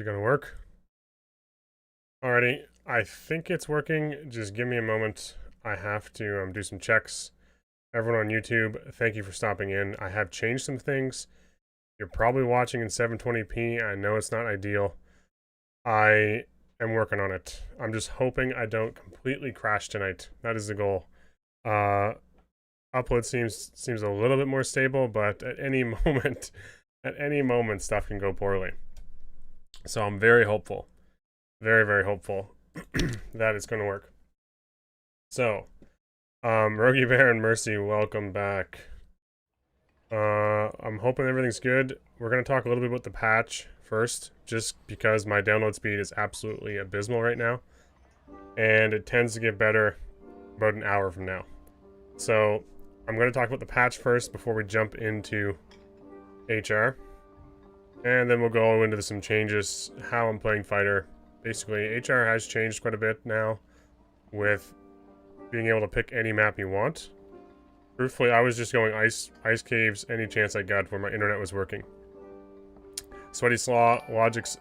it gonna work? Alrighty, I think it's working. Just give me a moment. I have to do some checks. Everyone on YouTube, thank you for stopping in. I have changed some things. You're probably watching in 720p. I know it's not ideal. I am working on it. I'm just hoping I don't completely crash tonight. That is the goal. Upload seems a little bit more stable, but at any moment, stuff can go poorly. So I'm very hopeful, very, very hopeful that it's going to work. So, Rogie Bear and Mercy, welcome back. I'm hoping everything's good. We're going to talk a little bit about the patch first, just because my download speed is absolutely abysmal right now. And it tends to get better about an hour from now. So, I'm going to talk about the patch first before we jump into HR. And then we'll go into some changes, how I'm playing fighter. Basically, HR has changed quite a bit now with being able to pick any map you want. Truthfully, I was just going ice caves any chance I got where my internet was working. Sweaty Slaw, Logics.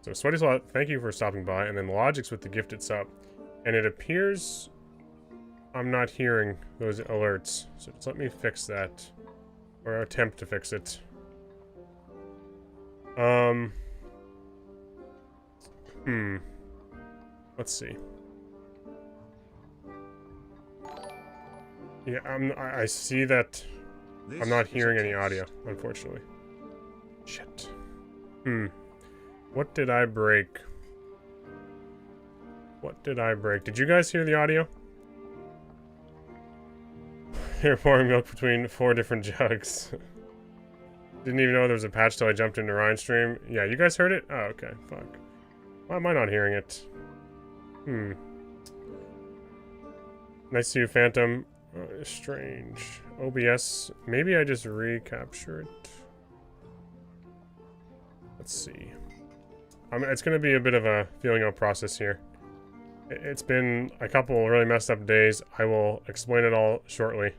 So Sweaty Slaw, thank you for stopping by. And then Logics with the gifted sub. And it appears I'm not hearing those alerts. So just let me fix that. Or attempt to fix it. Let's see. Yeah, I see that I'm not hearing any audio, unfortunately. Shit. What did I break? What did I break? Did you guys hear the audio? You're pouring milk between 4 different jugs. Didn't even know there was a patch till I jumped into Ryan stream. Yeah, you guys heard it? Oh, okay. Fuck. Why am I not hearing it? Nice to see you, Phantom. Strange. OBS. Maybe I just recapture it. Let's see. It's going to be a bit of a feeling out process here. It's been a couple really messed up days. I will explain it all shortly.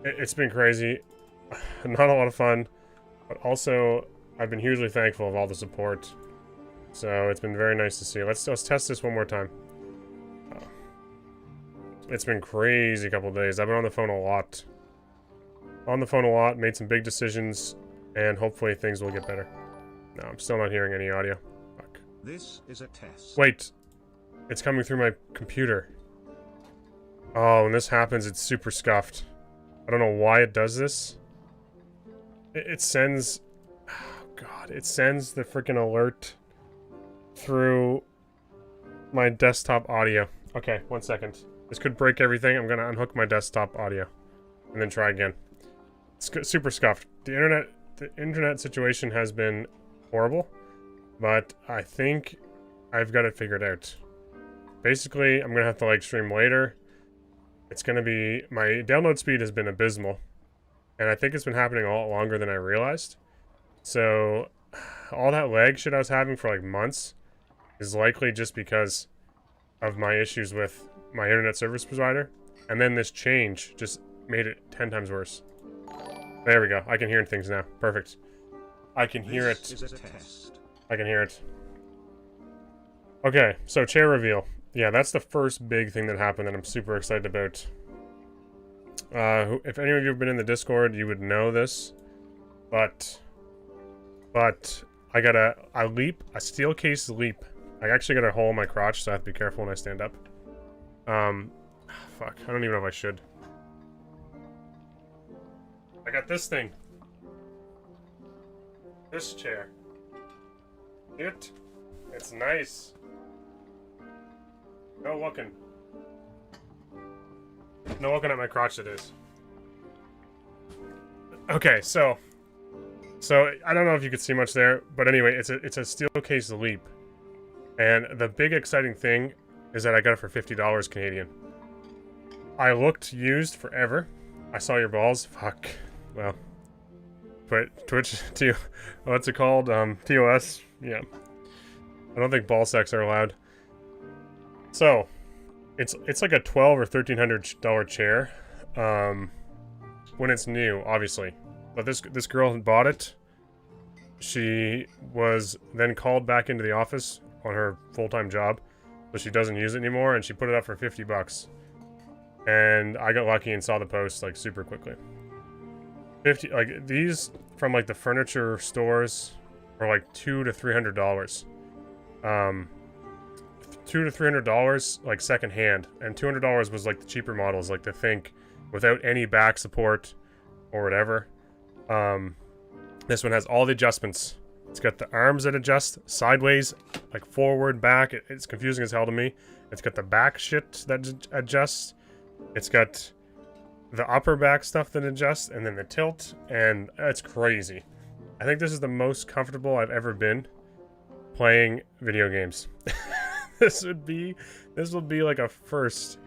It's been crazy. Not a lot of fun. But also, I've been hugely thankful of all the support. So it's been very nice to see. Let's test this one more time. It's been crazy couple days. I've been on the phone a lot. Made some big decisions, and hopefully things will get better. No, I'm still not hearing any audio. Fuck. This is a test. Wait. It's coming through my computer. Oh, when this happens, it's super scuffed. I don't know why it does this. It sends... Oh, God. It sends the freaking alert through my desktop audio. Okay, 1 second. This could break everything. I'm gonna unhook my desktop audio and then try again. It's super scuffed. The internet situation has been horrible, but I think I've got it figured out. Basically, I'm gonna have to stream later. It's gonna be, my download speed has been abysmal, and I think it's been happening a lot longer than I realized. So all that lag shit I was having for months is likely just because of my issues with my internet service provider, and then this change just made it 10 times worse. There we go. I can hear things now. Perfect. I can hear it. This is a test. I can hear it. Okay, so chair reveal. Yeah, that's the first big thing that happened that I'm super excited about. If any of you have been in the Discord, you would know this, but I got a steel case leap. I actually got a hole in my crotch, so I have to be careful when I stand up. Fuck, I don't even know if I should. I got this thing. This chair. It's nice. No looking. No looking at my crotch, it is. Okay, so I don't know if you could see much there, but anyway, it's a steel case leap. And the big exciting thing is that I got it for $50 Canadian. I looked used forever. I saw your balls. Fuck. Well. But Twitch, what's it called? TOS? Yeah. I don't think ball sacks are allowed. So, it's like a $1,200 or $1,300 chair. When it's new, obviously. But this girl bought it. she was then called back into the office on her full-time job, so she doesn't use it anymore, and she put it up for 50 bucks. And I got lucky and saw the post like super quickly. 50, like these from like the furniture stores are like $200 to $300. $200 to $300 like secondhand, and $200 was like the cheaper models, like the Think, without any back support or whatever. This one has all the adjustments. It's got the arms that adjust sideways, like forward, back. It's confusing as hell to me. It's got the back shit that adjusts. It's got the upper back stuff that adjusts, and then the tilt, and it's crazy. I think this is the most comfortable I've ever been playing video games. This will be like a first.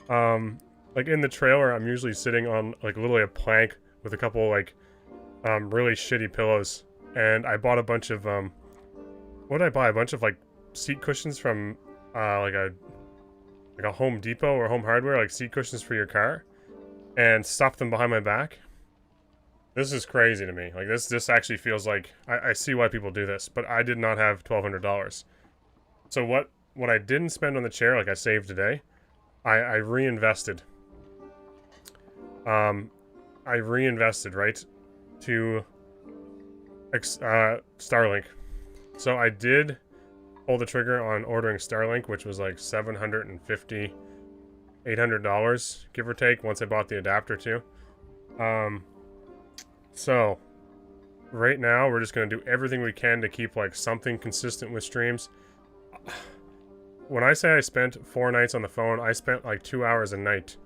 Like in the trailer, I'm usually sitting on like literally a plank with a couple like really shitty pillows, and I bought a bunch of what did I buy? A bunch of like seat cushions from like a Home Depot or Home Hardware, like seat cushions for your car, and stuffed them behind my back. This is crazy to me. Like this actually feels like I see why people do this, but I did not have $1,200. So what I didn't spend on the chair, like I saved today, I reinvested. I reinvested, right, to Starlink. So I did pull the trigger on ordering Starlink, which was like $750, $800, give or take, once I bought the adapter too. So right now we're just gonna do everything we can to keep like something consistent with streams. When I say I spent 4 nights on the phone, I spent like 2 hours a night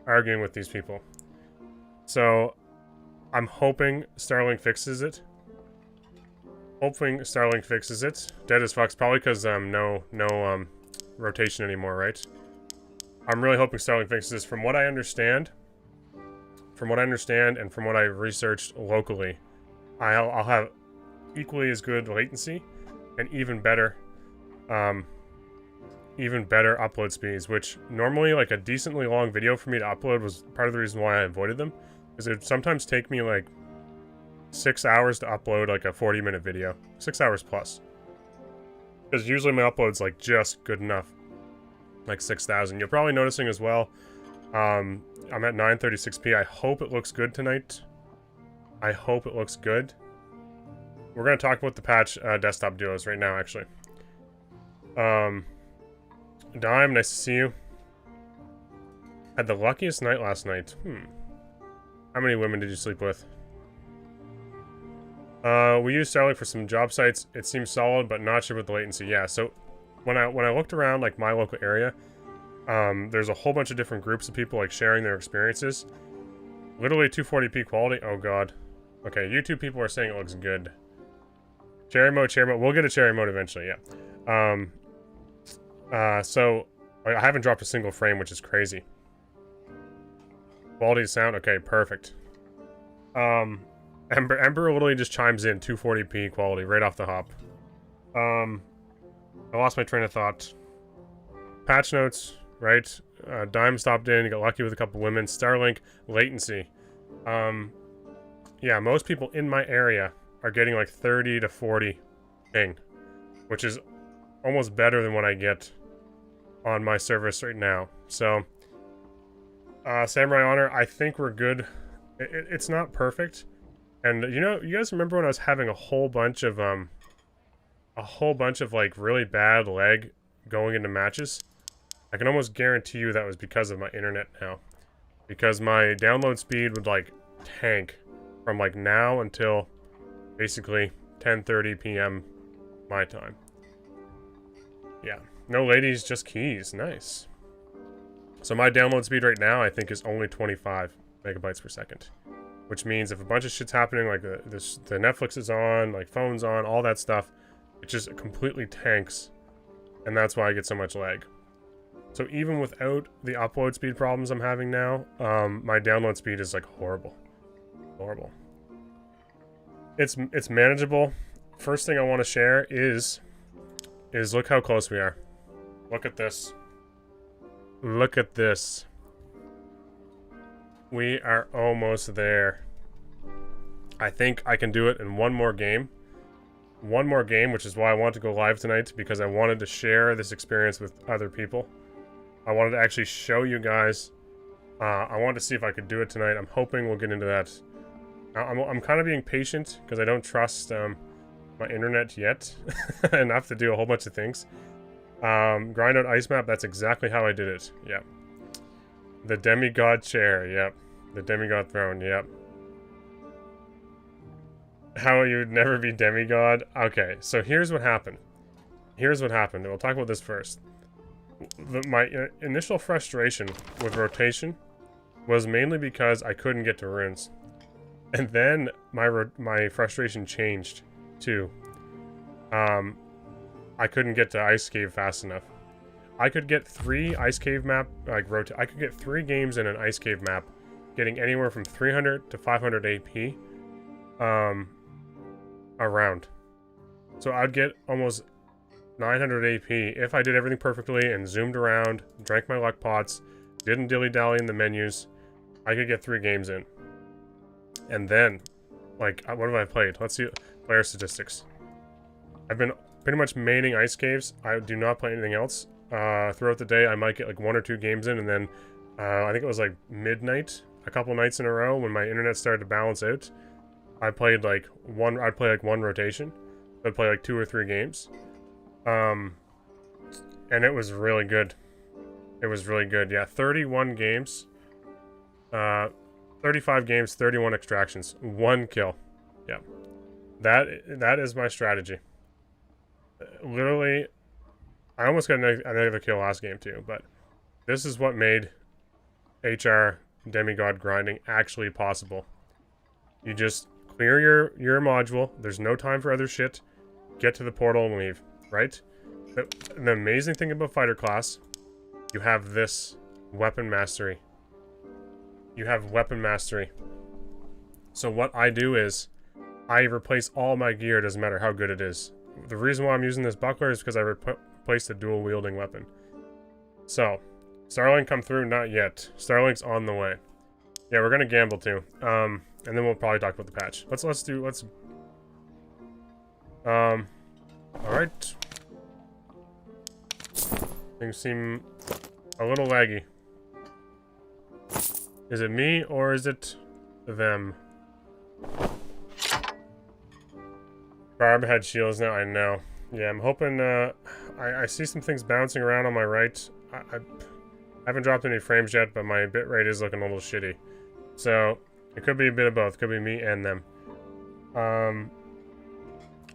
arguing with these people. So I'm hoping Starlink fixes it. Dead as fuck's probably because no rotation anymore, right? I'm really hoping Starlink fixes this. From what I understand, and from what I researched locally, I'll have equally as good latency and even better upload speeds, which normally like a decently long video for me to upload was part of the reason why I avoided them, because it would sometimes take me like 6 hours to upload like a 40-minute video, 6 hours plus, because usually my upload's like just good enough, like 6,000. You're probably noticing as well, I'm at 936p. I hope it looks good tonight. I hope it looks good. We're gonna talk about the patch desktop duos right now, actually. Dime, nice to see you. Had the luckiest night last night. How many women did you sleep with? We used Starlink for some job sites. It seems solid, but not sure about the latency. Yeah, so when I looked around like my local area, there's a whole bunch of different groups of people like sharing their experiences. Literally 240p quality. Oh god. Okay, YouTube people are saying it looks good. Cherry mode. We'll get a cherry mode eventually, yeah. So I haven't dropped a single frame, which is crazy. Quality of sound, okay, perfect. Ember literally just chimes in 240p quality right off the hop. I lost my train of thought. Patch notes, right? Dime stopped in, you got lucky with a couple women. Starlink latency. Yeah, most people in my area are getting like 30 to 40 ping, which is almost better than what I get on my service right now. So Samurai Honor, I think we're good. It's not perfect, and you know, you guys remember when I was having a whole bunch of like really bad lag going into matches? I can almost guarantee you that was because of my internet now, because my download speed would like tank from like now until basically 10:30 p.m. my time. Yeah, no ladies, just keys. Nice. So my download speed right now, I think, is only 25 megabytes per second, which means if a bunch of shit's happening, like the Netflix is on, like phone's on, all that stuff, it just completely tanks, and that's why I get so much lag. So even without the upload speed problems I'm having now, my download speed is like horrible. It's manageable. First thing I want to share is look how close we are. Look at this. Look at this. We are almost there. I think I can do it in one more game, one more game, which is why I want to go live tonight, because I wanted to share this experience with other people. I wanted to actually show you guys. I wanted to see if I could do it tonight. I'm hoping we'll get into that. I'm kind of being patient because I don't trust my internet yet enough to do a whole bunch of things. Grind out ice map, that's exactly how I did it. Yep. The demigod chair, yep. The demigod throne, yep. How you'd never be demigod? Okay, so here's what happened. Here's what happened. We'll talk about this first. My initial frustration with rotation was mainly because I couldn't get to runes. And then my frustration changed too. I couldn't get to Ice Cave fast enough. I could get 3 Ice Cave map, I could get 3 games in an Ice Cave map, getting anywhere from 300 to 500 AP, a round. So I'd get almost 900 AP if I did everything perfectly and zoomed around, drank my luck pots, didn't dilly-dally in the menus. I could get 3 games in. And then, like, what have I played? Let's see player statistics. I've been pretty much maining Ice Caves. I do not play anything else. Throughout the day, I might get like 1 or 2 games in, and then I think it was like midnight, a couple nights in a row when my internet started to balance out. I played like I'd play like 1 rotation. I'd play like 2 or 3 games. And it was really good. It was really good. Yeah, 31 games. 35 games, 31 extractions, 1 kill. Yeah. That is my strategy. Literally, I almost got another kill last game too, but this is what made HR demigod grinding actually possible. You just clear your module, there's no time for other shit, get to the portal and leave, right? The amazing thing about fighter class, you have this weapon mastery. You have weapon mastery. So what I do is, I replace all my gear, doesn't matter how good it is. The reason why I'm using this buckler is because I replaced a dual wielding weapon. So, Starlink come through? Not yet. Starlink's on the way. Yeah, we're gonna gamble too. And then we'll probably talk about the patch. Alright. Things seem a little laggy. Is it me or is it them? Barb had shields now, I know. Yeah, I'm hoping, I see some things bouncing around on my right. I haven't dropped any frames yet, but my bitrate is looking a little shitty. So, it could be a bit of both. Could be me and them.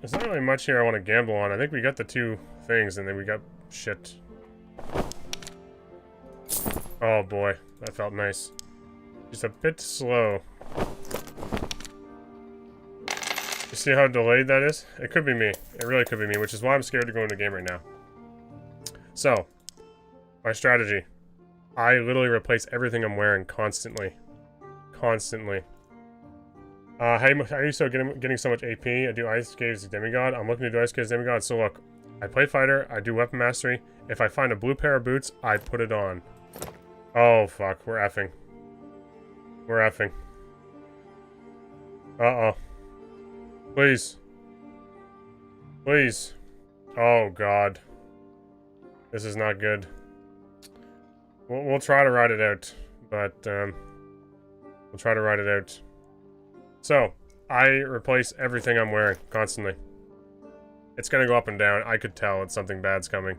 There's not really much here I want to gamble on. I think we got the 2 things, and then we got shit. Oh boy, that felt nice. Just a bit slow. You see how delayed that is? It could be me. It really could be me, which is why I'm scared to go into the game right now. So, my strategy. I literally replace everything I'm wearing constantly. Constantly. How are you so getting so much AP? I do Ice Caves Demigod. I'm looking to do Ice Caves Demigod. So look, I play fighter. I do weapon mastery. If I find a blue pair of boots, I put it on. Oh fuck, we're effing. We're effing. Uh-oh. Please. Please. Oh god. This is not good. We'll try to ride it out, but we'll try to ride it out. So, I replace everything I'm wearing constantly. It's gonna go up and down. I could tell it's something bad's coming.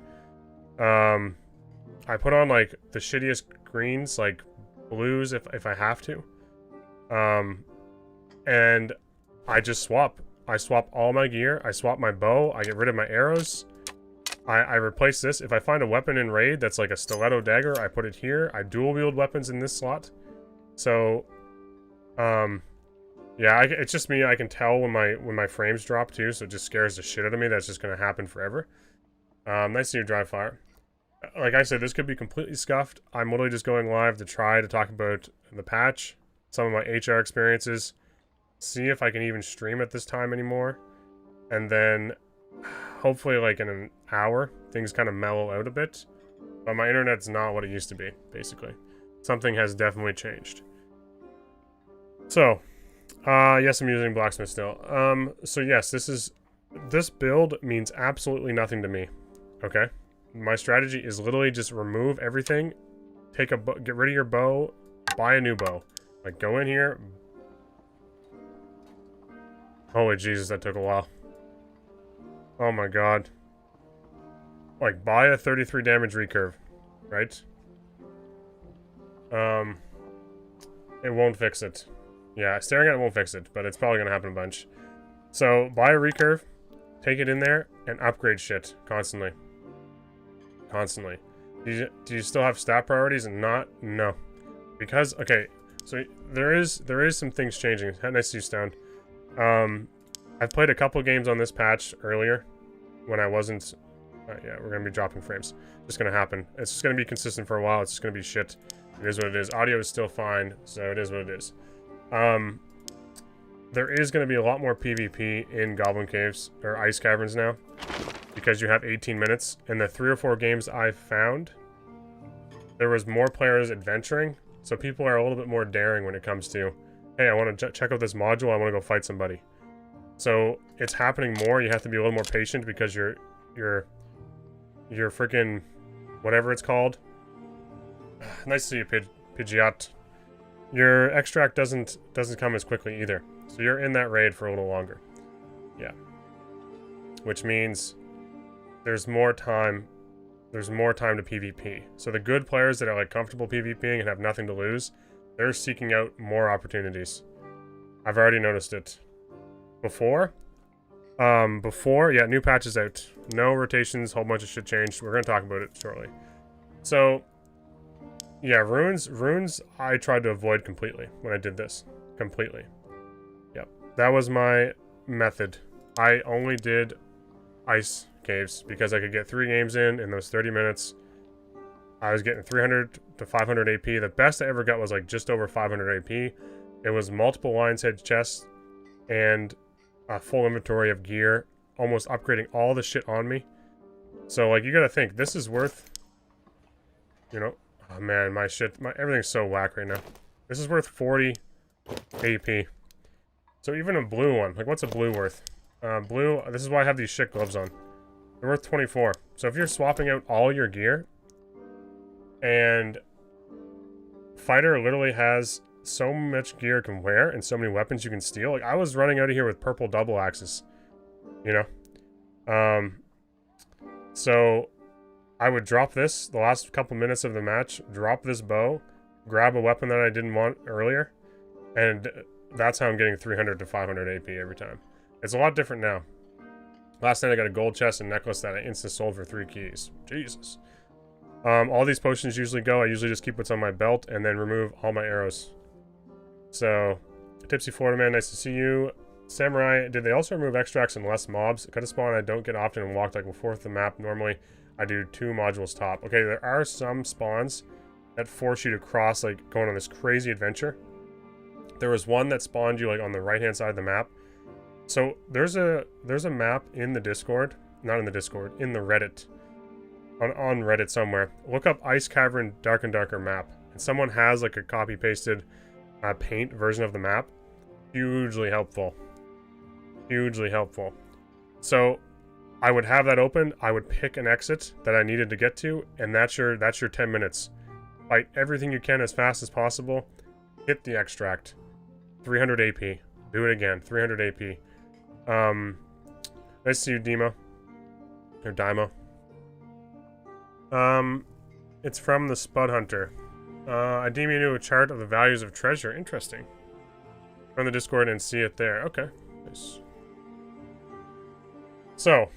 I put on like the shittiest greens, like blues if I have to. And I just swap. I swap all my gear. I swap my bow. I get rid of my arrows. I replace this. If I find a weapon in raid that's like a stiletto dagger, I put it here. I dual wield weapons in this slot. So, yeah, it's just me. I can tell when my frames drop too, so it just scares the shit out of me. That's just gonna happen forever. Nice to see you, Dry Fire. Like I said, this could be completely scuffed. I'm literally just going live to try to talk about the patch, some of my HR experiences, see if I can even stream at this time anymore, and then hopefully like in an hour, things kind of mellow out a bit. But my internet's not what it used to be, basically. Something has definitely changed. So, yes, I'm using Blacksmith still. So yes, this is This build means absolutely nothing to me, okay? My strategy is literally just remove everything, get rid of your bow, buy a new bow. Like, go in here. Holy Jesus, that took a while. Oh my god. Like, buy a 33 damage recurve, right? It won't fix it. Yeah, staring at it won't fix it, but it's probably gonna happen a bunch. So, buy a recurve, take it in there, and upgrade shit constantly. Constantly. Do you still have stat priorities and not? No. Because, okay, so there is some things changing. Nice to see you, Stone. I've played a couple games on this patch earlier when I wasn't... yeah, we're going to be dropping frames. It's going to happen. It's just going to be consistent for a while. It's just going to be shit. It is what it is. Audio is still fine, so it is what it is. There is going to be a lot more PvP in Goblin Caves, or Ice Caverns now, because you have 18 minutes. In the 3 or 4 games I've found, there was more players adventuring, so people are a little bit more daring when it comes to, hey, I want to check out this module, I want to go fight somebody. So it's happening more. You have to be a little more patient because your freaking whatever it's called. Nice to see you, Pidgeot. Your extract doesn't come as quickly either. So you're in that raid for a little longer. Yeah. Which means there's more time. There's more time to PvP. So the good players that are like comfortable PvPing and have nothing to lose, they're seeking out more opportunities. I've already noticed it. Before, yeah, new patch is out. No rotations, whole bunch of shit changed. We're gonna talk about it shortly. So, yeah, runes I tried to avoid completely when I did this. Completely. Yep. That was my method. I only did ice caves because I could get 3 games in those 30 minutes. I was getting 300 to 500 AP. The best I ever got was like just over 500 AP. It was multiple lion's head chests and a full inventory of gear, almost upgrading all the shit on me. So like, you gotta think, this is worth, you know, oh man, everything's so whack right now. This is worth 40 AP. So even a blue one, like what's a blue worth? Blue, this is why I have these shit gloves on. They're worth 24. So if you're swapping out all your gear, and fighter literally has so much gear it can wear and so many weapons you can steal. Like, I was running out of here with purple double axes, you know? So I would drop this the last couple minutes of the match, drop this bow, grab a weapon that I didn't want earlier, and that's how I'm getting 300 to 500 AP every time. It's a lot different now. Last night I got a gold chest and necklace that I instant sold for 3 keys. Jesus. All these potions usually go. I usually just keep what's on my belt and then remove all my arrows. So, Tipsy Florida Man, nice to see you. Samurai, did they also remove extracts and less mobs? Cut a spawn I don't get often and walked like a fourth of the map. Normally, I do 2 modules top. Okay, there are some spawns that force you to cross, like, going on this crazy adventure. There was one that spawned you, like, on the right-hand side of the map. So, there's a map in the Discord. Not in the Discord, in the Reddit. On Reddit somewhere. Look up Ice Cavern Dark and Darker map. And someone has, like, a copy-pasted paint version of the map. Hugely helpful. Hugely helpful. So I would have that open, I would pick an exit that I needed to get to, and that's your 10 minutes. Fight everything you can as fast as possible. Hit the extract. 300 AP. Do it again. 300 AP. Nice to see you, Demo. Or Dymo. It's from the Spud Hunter. I deem you to a chart of the values of treasure. Interesting. Run the Discord and see it there. Okay. Nice. So,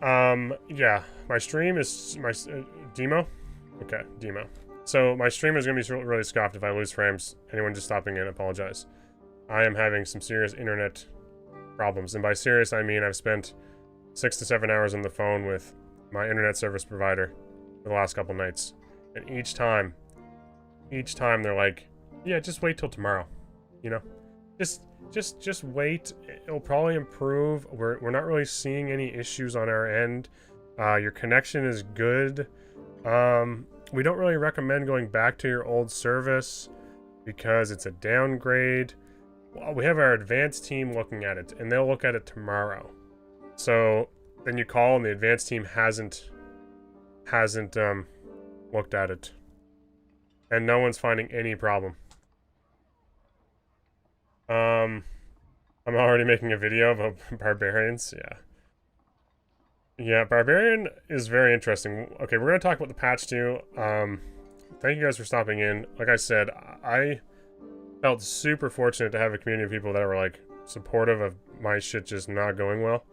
yeah, my stream is Demo. Okay, Demo. So my stream is gonna be really scuffed if I lose frames. Anyone just stopping in, apologize. I am having some serious internet problems, and by serious I mean I've spent 6 to 7 hours on the phone with my internet service provider for the last couple nights, and each time they're like, yeah, just wait till tomorrow, you know, just wait, it'll probably improve. We're not really seeing any issues on our end. Your connection is good. We don't really recommend going back to your old service because it's a downgrade. Well, we have our advanced team looking at it, and they'll look at it tomorrow. So then you call and the advanced team hasn't looked at it. And no one's finding any problem. I'm already making a video about barbarians, yeah. Yeah, Barbarian is very interesting. Okay, we're going to talk about the patch too. Thank you guys for stopping in. Like I said, I felt super fortunate to have a community of people that were, like, supportive of my shit just not going well.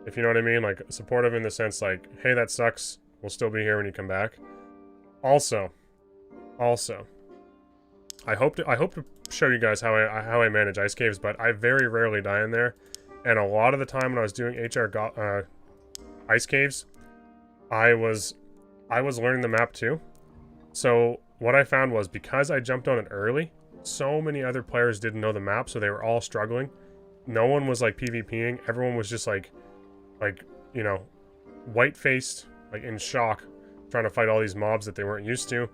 If you know what I mean? Like, supportive in the sense, like, hey, that sucks. We'll still be here when you come back. Also, I hope to show you guys how I manage ice caves, but I very rarely die in there. And a lot of the time when I was doing ice caves, I was learning the map too. So what I found was, because I jumped on it early, so many other players didn't know the map, so they were all struggling. No one was like PvPing. Everyone was just like, you know, white-faced, like in shock, trying to fight all these mobs that they weren't used to.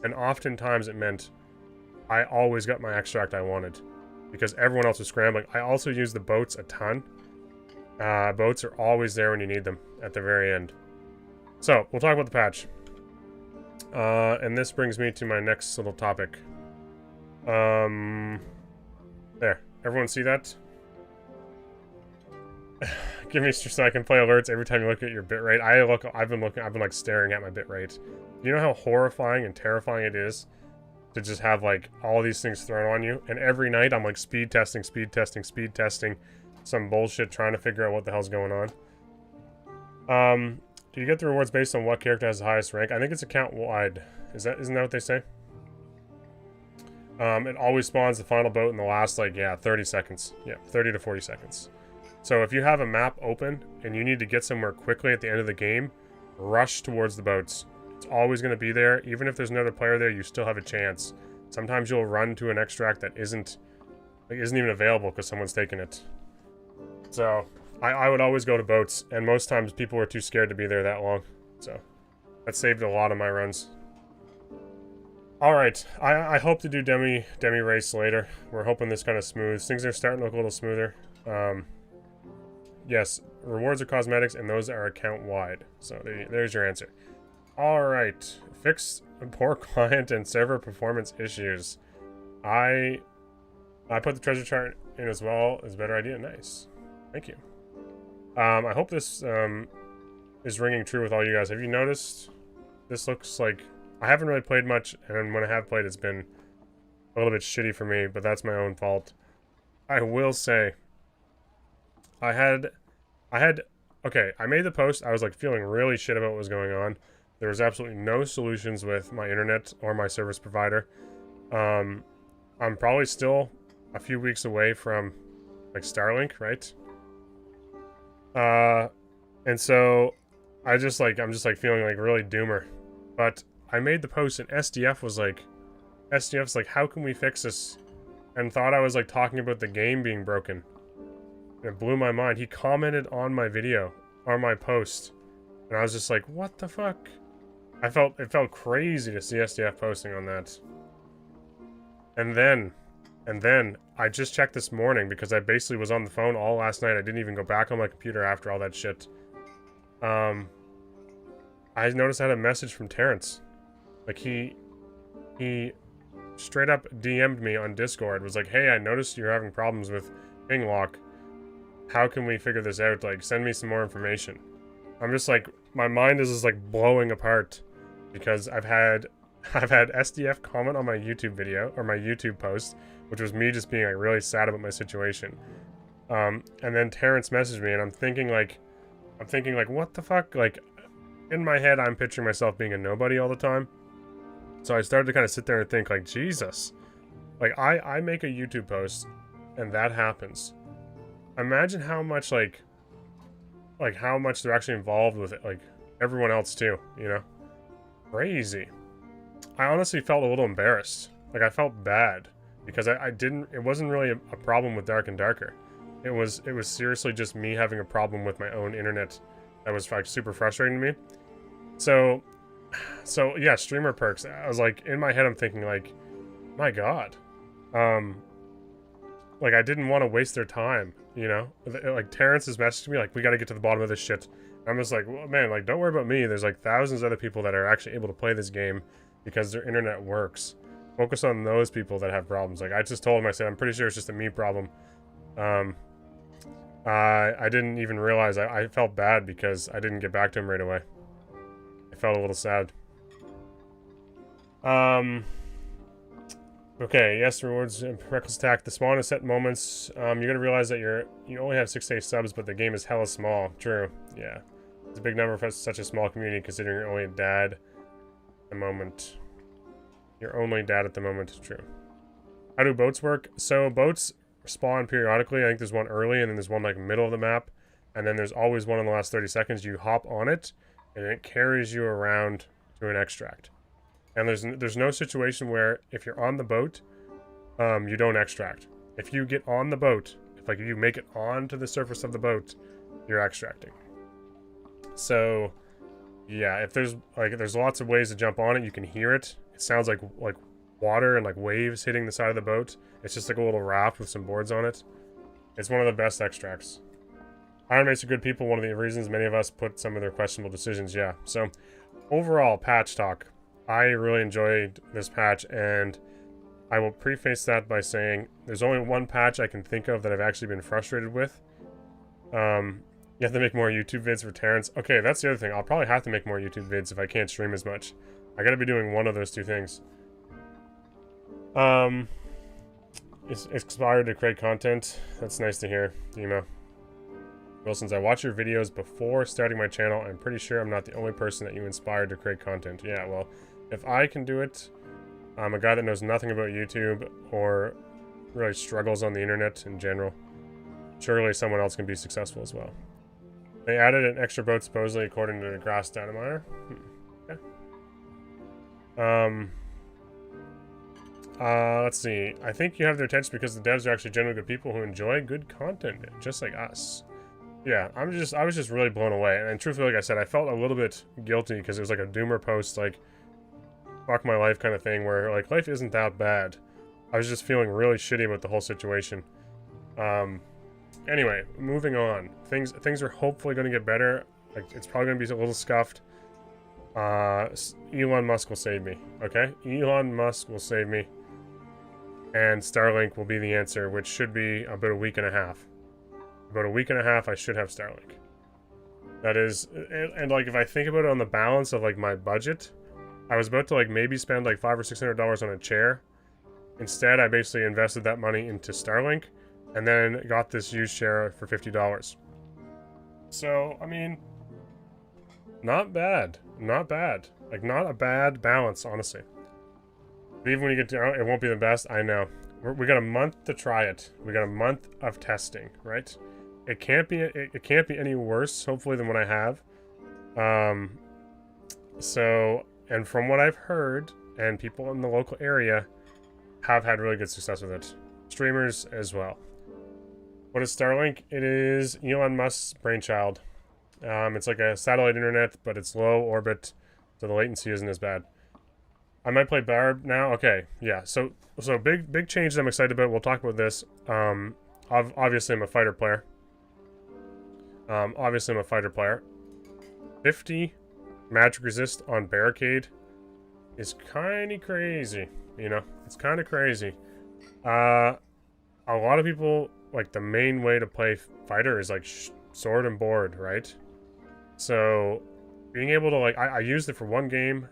And oftentimes it meant I always got my extract I wanted because everyone else was scrambling. I also used the boats a ton. Boats are always there when you need them at the very end. So, we'll talk about the patch. And this brings me to my next little topic. There. Everyone see that? Give me so I can play alerts every time you look at your bitrate. I've been like staring at my bitrate. You know how horrifying and terrifying it is to just have like all these things thrown on you? And every night I'm like speed testing some bullshit trying to figure out what the hell's going on. Do you get the rewards based on what character has the highest rank? I think it's account wide. Isn't that what they say? It always spawns the final boat in the last, like, 30 seconds. Yeah, 30 to 40 seconds. So if you have a map open and you need to get somewhere quickly at the end of the game, rush towards the boats. It's always going to be there. Even if there's another player there, you still have a chance. Sometimes you'll run to an extract that isn't even available because someone's taken it. So I would always go to boats, and most times people were too scared to be there that long. So that saved a lot of my runs. Alright, I hope to do demi race later. We're hoping this kind of smooths. Things are starting to look a little smoother. Yes, rewards are cosmetics, and those are account-wide. So there's your answer. Alright, fix poor client and server performance issues. I put the treasure chart in as well. Is a better idea. Nice. Thank you. I hope this is ringing true with all you guys. Have you noticed? This looks like... I haven't really played much, and when I have played, it's been a little bit shitty for me, but that's my own fault. I will say, okay, I made the post. I was like feeling really shit about what was going on. There was absolutely no solutions with my internet or my service provider. I'm probably still a few weeks away from like Starlink, right? And so I'm just like feeling like really doomer. But I made the post and SDF's like, how can we fix this? And thought I was like talking about the game being broken. It blew my mind. He commented on my video, or my post. And I was just like, what the fuck? It felt crazy to see SDF posting on that. And then I just checked this morning because I basically was on the phone all last night. I didn't even go back on my computer after all that shit. I noticed I had a message from Terrence. Like he straight up DM'd me on Discord. Was like, hey, I noticed you're having problems with ping lock. How can we figure this out? Like, send me some more information. I'm just like, my mind is just like blowing apart because I've had SDF comment on my YouTube video or my YouTube post, which was me just being like really sad about my situation. And then Terrence messaged me, and I'm thinking like, what the fuck? Like, in my head, I'm picturing myself being a nobody all the time. So I started to kind of sit there and think like, Jesus, like I make a YouTube post and that happens. Imagine how much like how much they're actually involved with it, like everyone else too, you know? Crazy. I honestly felt a little embarrassed. Like I felt bad because it wasn't really a problem with Dark and Darker. It was seriously just me having a problem with my own internet that was like super frustrating to me. So yeah, streamer perks. I was like, in my head, I'm thinking like, my God, like I didn't want to waste their time, you know? Like, Terrence has messaged me, like, we gotta get to the bottom of this shit. I'm just like, well, man, like, don't worry about me. There's, like, thousands of other people that are actually able to play this game because their internet works. Focus on those people that have problems. Like, I just told him, I said, I'm pretty sure it's just a me problem. I didn't even realize, I felt bad because I didn't get back to him right away. I felt a little sad. Okay, yes, rewards and reckless attack. The spawn is set moments. You're gonna realize that you only have 6 to 8 subs, but the game is hella small. True, yeah. It's a big number for such a small community, considering you're only a dad at the moment. You're only dad at the moment, true. How do boats work? So boats spawn periodically. I think there's one early, and then there's one like middle of the map, and then there's always one in the last 30 seconds. You hop on it, and it carries you around to an extract. And there's no situation where if you're on the boat, you don't extract. If you get on the boat, if you make it onto the surface of the boat, you're extracting. So, yeah, if there's lots of ways to jump on it. You can hear it. It sounds like water and like waves hitting the side of the boat. It's just like a little raft with some boards on it. It's one of the best extracts. Ironmates are good people. One of the reasons many of us put some of their questionable decisions. Yeah. So, overall, patch talk. I really enjoyed this patch, and I will preface that by saying there's only one patch I can think of that I've actually been frustrated with. You have to make more YouTube vids for Terrence. Okay, that's the other thing. I'll probably have to make more YouTube vids if I can't stream as much. I gotta be doing one of those two things. It's expired to create content. That's nice to hear, Dima. Well, since I watch your videos before starting my channel, I'm pretty sure I'm not the only person that you inspired to create content. Yeah, well, if I can do it, I'm a guy that knows nothing about YouTube or really struggles on the internet in general. Surely someone else can be successful as well. They added an extra boat supposedly according to the grass data miner. Okay. Let's see. I think you have their attention because the devs are actually genuinely good people who enjoy good content, just like us. Yeah, I was just really blown away. And truthfully, like I said, I felt a little bit guilty because it was like a doomer post, like, fuck my life kind of thing, where, like, life isn't that bad. I was just feeling really shitty about the whole situation. Anyway, moving on. Things are hopefully going to get better. Like, it's probably going to be a little scuffed. Elon Musk will save me, okay? Elon Musk will save me. And Starlink will be the answer, which should be about a week and a half. About a week and a half, I should have Starlink. That is, and like, if I think about it on the balance of, like, my budget, I was about to, like, maybe spend, like, $500 or $600 on a chair. Instead, I basically invested that money into Starlink, and then got this used chair for $50. So, I mean, not bad. Not bad. Like, not a bad balance, honestly. But even when you get to, it won't be the best, I know. We got a month to try it. We got a month of testing, right? It can't be any worse, hopefully, than what I have. So, and from what I've heard, and people in the local area have had really good success with it. Streamers as well. What is Starlink? It is Elon Musk's brainchild. It's like a satellite internet, but it's low orbit, so the latency isn't as bad. I might play Barb now. Okay, yeah. So big change that I'm excited about. We'll talk about this. Obviously, I'm a fighter player. 50 magic resist on barricade is kind of crazy. You know, it's kind of crazy. A lot of people, like, the main way to play fighter is like sword and board, right? So being able to, like, I used it for one game.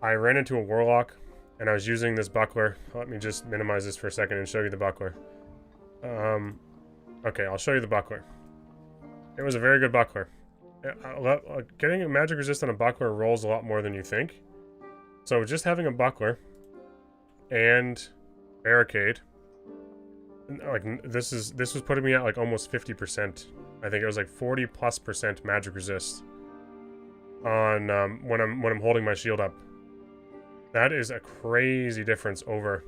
I ran into a warlock, and I was using this buckler. Let me just minimize this for a second and show you the buckler. Okay, I'll show you the buckler. It was a very good buckler. Getting a magic resist on a buckler rolls a lot more than you think. So just having a buckler and barricade, like, this was putting me at like almost 50%. I think it was like 40+% magic resist on when I'm holding my shield up. That is a crazy difference over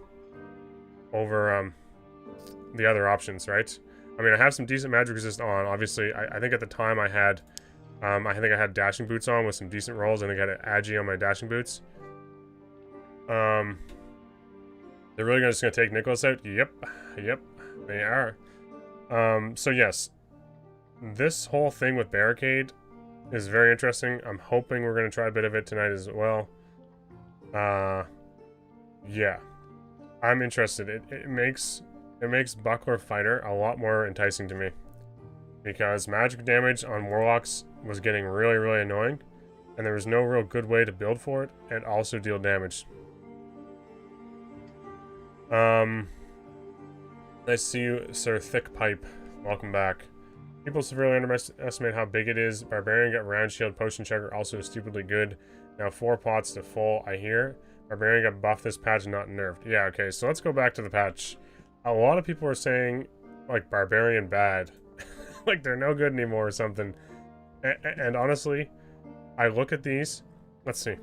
the other options, right? I mean, I have some decent magic resist on. Obviously, I think at the time I had dashing boots on with some decent rolls. I think I had an agi on my dashing boots. They're really just gonna take Nicholas out? Yep, they are. So yes, this whole thing with Barricade is very interesting. I'm hoping we're going to try a bit of it tonight as well. Yeah. I'm interested. It makes Buckler Fighter a lot more enticing to me. Because magic damage on Warlocks was getting really, really annoying. And there was no real good way to build for it and also deal damage. Nice to see you, Sir Thick Pipe. Welcome back. People severely underestimate how big it is. Barbarian got round shield, potion chugger also stupidly good. Now 4 pots to full, I hear. Barbarian got buffed this patch, not nerfed. Yeah, okay, so let's go back to the patch. A lot of people are saying, like, Barbarian bad. Like, they're no good anymore or something. And honestly, I look at these. Let's see.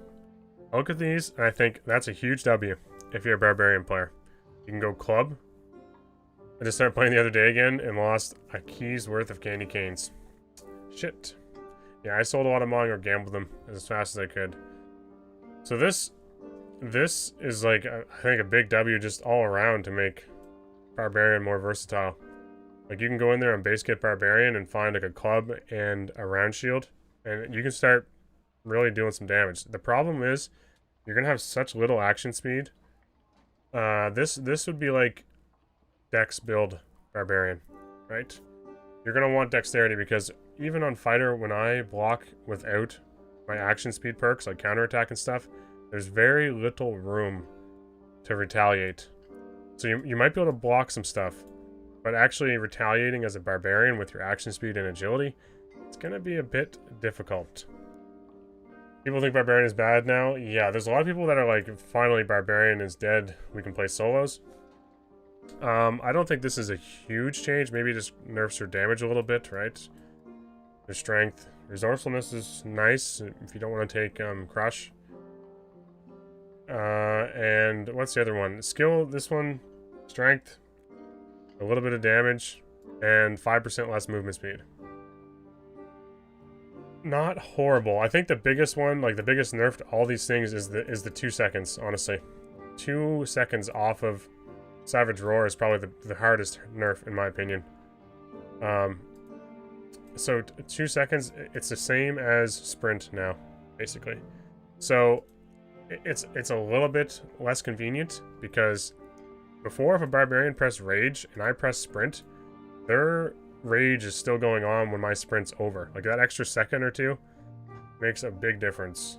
I look at these, and I think that's a huge W if you're a Barbarian player. You can go club. I just started playing the other day again and lost a key's worth of candy canes. Shit. Yeah, I sold a lot of mine or gambled them as fast as I could. So this is like, I think, a big W just all around to make Barbarian more versatile. Like, you can go in there and base kit Barbarian and find like a club and a round shield, and you can start really doing some damage. The problem is you're gonna have such little action speed. This would be like Dex build Barbarian, right? You're gonna want dexterity because even on Fighter, when I block without my action speed perks like counterattack and stuff, there's very little room to retaliate. So you might be able to block some stuff, but actually retaliating as a Barbarian with your action speed and agility, it's gonna be a bit difficult. People think Barbarian is bad now. Yeah, there's a lot of people that are like, finally Barbarian is dead, we can play solos. I don't think this is a huge change. Maybe it just nerfs your damage a little bit, right? Your strength. Resourcefulness is nice if you don't want to take crush. And what's the other one? Skill, this one, strength, a little bit of damage, and 5% less movement speed. Not horrible. I think the biggest one, like the biggest nerf to all these things is the 2 seconds, honestly. 2 seconds off of Savage Roar is probably the hardest nerf, in my opinion. So 2 seconds, it's the same as sprint now, basically. So it's a little bit less convenient because before, if a Barbarian pressed Rage and I press Sprint, their Rage is still going on when my sprint's over. Like, that extra second or two makes a big difference.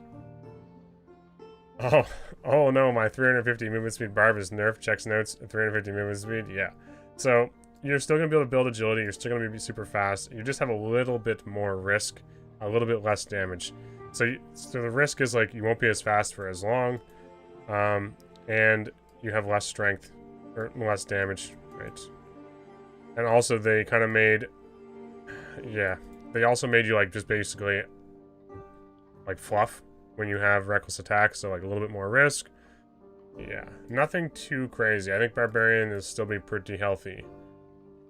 Oh no, my 350 movement speed Barb is nerfed. Checks notes, 350 movement speed, yeah. So, you're still going to be able to build agility, you're still going to be super fast, you just have a little bit more risk, a little bit less damage. So the risk is, like, you won't be as fast for as long, and you have less strength, or less damage, right? And also, they kind of made, yeah, they also made you, like, just basically, like, fluff when you have reckless attack, so, like, a little bit more risk. Yeah, nothing too crazy. I think Barbarian is still be pretty healthy.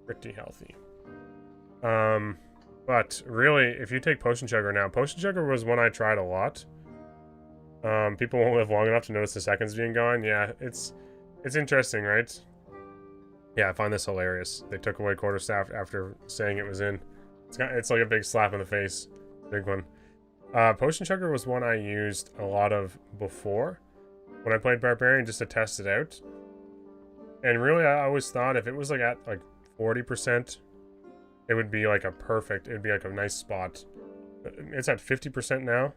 Pretty healthy. But really, if you take Potion Chugger now, Potion Chugger was one I tried a lot. People won't live long enough to notice the seconds being gone. Yeah, it's interesting, right? Yeah, I find this hilarious. They took away Quarterstaff after saying it was in. It's like a big slap in the face. Big one. Potion Chugger was one I used a lot of before when I played Barbarian, just to test it out. And really, I always thought if it was like at like 40%, it would be like it would be like a nice spot. It's at 50% now,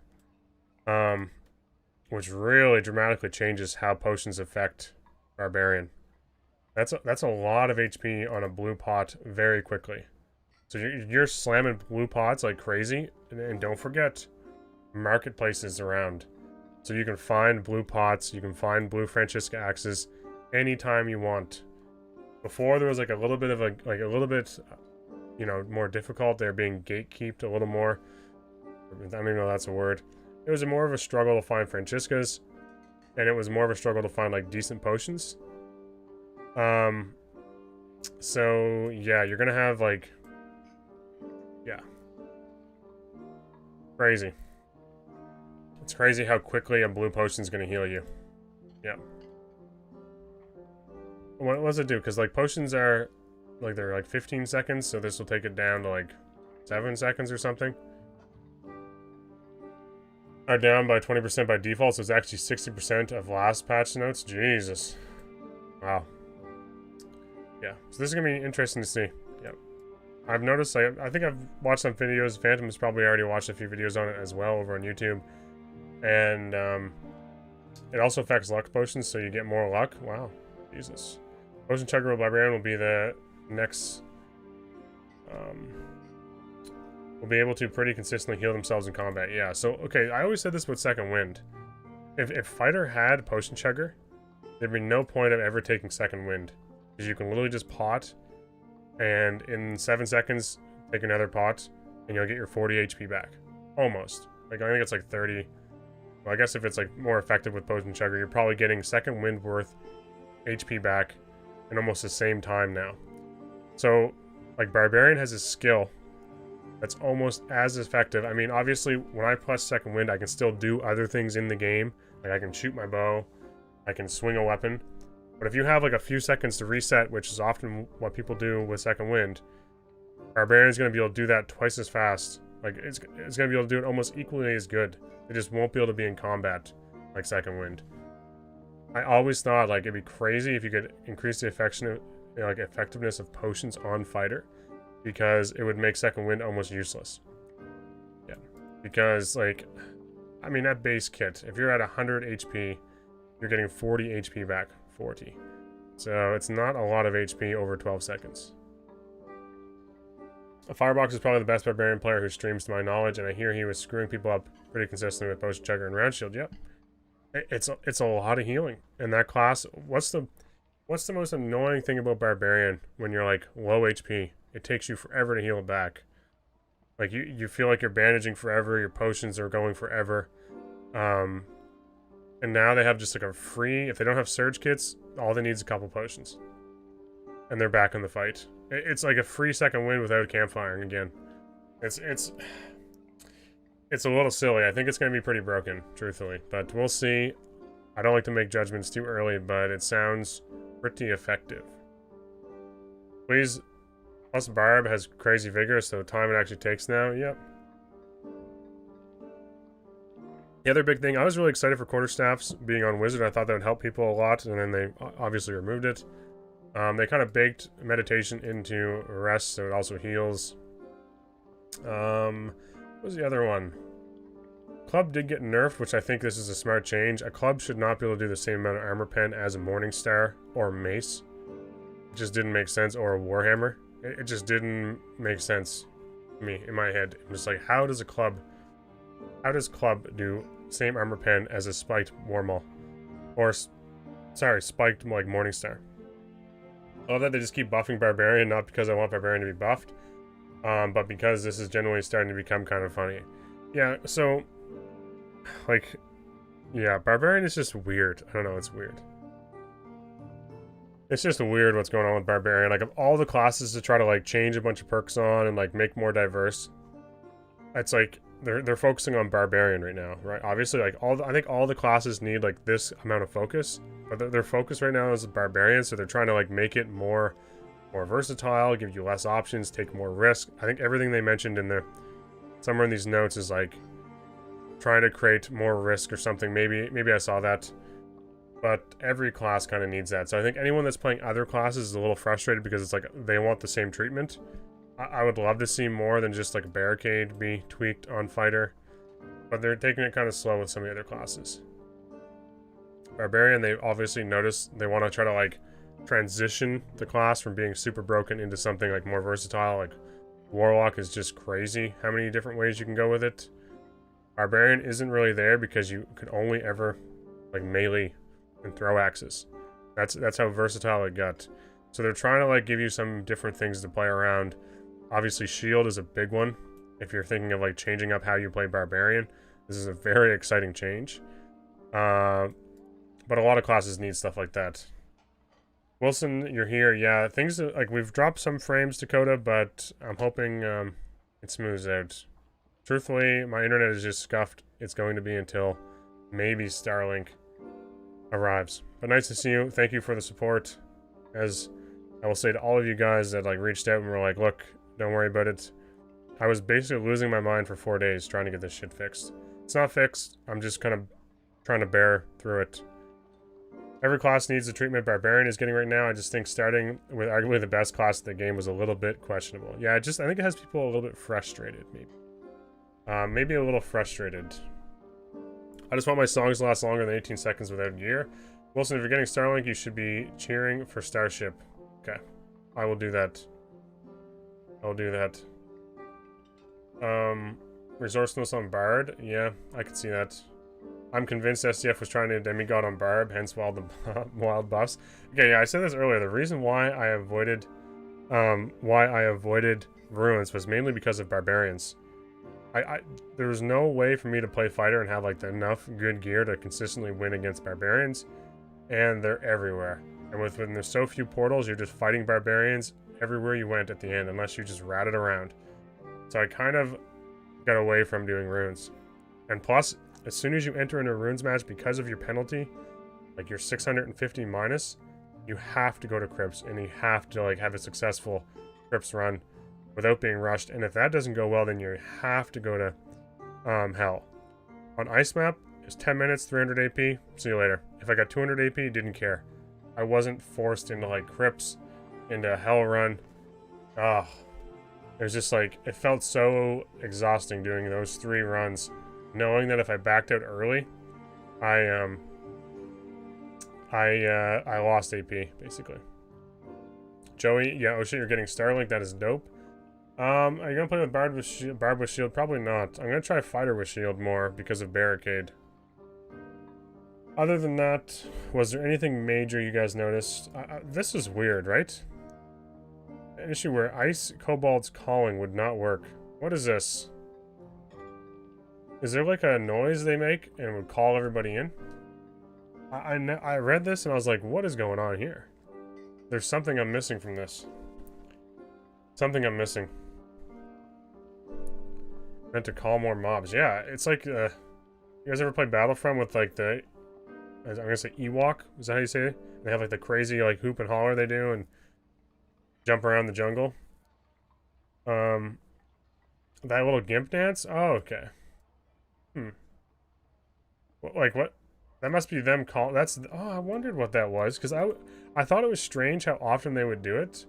which really dramatically changes how potions affect Barbarian. That's a lot of HP on a blue pot very quickly. So you're slamming blue pots like crazy, and don't forget, marketplaces around. So you can find blue pots, you can find blue Francisca axes anytime you want. Before, there was like a little bit of you know, more difficult. They're being gatekeeped a little more. I don't even know if that's a word. It was more of a struggle to find Franciscas, and it was more of a struggle to find like decent potions. So yeah, you're gonna have like, yeah, crazy. It's crazy how quickly a blue potion is gonna heal you. Yeah. What does it do? Because like potions are like they're like 15 seconds, so this will take it down to like 7 seconds or something. Are down by 20% by default, so it's actually 60% of last patch notes. Jesus. Wow. Yeah, so this is gonna be interesting to see. Yep. I've noticed, I think I've watched some videos. Phantom has probably already watched a few videos on it as well over on YouTube. And it also affects luck potions, so you get more luck. Wow. Jesus. Potion Chugger Barbarian will be the next... will be able to pretty consistently heal themselves in combat. Yeah, so, okay, I always said this about Second Wind. If Fighter had Potion Chugger, there'd be no point of ever taking Second Wind. Because you can literally just pot, and in 7 seconds, take another pot, and you'll get your 40 HP back. Almost. Like, I think it's like 30. Well, I guess if it's like more effective with Potion Chugger, you're probably getting Second Wind worth HP back in almost the same time now. So, like, Barbarian has a skill that's almost as effective. I mean, obviously, when I plus Second Wind, I can still do other things in the game. Like, I can shoot my bow, I can swing a weapon. But if you have, like, a few seconds to reset, which is often what people do with Second Wind, Barbarian's going to be able to do that twice as fast. Like, it's going to be able to do it almost equally as good. They just won't be able to be in combat like Second Wind. I always thought, like, it'd be crazy if you could increase the effectiveness of potions on Fighter, because it would make Second Wind almost useless. Yeah. Because, like, I mean, that base kit, if you're at 100 HP, you're getting 40 HP back. 40. So it's not a lot of HP over 12 seconds. Firebox is probably the best Barbarian player who streams to my knowledge, and I hear he was screwing people up pretty consistently with Potion Chugger and Round Shield. Yep. It's a lot of healing. In that class, what's the most annoying thing about Barbarian when you're, like, low HP? It takes you forever to heal it back. Like, you feel like you're bandaging forever, your potions are going forever. And now they have just, like, a free... If they don't have surge kits, all they need is a couple potions. And they're back in the fight. It's like a free Second Wind without campfiring again. It's a little silly. I think it's going to be pretty broken, truthfully. But we'll see. I don't like to make judgments too early, but it sounds pretty effective. Please... Plus, Barb has crazy vigor, so time it actually takes now. Yep. The other big thing, I was really excited for quarterstaffs being on Wizard. I thought that would help people a lot, and then they obviously removed it. They kind of baked meditation into rest, so it also heals. What was the other one? Club did get nerfed, which I think this is a smart change. A club should not be able to do the same amount of armor pen as a Morningstar or Mace. It just didn't make sense, or a Warhammer. It just didn't make sense to me in my head. I'm just like, how does Club do same armor pen as a spiked Warmaul? Or, sorry, spiked, like, Morningstar. I love that they just keep buffing Barbarian, not because I want Barbarian to be buffed, but because this is generally starting to become kind of funny. Yeah, so, like, yeah, Barbarian is just weird. I don't know, it's weird. It's just weird what's going on with Barbarian. Like, of all the classes to try to, like, change a bunch of perks on and, like, make more diverse, it's like they're focusing on Barbarian right now, right? Obviously, like, I think all the classes need, like, this amount of focus, but their focus right now is Barbarian, so they're trying to, like, make it more versatile, give you less options, take more risk. I think everything they mentioned in there, somewhere in these notes, is like trying to create more risk or something. Maybe I saw that. But every class kind of needs that. So I think anyone that's playing other classes is a little frustrated because it's like they want the same treatment. I would love to see more than just like Barricade be tweaked on Fighter. But they're taking it kind of slow with some of the other classes. Barbarian, they obviously noticed they want to try to like transition the class from being super broken into something like more versatile. Like Warlock is just crazy how many different ways you can go with it. Barbarian isn't really there because you could only ever like melee and throw axes. That's how versatile it got. So they're trying to like give you some different things to play around. Obviously shield is a big one. If you're thinking of like changing up how you play Barbarian, this is a very exciting change. But a lot of classes need stuff like that. Wilson, you're here. Yeah, things like we've dropped some frames, Dakota, but I'm hoping it smooths out. Truthfully, my internet is just scuffed. It's going to be until maybe Starlink arrives. But nice to see you. Thank you for the support. As I will say to all of you guys that like reached out and were like, look, don't worry about it. I was basically losing my mind for 4 days trying to get this shit fixed. It's not fixed. I'm just kind of trying to bear through it. Every class needs the treatment Barbarian is getting right now. I just think starting with arguably the best class of the game was a little bit questionable. Yeah, I think it has people a little bit frustrated, maybe. Maybe a little frustrated. I just want my songs to last longer than 18 seconds without gear. Wilson, if you're getting Starlink, you should be cheering for Starship. Okay. I will do that. I'll do that. Resourcefulness on Bard. Yeah, I can see that. I'm convinced SDF was trying to demigod on Barb, hence wild buffs. Okay, yeah, I said this earlier. The reason why I avoided ruins was mainly because of barbarians. There was no way for me to play fighter and have like enough good gear to consistently win against barbarians, and they're everywhere. And when there's so few portals, you're just fighting barbarians everywhere you went at the end, unless you just ratted around. So I kind of got away from doing runes. And plus, as soon as you enter into a runes match, because of your penalty, like your 650 minus, you have to go to crypts, and you have to like have a successful crypts run without being rushed. And if that doesn't go well, then you have to go to hell. On ice map, it's 10 minutes, 300 AP. See you later. If I got 200 AP, didn't care. I wasn't forced into like crypts, into a hell run. Ah, it was just like, it felt so exhausting doing those 3 runs, knowing that if I backed out early, I lost AP basically. Joey, yeah, oh shit, you're getting Starlink. That is dope. Are you gonna play with Barb with Shield? Probably not. I'm gonna try Fighter with Shield more because of Barricade. Other than that, was there anything major you guys noticed? This is weird, right? An issue where Ice Cobalt's calling would not work. What is this? Is there like a noise they make and would call everybody in? I read this and I was like, what is going on here? There's something I'm missing from this. Something I'm missing. Meant to call more mobs. Yeah, it's like, you guys ever play Battlefront with like the, I'm gonna say Ewok? Is that how you say it? They have like the crazy like hoop and holler they do and jump around the jungle. That little gimp dance? Oh, okay. Like what? That must be them call. That's. Oh, I wondered what that was because I thought it was strange how often they would do it,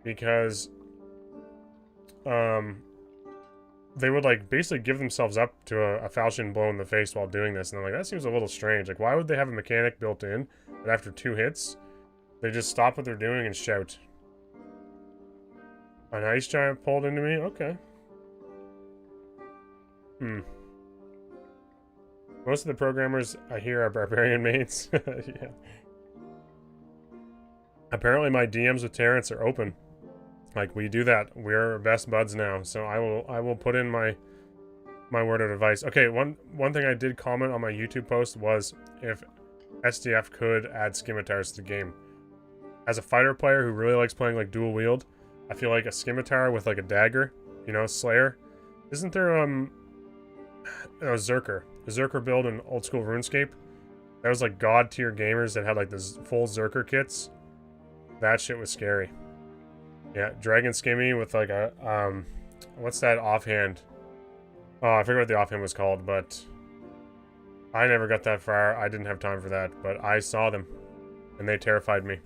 because they would like basically give themselves up to a falchion blow in the face while doing this, and I'm like, that seems a little strange. Like, why would they have a mechanic built in that after 2 hits they just stop what they're doing and shout? An ice giant pulled into me. Okay. Most of the programmers I hear are Barbarian mates. Yeah. Apparently my DMs with Terrence are open. Like, we do that. We're best buds now. So I will put in my word of advice. Okay, one thing I did comment on my YouTube post was if SDF could add scimitars to the game. As a fighter player who really likes playing like dual wield, I feel like a scimitar with like a dagger, you know, Slayer. Isn't there Zerker? A Zerker build in old school RuneScape? That was like god tier gamers that had like the full Zerker kits. That shit was scary. Yeah, Dragon Skimmy with like a what's that offhand? Oh, I forget what the offhand was called, but I never got that far. I didn't have time for that, but I saw them and they terrified me.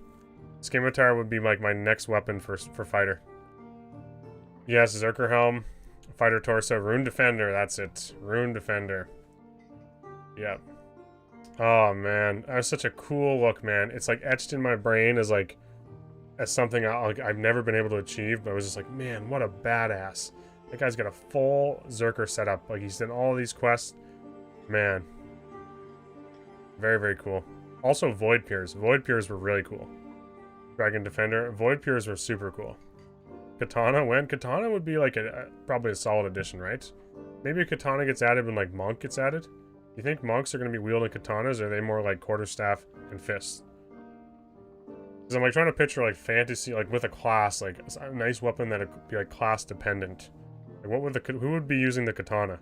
Scimitar would be like my next weapon for fighter. Yes, Zerker Helm, Fighter Torso, Rune Defender, that's it. Rune Defender. Yep. Oh man, that was such a cool look, man. It's like etched in my brain as like as something I've never been able to achieve, but I was just like, man, what a badass. That guy's got a full Zerker setup. Like, he's done all these quests. Man. Very, very cool. Also, Void Peers. Void Peers were really cool. Dragon Defender. Void Peers were super cool. Katana, when? Katana would be like probably a solid addition, right? Maybe a Katana gets added when like Monk gets added. You think monks are going to be wielding katanas, or are they more like quarterstaff and fists? Because I'm like trying to picture like fantasy, like with a class, like a nice weapon that would be like class dependent. Like, who would be using the katana?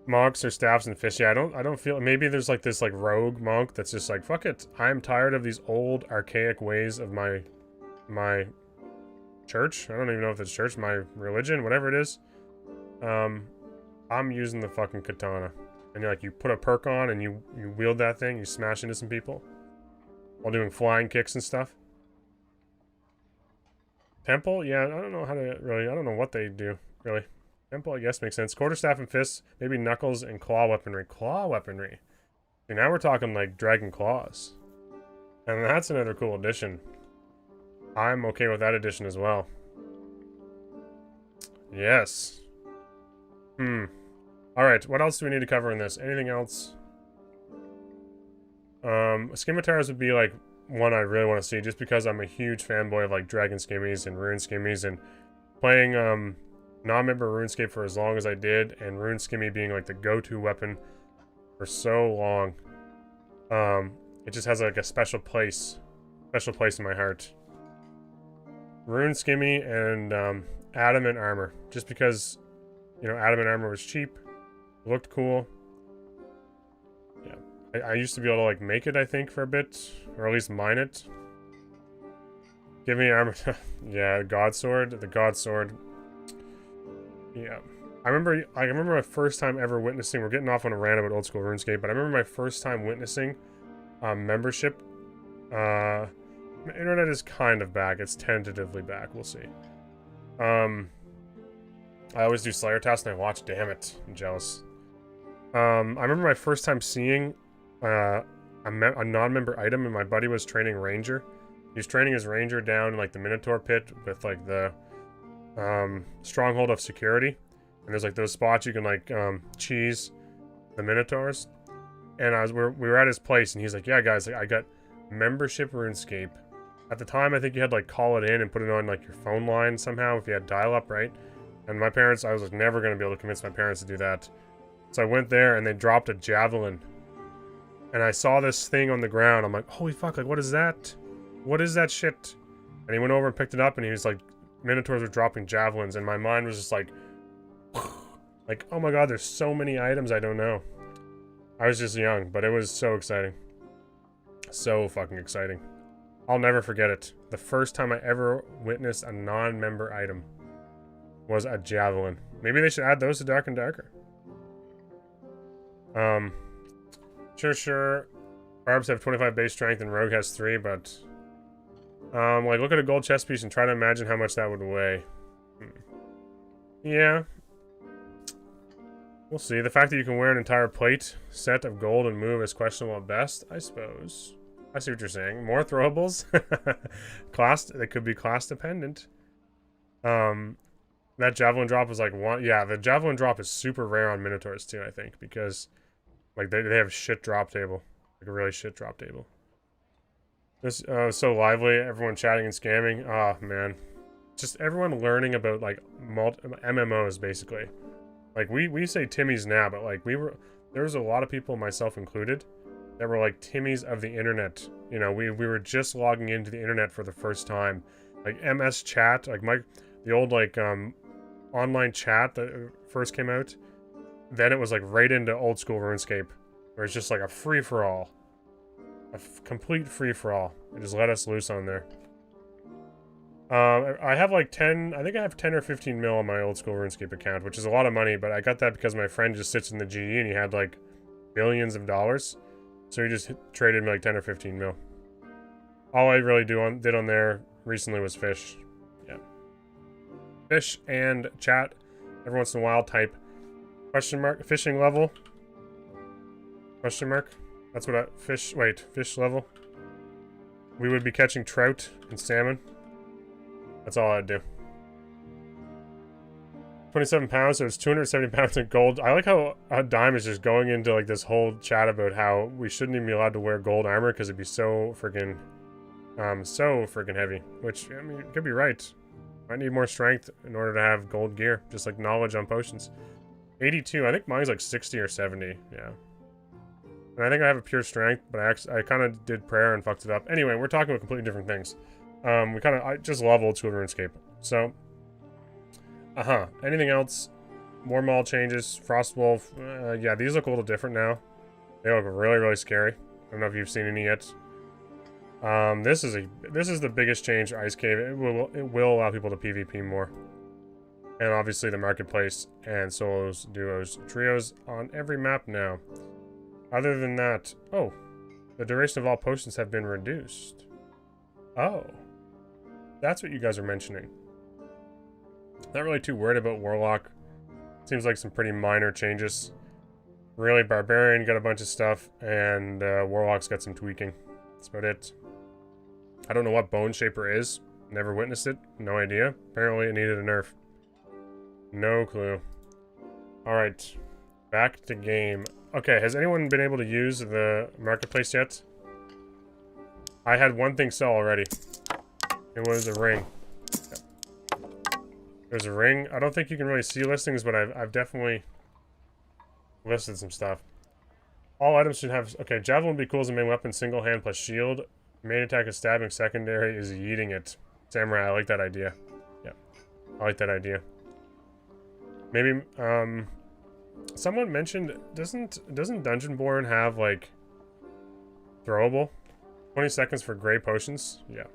Monks or staffs and fish. Yeah, I don't feel, maybe there's like this like rogue monk that's just like, fuck it. I'm tired of these old archaic ways of my church. I don't even know if it's church, my religion, whatever it is. I'm using the fucking katana. And you're like, you put a perk on and you wield that thing, you smash into some people. While doing flying kicks and stuff. Temple? Yeah, I don't know how to really, I don't know what they do, really. Temple, I guess, makes sense. Quarterstaff and fists, maybe knuckles and claw weaponry. Claw weaponry. See, now we're talking like dragon claws. And that's another cool addition. I'm okay with that addition as well. Yes. Alright, what else do we need to cover in this? Anything else? Scimitars would be like one I really want to see, just because I'm a huge fanboy of like dragon skimmies and rune skimmies, and playing non-member RuneScape for as long as I did, and rune skimmy being like the go-to weapon for so long. It just has like a special place in my heart. Rune skimmy and adamant armor, just because, you know, adamant armor was cheap, looked cool. Yeah, I used to be able to like make it, I think, for a bit, or at least mine it. Give me armor. Yeah, the god sword. Yeah, I remember my first time ever witnessing. We're getting off on a rant about old school RuneScape, but I remember my first time witnessing membership. Internet is kind of back. It's tentatively back. We'll see. I always do Slayer tasks and I watch. Damn it, I'm jealous. I remember my first time seeing a non-member item, and my buddy was training Ranger. He was training his Ranger down in like the Minotaur pit with like the stronghold of security, and there's like those spots you can like cheese the Minotaurs. And we were at his place, and he's like, "Yeah, guys, like, I got membership RuneScape." At the time, I think you had to like call it in and put it on like your phone line somehow if you had dial-up, right? And my parents, I was like, never going to be able to convince my parents to do that. So I went there, and they dropped a javelin. And I saw this thing on the ground. I'm like, holy fuck, like, what is that? What is that shit? And he went over and picked it up, and he was like, Minotaurs were dropping javelins, and my mind was just like, oh my god, there's so many items I don't know. I was just young, but it was so exciting. So fucking exciting. I'll never forget it. The first time I ever witnessed a non-member item was a javelin. Maybe they should add those to Dark and Darker. Sure. Barbs have 25 base strength and Rogue has 3, but like, look at a gold chest piece and try to imagine how much that would weigh. Yeah. We'll see. The fact that you can wear an entire plate set of gold and move is questionable at best, I suppose. I see what you're saying. More throwables? They could be class dependent. That javelin drop was like one. Yeah, the javelin drop is super rare on Minotaurs too, I think, because like they have a shit drop table. Like a really shit drop table. This so lively, everyone chatting and scamming. Oh man. Just everyone learning about like MMOs basically. Like we say Timmy's now, but like there was a lot of people, myself included, that were like Timmy's of the internet. You know, we were just logging into the internet for the first time. Like MS Chat, like the old like online chat that first came out. Then it was like right into old school RuneScape, where it's just like a free-for-all. Complete free-for-all. They just let us loose on there. I have like 10, I think I have 10 or 15 mil on my old school RuneScape account, which is a lot of money, but I got that because my friend just sits in the GE and he had like billions of dollars. So he just traded me like 10 or 15 mil. All I really did on there recently was fish. Yeah. Fish and chat. Every once in a while type question mark, fishing level. Question mark. That's what fish level. We would be catching trout and salmon. That's all I'd do. 27 pounds, so it's 270 pounds of gold. I like how Dime is just going into like this whole chat about how we shouldn't even be allowed to wear gold armor because it'd be so freaking heavy. Which, I mean, you could be right. I need more strength in order to have gold gear, just like knowledge on potions. 82, I think mine's like 60 or 70, yeah. And I think I have a pure strength, but I kind of did prayer and fucked it up. Anyway, we're talking about completely different things. I just love old school RuneScape. So, anything else? More mall changes. Frostwolf. Yeah, these look a little different now. They look really, really scary. I don't know if you've seen any yet. This is the biggest change for Ice Cave. It will allow people to PvP more. And obviously the marketplace and solos, duos, trios on every map now. Other than that, oh, the duration of all potions have been reduced. Oh, that's what you guys are mentioning. Not really too worried about Warlock. Seems like some pretty minor changes. Really, Barbarian got a bunch of stuff, and Warlock's got some tweaking. That's about it. I don't know what Bone Shaper is. Never witnessed it. No idea. Apparently it needed a nerf. No clue. Alright. Back to game. Okay, has anyone been able to use the marketplace yet? I had one thing sell already. It was a ring. Yep. There's a ring. I don't think you can really see listings, but I've definitely listed some stuff. All items should have... Okay, Javelin would be cool as a main weapon, single hand plus shield. Main attack is stabbing, secondary is yeeting it. Samurai, I like that idea. Yeah, I like that idea. Maybe, someone mentioned, doesn't Dungeonborn have, like, throwable? 20 seconds for gray potions? Yeah.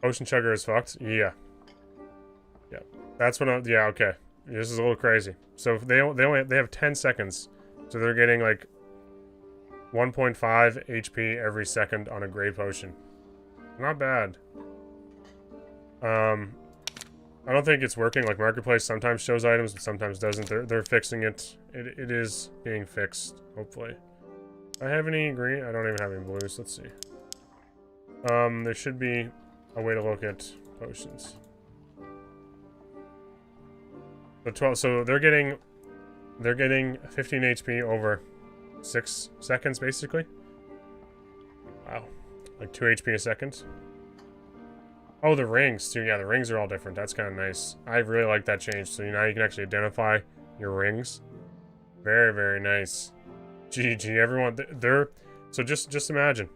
Potion chugger is fucked? Yeah. Yeah. That's what I'm, yeah, okay. This is a little crazy. So they have 10 seconds. So they're getting, like, 1.5 HP every second on a gray potion. Not bad. I don't think it's working. Like, Marketplace sometimes shows items, but sometimes doesn't. They're fixing it. It is being fixed, hopefully. Do I have any green? I don't even have any blues. Let's see. There should be a way to look at potions. The 12. So they're getting 15 HP over 6 seconds, basically. Wow, like 2 HP a second. Oh, the rings, too. Yeah, the rings are all different. That's kind of nice. I really like that change. So now you can actually identify your rings. Very, very nice. GG, everyone. So just imagine.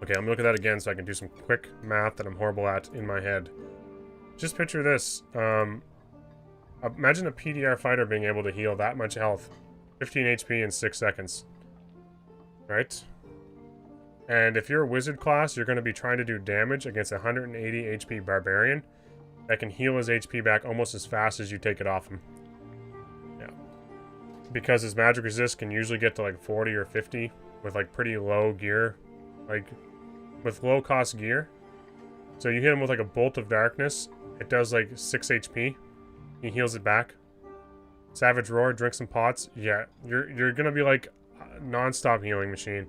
Okay, I'm gonna look at that again so I can do some quick math that I'm horrible at in my head. Just picture this. Imagine a PDR fighter being able to heal that much health. 15 HP in 6 seconds. Right? And if you're a wizard class, you're going to be trying to do damage against a 180 HP barbarian that can heal his HP back almost as fast as you take it off him. Yeah. Because his magic resist can usually get to like 40 or 50 with like pretty low gear. Like, with low cost gear. So you hit him with like a bolt of darkness. It does like 6 HP. He heals it back. Savage Roar, drink some pots. Yeah, you're going to be like a non-stop healing machine.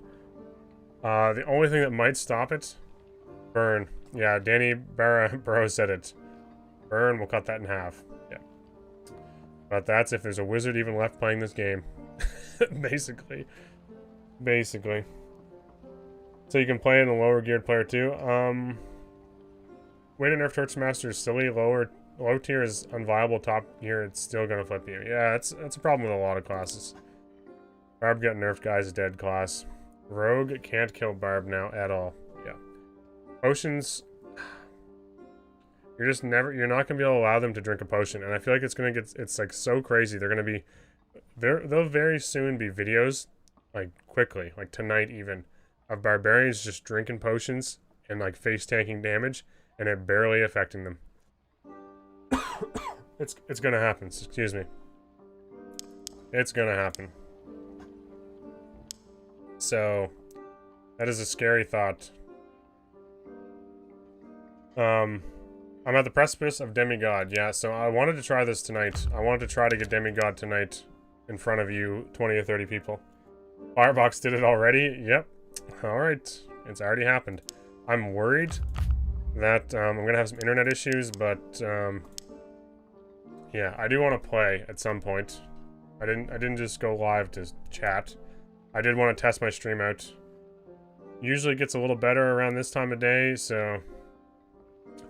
The only thing that might stop it, burn. Yeah, Danny Burrow said it. Burn, we'll cut that in half. Yeah. But that's if there's a wizard even left playing this game. Basically. So you can play in a lower geared player too. Way to nerf Torchmaster is silly. Low tier is unviable. Top gear, it's still gonna flip you. Yeah, that's a problem with a lot of classes. Barb got nerfed, guys. Dead class. Rogue can't kill Barb now at all. Yeah. Potions. You're not gonna be able to allow them to drink a potion, and I feel like it's like so crazy. There'll very soon be videos, like quickly, like tonight even, of barbarians just drinking potions and like face tanking damage, and it barely affecting them. It's gonna happen. Excuse me. It's gonna happen. So, that is a scary thought. I'm at the precipice of Demigod. Yeah, so I wanted to try this tonight. I wanted to try to get Demigod tonight in front of you, 20 or 30 people. Firebox did it already? Yep. Alright. It's already happened. I'm worried that I'm going to have some internet issues, but yeah, I do want to play at some point. I didn't just go live to chat. I did want to test my stream out. Usually gets a little better around this time of day, so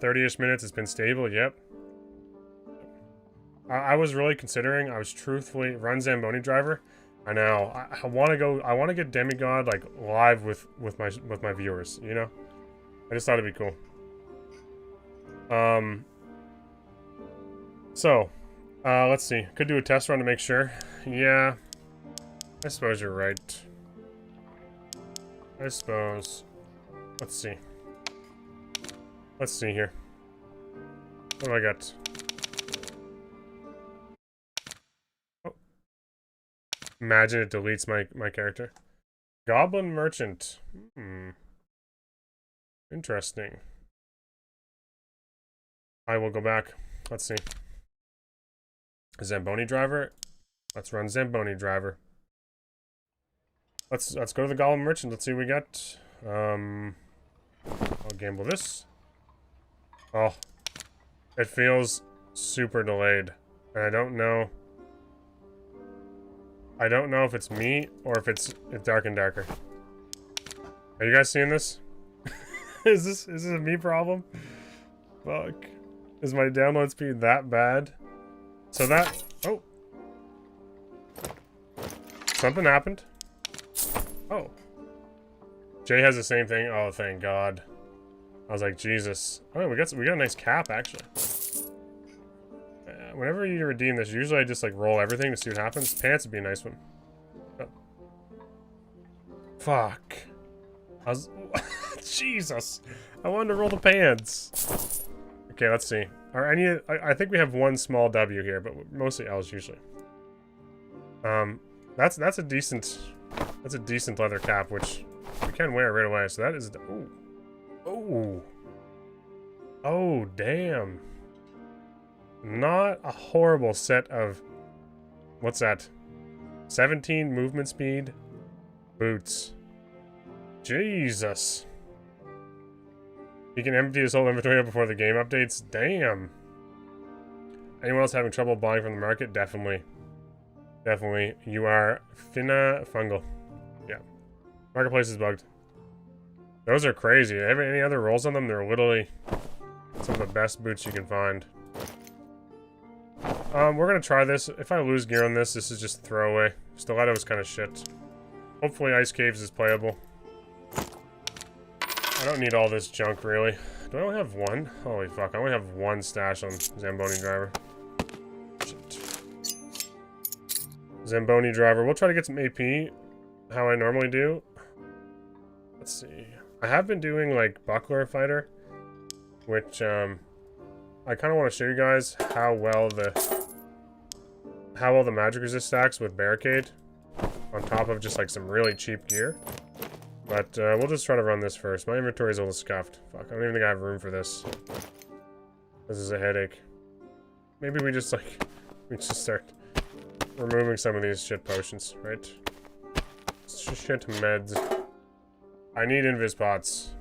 30-ish minutes, it's been stable, yep. I was really considering, I was truthfully, run Zamboni driver. I know, I want to get Demigod, like, live with my viewers, you know? I just thought it'd be cool. So, Let's see. Could do a test run to make sure. Yeah. I suppose you're right. I suppose. Let's see. Let's see here. What do I got? Oh. Imagine it deletes my character. Goblin Merchant. Interesting. I will go back. Let's see. Zamboni driver. Let's run Zamboni driver. Let's go to the Goblin Merchant. Let's see what we got. I'll gamble this. Oh, it feels super delayed, and I don't know. I don't know if it's me or if it's dark and darker. Are you guys seeing this? Is this a me problem? Fuck. Is my download speed that bad? So that... Oh. Something happened. Oh. Jay has the same thing. Oh, thank God. I was like, Jesus. Oh, we got a nice cap, actually. Whenever you redeem this, usually I just, like, roll everything to see what happens. Pants would be a nice one. Oh. Fuck. I was... Jesus. I wanted to roll the pants. Okay, let's see. Are any... I think we have one small W here, but mostly L's usually. That's a decent... That's a decent leather cap, which we can wear right away. So that is... Ooh. Oh. Oh, damn. Not a horrible set of... What's that? 17 movement speed boots. Jesus. He can empty his whole inventory before the game updates. Damn. Anyone else having trouble buying from the market? Definitely. Definitely. You are finna fungal. Yeah. Marketplace is bugged. Those are crazy. Any other rolls on them? They're literally some of the best boots you can find. We're gonna try this. If I lose gear on this, this is just a throwaway. Stiletto is kind of shit. Hopefully Ice Caves is playable. I don't need all this junk, really. Do I only have one? Holy fuck, I only have one stash on Zamboni driver. Shit. Zamboni driver. We'll try to get some AP, how I normally do. Let's see. I have been doing, like, Buckler Fighter, which, I kind of want to show you guys how well the magic resist stacks with Barricade, on top of just, like, some really cheap gear. But, we'll just try to run this first. My inventory is a little scuffed. Fuck, I don't even think I have room for this. This is a headache. Maybe we just, like, we just start removing some of these shit potions, right? Shit meds. I need invis pots.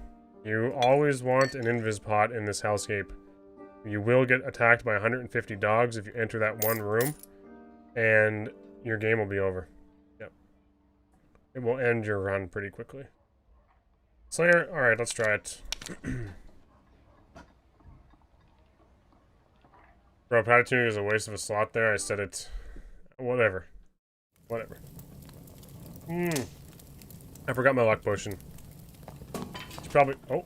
You always want an invis pot in this hellscape. You will get attacked by 150 dogs if you enter that one room, and your game will be over. Yep. It will end your run pretty quickly. Slayer, alright, let's try it. Bro, Patatuning is a waste of a slot there. I said it. Whatever. Whatever. I forgot my luck potion. Should probably... Oh.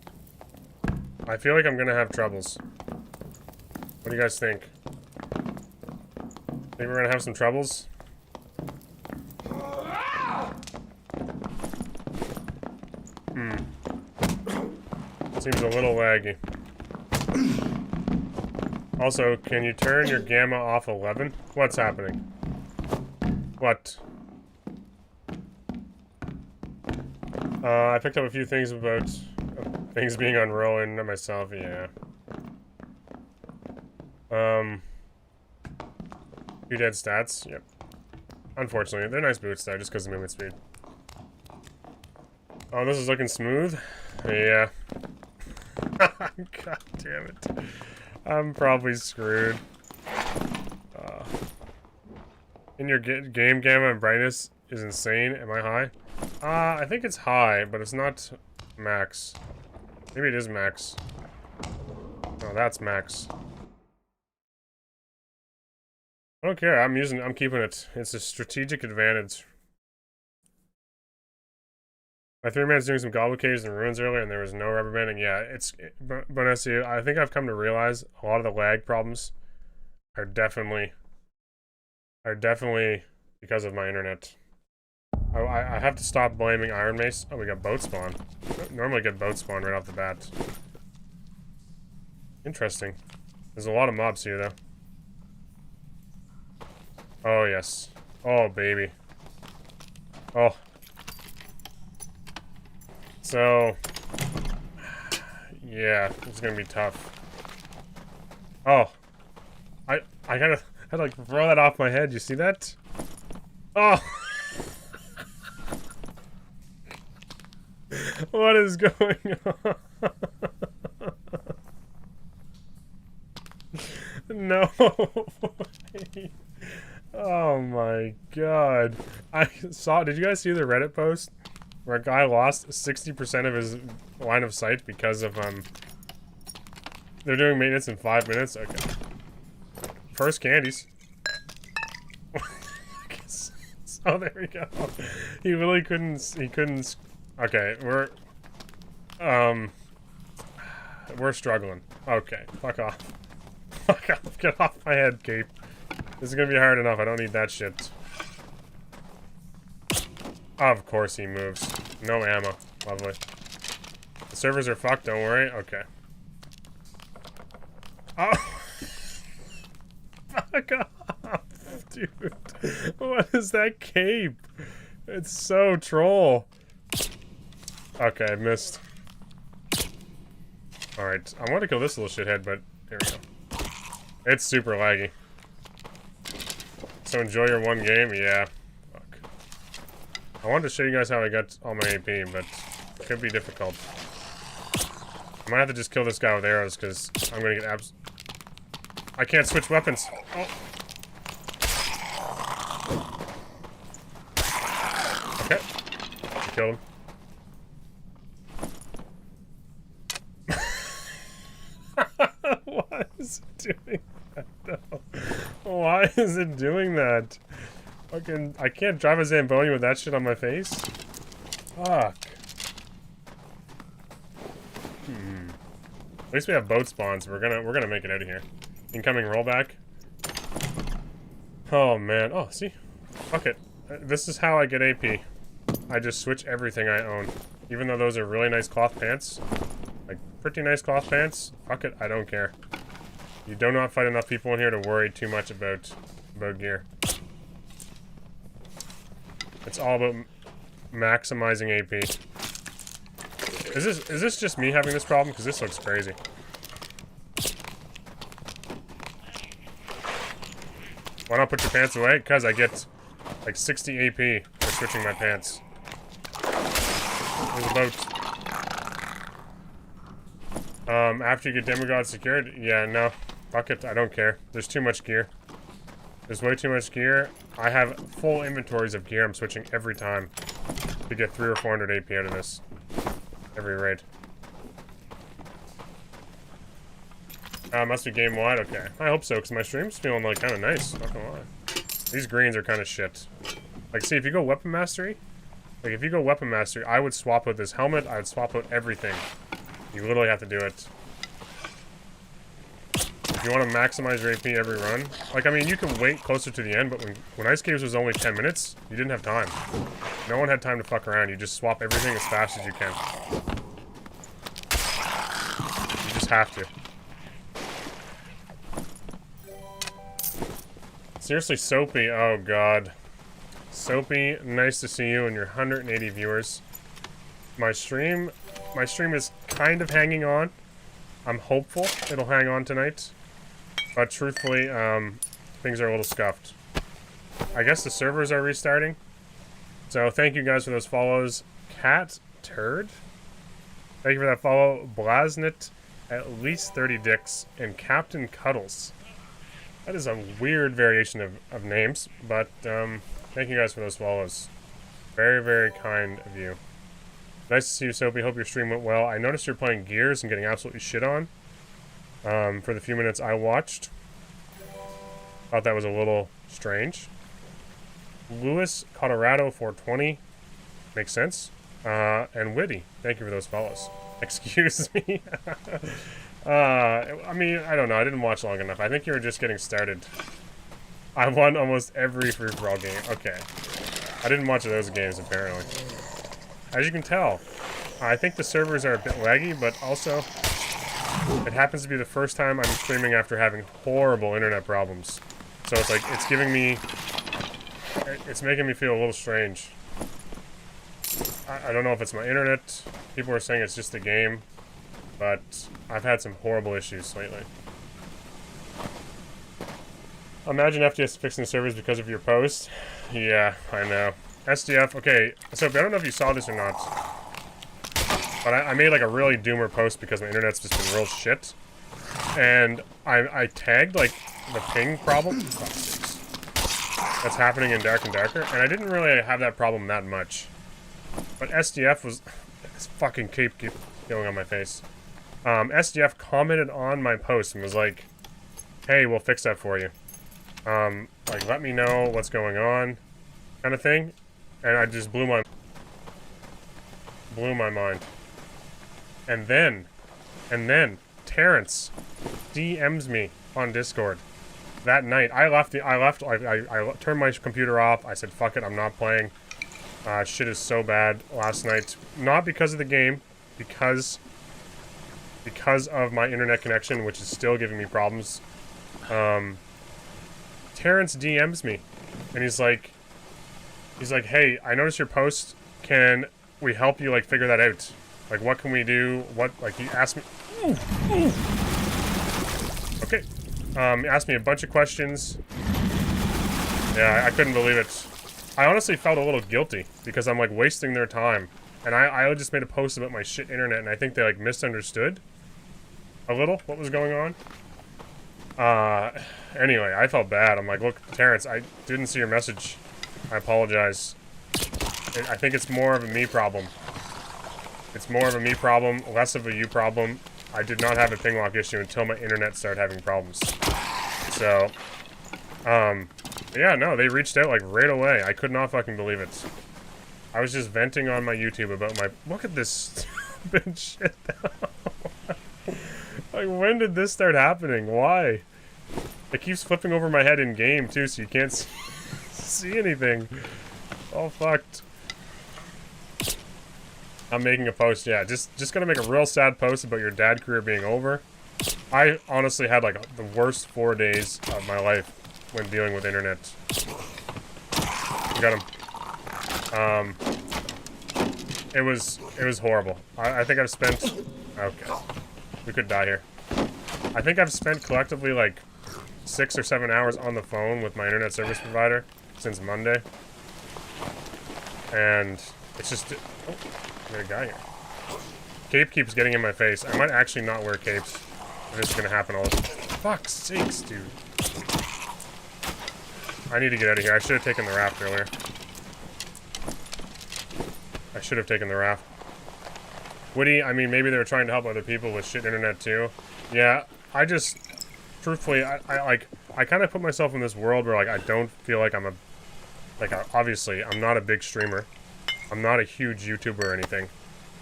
I feel like I'm gonna have troubles. What do you guys think? Think we're gonna have some troubles? Seems a little laggy. Also, can you turn your gamma off 11? What's happening? What? I picked up a few things about things being unrolling myself, yeah. Few dead stats, yep. Unfortunately, they're nice boots though, just because of movement speed. Oh, this is looking smooth? Yeah. God damn it. I'm probably screwed. In your game gamma and brightness is insane. Am I high? I think it's high, but it's not max. Maybe it is max. Oh, that's max. I don't care. I'm keeping it. It's a strategic advantage. My 3-man's doing some Goblin Caves and Ruins earlier, and there was no rubber banding. Yeah, Bonessi, I think I've come to realize a lot of the lag problems are definitely are definitely because of my internet. I have to stop blaming Iron Mace. Oh, we got boat spawn. Normally get boat spawn right off the bat. Interesting. There's a lot of mobs here, though. Oh, yes. Oh, baby. Oh. So... yeah, it's gonna be tough. Oh. I gotta... I had to, like, throw that off my head. You see that? Oh! What is going on? No way. Oh my god. I saw, did you guys see the Reddit post? Where a guy lost 60% of his line of sight because of, they're doing maintenance in 5 minutes? Okay. First candies. Oh, there we go. He really couldn't, okay, we're struggling. Okay, fuck off. Fuck off, get off my head, Cape. This is gonna be hard enough, I don't need that shit. Of course he moves. No ammo. Lovely. The servers are fucked, don't worry. Okay. Oh! Fuck off, dude. What is that cape? It's so troll. Okay, I missed. Alright, I want to kill this little shithead, but here we go. It's super laggy. So enjoy your one game? Yeah. Fuck. I wanted to show you guys how I got all my AP, but it could be difficult. I might have to just kill this guy with arrows, because I'm gonna get I can't switch weapons. Oh. Okay. I killed him. Why is it doing that, though? Why is it doing that? Fucking, I can't drive a Zamboni with that shit on my face. Fuck. At least we have boat spawns. We're gonna make it out of here. Incoming rollback. Oh man. Oh, see? Fuck it. This is how I get AP. I just switch everything I own. Even though those are really nice cloth pants. Like, pretty nice cloth pants. Fuck it, I don't care. You do not find enough people in here to worry too much about gear. It's all about maximizing AP. Is this just me having this problem? Because this looks crazy. Why not put your pants away? Because I get like 60 AP for switching my pants. There's a boat. After you get demigod secured? Yeah, no. Fuck it, I don't care. There's too much gear. There's way too much gear. I have full inventories of gear I'm switching every time to get 300 or 400 AP out of this. Every raid. Must be game wide? Okay. I hope so, because my stream's feeling like kind of nice. Not gonna lie. These greens are kind of shit. Like, see, if you go weapon mastery, like, if you go weapon mastery, I would swap out this helmet, I would swap out everything. You literally have to do it. If you want to maximize your AP every run, like, I mean, you can wait closer to the end, but when Ice Caves was only 10 minutes, you didn't have time. No one had time to fuck around. You just swap everything as fast as you can. You just have to. Seriously, Soapy. Oh, God. Soapy, nice to see you and your 180 viewers. My stream is kind of hanging on. I'm hopeful it'll hang on tonight. But truthfully, things are a little scuffed. I guess the servers are restarting. So thank you guys for those follows. Cat Turd. Thank you for that follow. Blasnit, at least 30 dicks, and Captain Cuddles. That is a weird variation of names, but thank you guys for those follows. Very, very kind of you. Nice to see you, Soapy. Hope your stream went well. I noticed you're playing Gears and getting absolutely shit on. For the few minutes I watched. Thought that was a little strange. Lewis, Colorado 420. Makes sense. And Witty. Thank you for those follows. Excuse me. I mean, I don't know. I didn't watch long enough. I think you were just getting started. I won almost every free-for-all game. Okay. I didn't watch those games, apparently. As you can tell, I think the servers are a bit laggy, but also it happens to be the first time I'm streaming after having horrible internet problems. So it's like, it's giving me... It's making me feel a little strange. I don't know if it's my internet. People are saying it's just the game. But I've had some horrible issues lately. Imagine FTS fixing the servers because of your post. Yeah, I know. SDF, okay, so I don't know if you saw this or not. But I made like a really doomer post because my internet's just been real shit. And I tagged like the ping problem. Oh, sakes. That's happening in Dark and Darker. And I didn't really have that problem that much. But SDF was... This fucking cape keep going on my face. SDF commented on my post and was like, hey, we'll fix that for you. Like, let me know what's going on, kind of thing. And I just blew my mind. And then, Terrence DMs me on Discord that night. I turned my computer off. I said, fuck it, I'm not playing. Shit is so bad last night. Not because of the game, because of my internet connection, which is still giving me problems. Terrence DMs me, and he's like, hey, I noticed your post. Can we help you, like, figure that out? Like, what can we do? What, like, he asked me... Okay. He asked me a bunch of questions. Yeah, I couldn't believe it. I honestly felt a little guilty, because I'm, like, wasting their time. And I just made a post about my shit internet, and I think they, like, misunderstood a little what was going on. Anyway, I felt bad. I'm like, look, Terrence, I didn't see your message. I apologize. I think it's more of a me problem. It's more of a me problem, less of a you problem. I did not have a ping lock issue until my internet started having problems. So, yeah, no, they reached out, like, right away. I could not fucking believe it. I was just venting on my YouTube about my... Look at this stupid shit. Like, when did this start happening? Why? It keeps flipping over my head in game, too, so you can't see anything. All fucked. I'm making a post, yeah. Just gonna make a real sad post about your dad career being over. I honestly had, like, the worst 4 days of my life when dealing with internet. Got him. It was horrible. I think I've spent... Okay. We could die here. I think I've spent collectively like 6 or 7 hours on the phone with my internet service provider since Monday. And it's just... Oh, there's a guy here. Cape keeps getting in my face. I might actually not wear capes. This is gonna happen all the time. Fuck's sakes, dude. I need to get out of here. I should have taken the raft earlier. I should have taken the raft. Woody, I mean, maybe they were trying to help other people with shit internet too. Yeah, I just, truthfully, I kind of put myself in this world where, like, I don't feel like I'm a, like, obviously, I'm not a big streamer. I'm not a huge YouTuber or anything.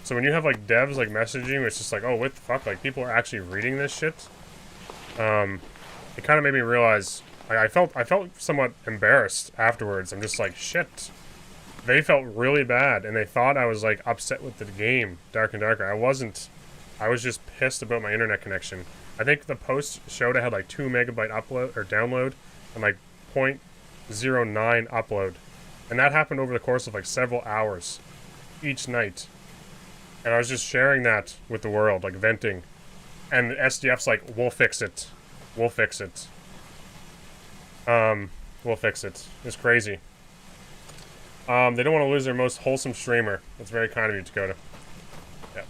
So when you have, like, devs, like, messaging, it's just like, oh, what the fuck, like, people are actually reading this shit. It kind of made me realize, like, I felt somewhat embarrassed afterwards. I'm just like, shit. They felt really bad, and they thought I was, like, upset with the game, Dark and Darker. I wasn't. I was just pissed about my internet connection. I think the post showed I had, like, 2 megabyte upload, or download, and, like, 0.09 upload. And that happened over the course of, like, several hours each night. And I was just sharing that with the world, like, venting. And the SDF's like, we'll fix it. We'll fix it. We'll fix it. It's crazy. They don't want to lose their most wholesome streamer. That's very kind of you, Dakota. Yeah.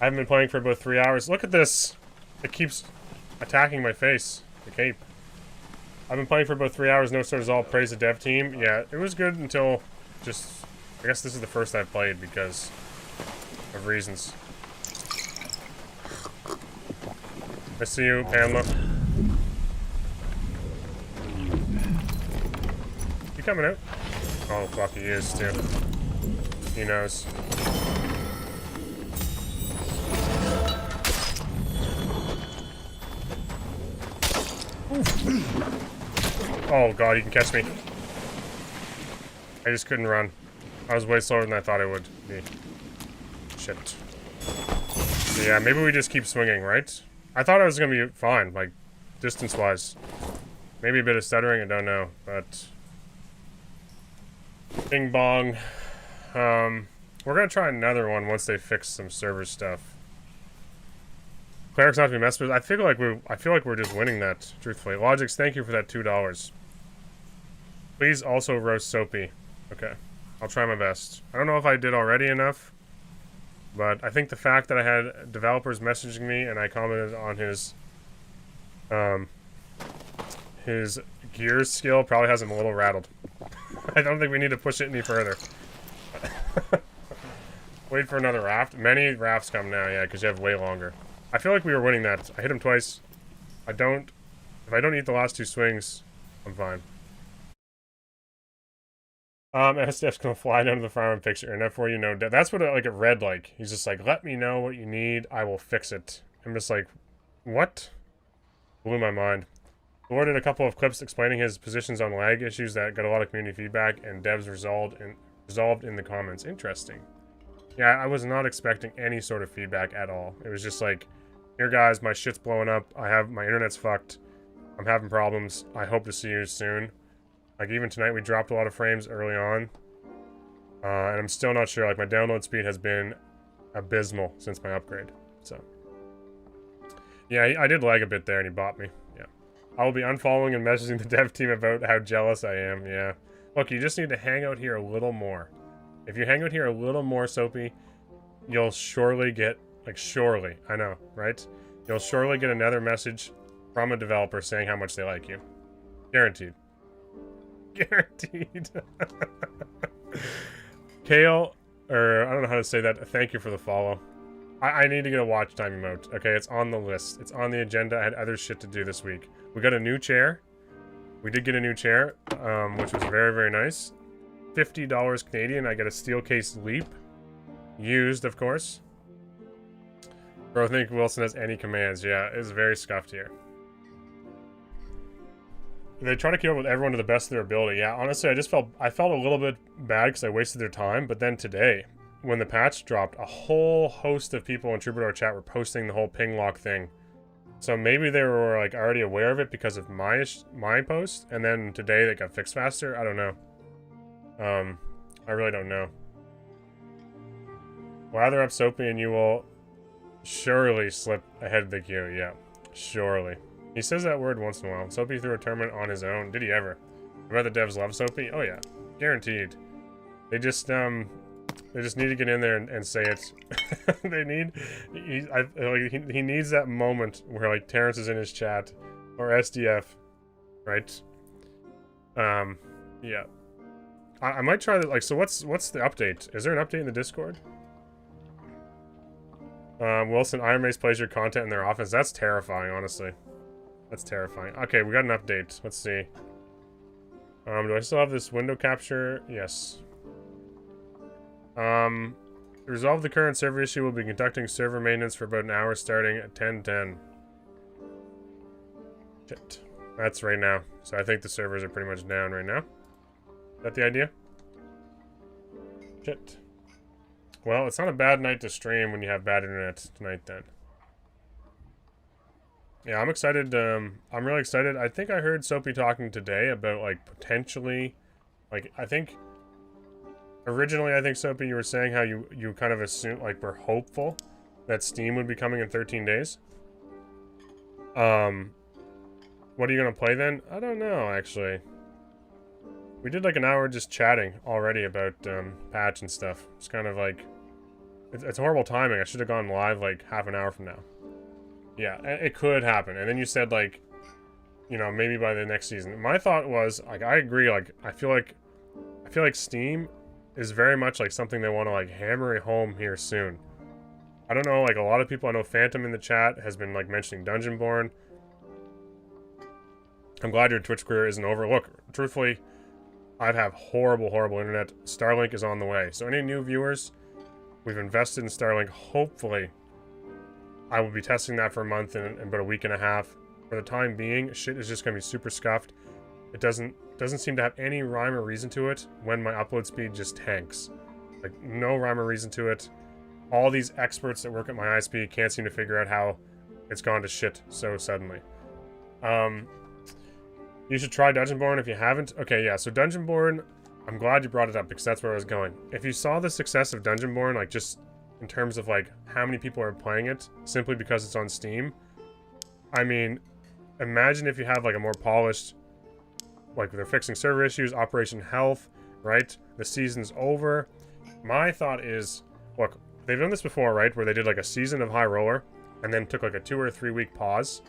I haven't been playing for about 3 hours. Look at this! It keeps attacking my face. The cape. I've been playing for about 3 hours. No sort of all praise the dev team. Yeah, it was good until just... I guess this is the first I've played because of reasons. I see you, Pamela. You coming out? Oh, fuck, he is, too. He knows. Oh god, he can catch me. I just couldn't run. I was way slower than I thought I would be. Shit. So yeah, maybe we just keep swinging, right? I thought I was gonna be fine, like, distance-wise. Maybe a bit of stuttering, I don't know, but... Bing bong. We're gonna try another one once they fix some server stuff. Clerics not to be messed with. I feel like we're just winning that, truthfully. Logics, thank you for that $2. Please also roast Soapy. Okay. I'll try my best. I don't know if I did already enough, but I think the fact that I had developers messaging me and I commented on his gears skill probably has him a little rattled. I don't think we need to push it any further. Wait for another raft. Many rafts come now, yeah, because you have way longer. I feel like we were winning that. I hit him twice. If I don't eat the last two swings, I'm fine. SDF's gonna fly down to the farm and fix your internet for you. No, that's what it read like. He's just like, let me know what you need. I will fix it. I'm just like, what? Blew my mind. Lord did a couple of clips explaining his positions on lag issues that got a lot of community feedback and devs resolved in the comments. Interesting. Yeah, I was not expecting any sort of feedback at all. It was just like, here guys, my shit's blowing up. My internet's fucked. I'm having problems. I hope to see you soon. Like, even tonight we dropped a lot of frames early on. And I'm still not sure. Like, my download speed has been abysmal since my upgrade. So, yeah, I did lag a bit there and he bought me. Yeah. I will be unfollowing and messaging the dev team about how jealous I am. Yeah. Look, you just need to hang out here a little more. If you hang out here a little more, Soapy, you'll surely get, like, surely, I know, right? You'll surely get another message from a developer saying how much they like you. Guaranteed. Guaranteed. Kale, or I don't know how to say that. Thank you for the follow. I need to get a watch time emote. Okay, it's on the list. It's on the agenda. I had other shit to do this week. We got a new chair. We did get a new chair, which was very, very nice. $50 Canadian. I get a steel case Leap. Used, of course. Bro, I think Wilson has any commands. Yeah, it's very scuffed here. They try to keep up with everyone to the best of their ability. Yeah, honestly, I felt a little bit bad because I wasted their time. But then today, when the patch dropped, a whole host of people in Troubadour chat were posting the whole ping lock thing. So maybe they were like already aware of it because of my post, and then today they got fixed faster. I don't know. I really don't know. Lather up Soapy and you will surely slip ahead of the queue. Yeah, surely. He says that word once in a while. Soapy threw a tournament on his own. Did he ever? I bet the devs love Soapy. Oh yeah, guaranteed. They just need to get in there and say it. They need. He needs that moment where like Terrence is in his chat or SDF, right? Yeah. I might try that. Like, so what's the update? Is there an update in the Discord? Wilson, Iron Mace plays your content in their offense. That's terrifying, honestly. That's terrifying. Okay, we got an update. Let's see. Do I still have this window capture? Yes. To resolve the current server issue, we'll be conducting server maintenance for about an hour starting at 10:10. Shit. That's right now. So I think the servers are pretty much down right now. Is that the idea? Shit. Well, it's not a bad night to stream when you have bad internet tonight then. Yeah, I'm excited. I'm really excited. I think I heard Soapy talking today about, like, potentially... Like, I think... Originally, I think, Soapy, you were saying how you kind of assumed, like, were hopeful that Steam would be coming in 13 days. What are you going to play then? I don't know, actually. We did, like, an hour just chatting already about patch and stuff. It's kind of like... It's horrible timing. I should have gone live, like, half an hour from now. Yeah, it could happen. And then you said, like, you know, maybe by the next season. My thought was, like, I agree, like, I feel like Steam is very much like something they want to, like, hammer it home here soon. I don't know, like, a lot of people, I know Phantom in the chat has been, like, mentioning Dungeonborn. I'm glad your Twitch career isn't over. Look, truthfully, I have horrible, horrible internet. Starlink is on the way. So any new viewers, we've invested in Starlink. Hopefully, I will be testing that for a month and about a week and a half. For the time being, shit is just going to be super scuffed. It doesn't seem to have any rhyme or reason to it when my upload speed just tanks. Like, no rhyme or reason to it. All these experts that work at my ISP can't seem to figure out how it's gone to shit so suddenly. You should try Dungeonborn if you haven't. Okay, yeah, so Dungeonborn, I'm glad you brought it up because that's where I was going. If you saw the success of Dungeonborn, like just in terms of like how many people are playing it simply because it's on Steam, I mean, imagine if you have like a more polished, like they're fixing server issues, operation health, right? The season's over. My thought is, look, they've done this before, right? Where they did like a season of High Roller and then took like a 2 or 3 week pause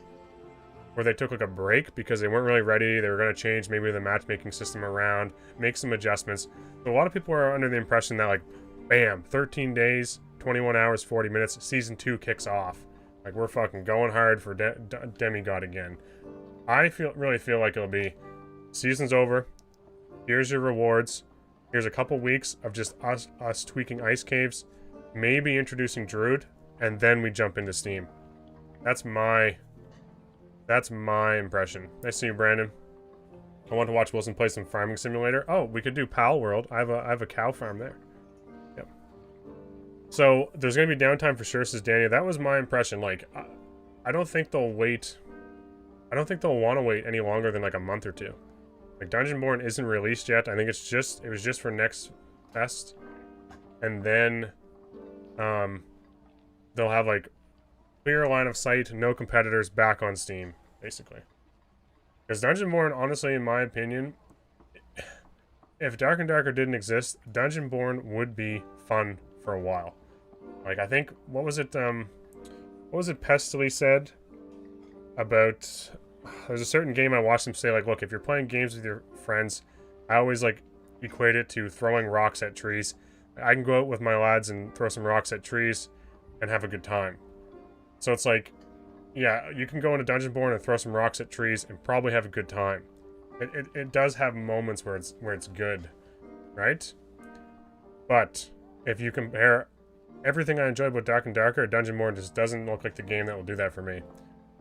where they took like a break because they weren't really ready. They were going to change maybe the matchmaking system around, make some adjustments. So a lot of people are under the impression that like, bam, 13 days, 21 hours, 40 minutes, season 2 kicks off. Like we're fucking going hard for Demigod again. I really feel like it'll be season's over. Here's your rewards. Here's a couple weeks of just us tweaking ice caves, maybe introducing Druid, and then we jump into Steam. That's my impression. Nice to see you, Brandon. I want to watch Wilson play some farming simulator. Oh, we could do Palworld. I have a cow farm there. Yep. So there's gonna be downtime for sure, says Danny. That was my impression. Like, I don't think they'll wait. I don't think they'll want to wait any longer than like a month or two. Like Dungeonborn isn't released yet. I think it was just for next fest, and then they'll have like clear line of sight, no competitors, back on Steam, basically. Because Dungeonborn, honestly, in my opinion, if Dark and Darker didn't exist, Dungeonborn would be fun for a while. Like, I think, what was it Pestily said about, there's a certain game I watched him say, like, look, if you're playing games with your friends, I always, like, equate it to throwing rocks at trees. I can go out with my lads and throw some rocks at trees and have a good time. So it's like, yeah, you can go into Dungeonborn and throw some rocks at trees and probably have a good time. It does have moments where it's good, right? But if you compare everything I enjoyed about Dark and Darker, Dungeonborn just doesn't look like the game that will do that for me.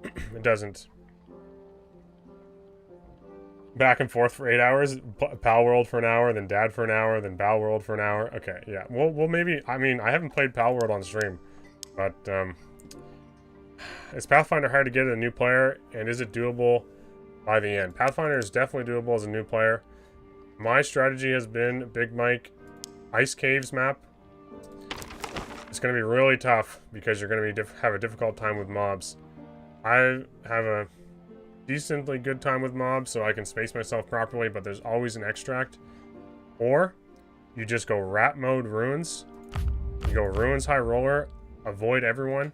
It doesn't. Back and forth for 8 hours, Palworld for an hour, then Dad for an hour, then Palworld for an hour. Okay, yeah. Well, maybe. I mean, I haven't played Palworld on stream, but is Pathfinder hard to get as a new player, and is it doable by the end? Pathfinder is definitely doable as a new player. My strategy has been Big Mike Ice Caves map. It's going to be really tough because you're going to have a difficult time with mobs. I have a decently good time with mobs, so I can space myself properly, but there's always an extract. Or you just go rat mode runes. You go runes high roller, avoid everyone.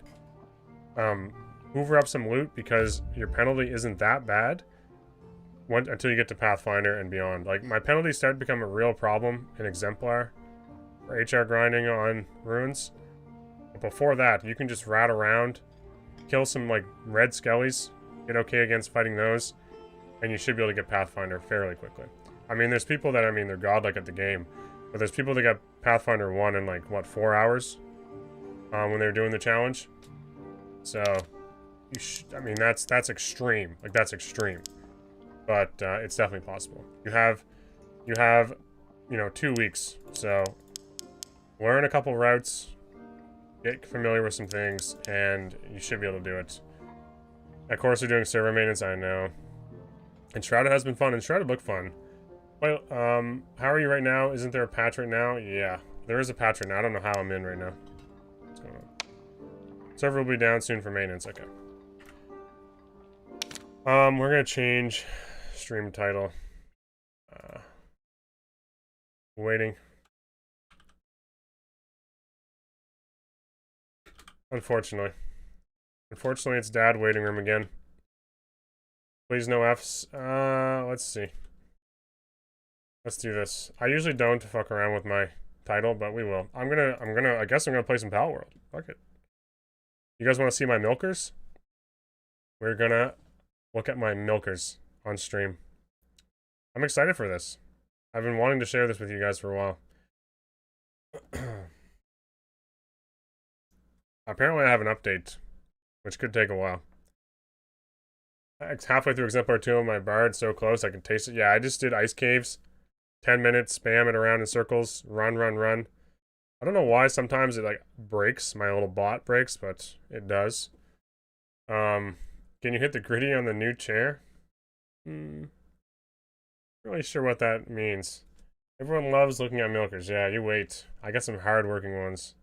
Hoover up some loot because your penalty isn't that bad until you get to Pathfinder and beyond. Like, my penalties start to become a real problem in Exemplar for HR grinding on runes. But before that, you can just rat around, kill some, like, red skellies, get okay against fighting those, and you should be able to get Pathfinder fairly quickly. I mean, there's people that, they're godlike at the game, but there's people that got Pathfinder 1 in, like, what, 4 hours? When they were doing the challenge. So, that's extreme. Like, that's extreme. But, it's definitely possible. You have, 2 weeks. So, learn a couple routes, get familiar with some things, and you should be able to do it. Of course, they're doing server maintenance, I know. And Shrouded has been fun, and Shrouded looked fun. Well, how are you right now? Isn't there a patch right now? Yeah, there is a patch right now. I don't know how I'm in right now. What's going on? Server will be down soon for maintenance. Okay. We're gonna change stream title. Waiting. Unfortunately, it's Dad waiting room again. Please no Fs. Let's see. Let's do this. I usually don't fuck around with my title, but we will. I guess I'm gonna play some Palworld. Fuck it. You guys want to see my milkers? We're gonna look at my milkers on stream. I'm excited for this. I've been wanting to share this with you guys for a while. Apparently I have an update, which could take a while. It's halfway through exemplar 2 of my bar. It's so close, I can taste it. Yeah, I just did ice caves. 10 minutes, spam it around in circles. Run, run, run. I don't know why sometimes it, like, breaks. My little bot breaks, but it does. Can you hit the gritty on the new chair? Not really sure what that means. Everyone loves looking at milkers. Yeah, you wait. I got some hard-working ones.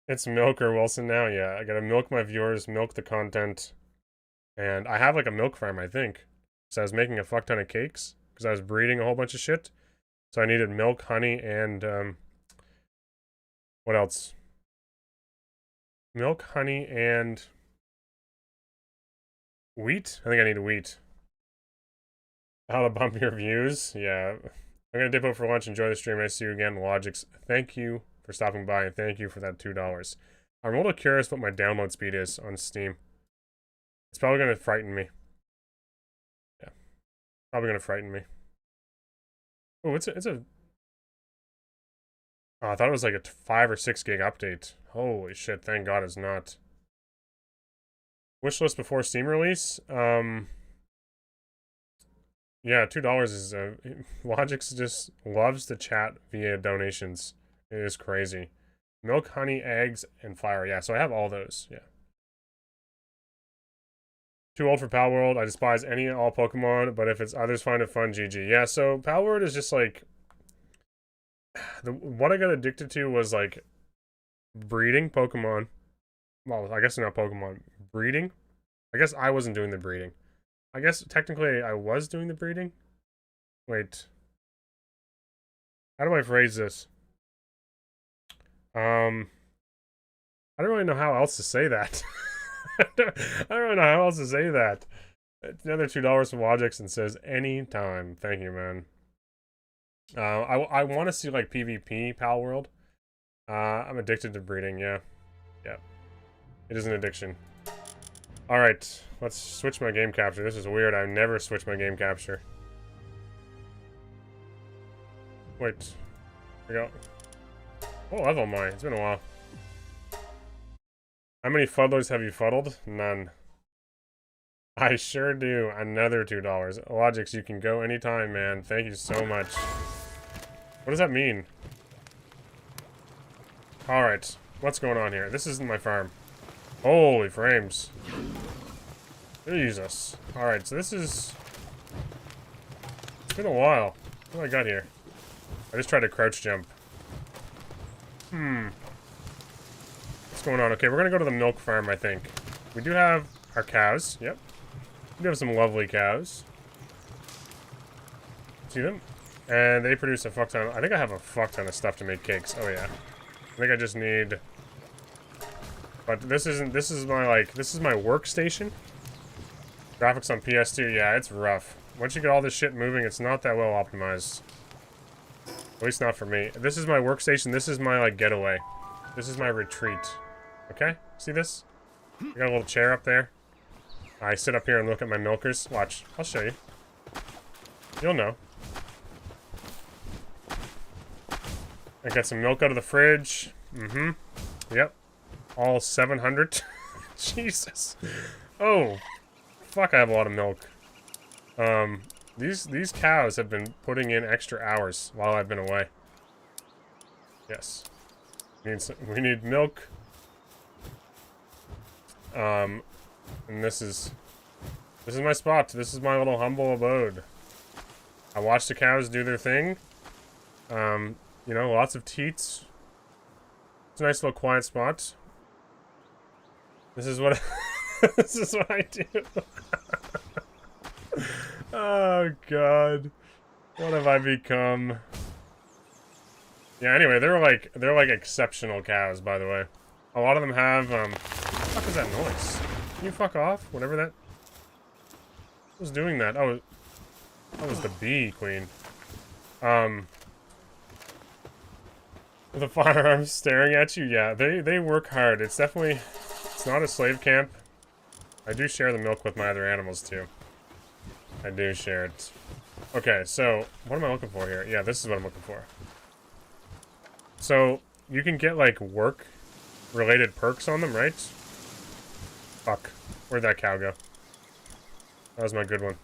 It's Milker Wilson now. Yeah, I gotta milk my viewers, milk the content. And I have like a milk farm, I think. So I was making a fuck ton of cakes because I was breeding a whole bunch of shit. So I needed milk, honey, and what else? Milk, honey, and wheat? I think I need wheat. How to bump your views? Yeah. I'm gonna dip out for lunch. Enjoy the stream. I see you again. Logics. Thank you for stopping by and thank you for that $2. I'm a little curious what my download speed is on Steam. It's probably gonna frighten me. Yeah. Probably gonna frighten me. Oh, it's a oh, I thought it was like a 5 or 6 gig update. Holy shit, thank God it's not. Wishlist before Steam release? Yeah, $2 is, Logix just loves to chat via donations. It is crazy. Milk, honey, eggs, and fire. Yeah, so I have all those, yeah. Too old for Palworld. I despise any and all Pokemon, but if it's others find it fun, GG. Yeah, so Palworld is just like... what I got addicted to was like breeding Pokemon. Well, I guess not Pokemon. Breeding? I guess I wasn't doing the breeding. I guess technically I was doing the breeding. Wait. How do I phrase this? I don't really know how else to say that. I don't really know how else to say that. It's another $2 from Logix and says anytime. Thank you, man. I want to see like PvP Palworld. I'm addicted to breeding, yeah. Yeah. It is an addiction. Alright, let's switch my game capture. This is weird. I never switch my game capture. Wait. Here we go. What level am I? It's been a while. How many fuddlers have you fuddled? None. I sure do. Another $2. Logix, you can go anytime, man. Thank you so much. What does that mean? Alright. What's going on here? This isn't my farm. Holy frames. Jesus. Alright, so this is... It's been a while. What do I got here? I just tried to crouch jump. What's going on? Okay, we're gonna go to the milk farm, I think. We do have our cows. Yep. We do have some lovely cows. See them? And they produce a fuck ton. I think I have a fuck ton of stuff to make cakes. Oh yeah. I think I just need... But this isn't... This is my, like... This is my workstation. Graphics on PS2. Yeah, it's rough. Once you get all this shit moving, it's not that well optimized. At least not for me. This is my workstation. This is my, like, getaway. This is my retreat. Okay? See this? I got a little chair up there. I sit up here and look at my milkers. Watch. I'll show you. You'll know. I got some milk out of the fridge. Yep. All 700. Jesus. Oh. Fuck, I have a lot of milk. These cows have been putting in extra hours while I've been away. Yes. We need milk. And this is my spot. This is my little humble abode. I watch the cows do their thing. You know, lots of teats. It's a nice little quiet spot. This is what this is what I do. Oh god. What have I become? Yeah, anyway, they're like exceptional cows, by the way. A lot of them have what the fuck is that noise? Can you fuck off? Whatever that... Who's doing that? Oh, that was the bee queen. The firearms staring at you? Yeah, they work hard. It's definitely... It's not a slave camp. I do share the milk with my other animals, too. I do share it. Okay, so, what am I looking for here? Yeah, this is what I'm looking for. So, you can get, like, work-related perks on them, right? Fuck. Where'd that cow go? That was my good one.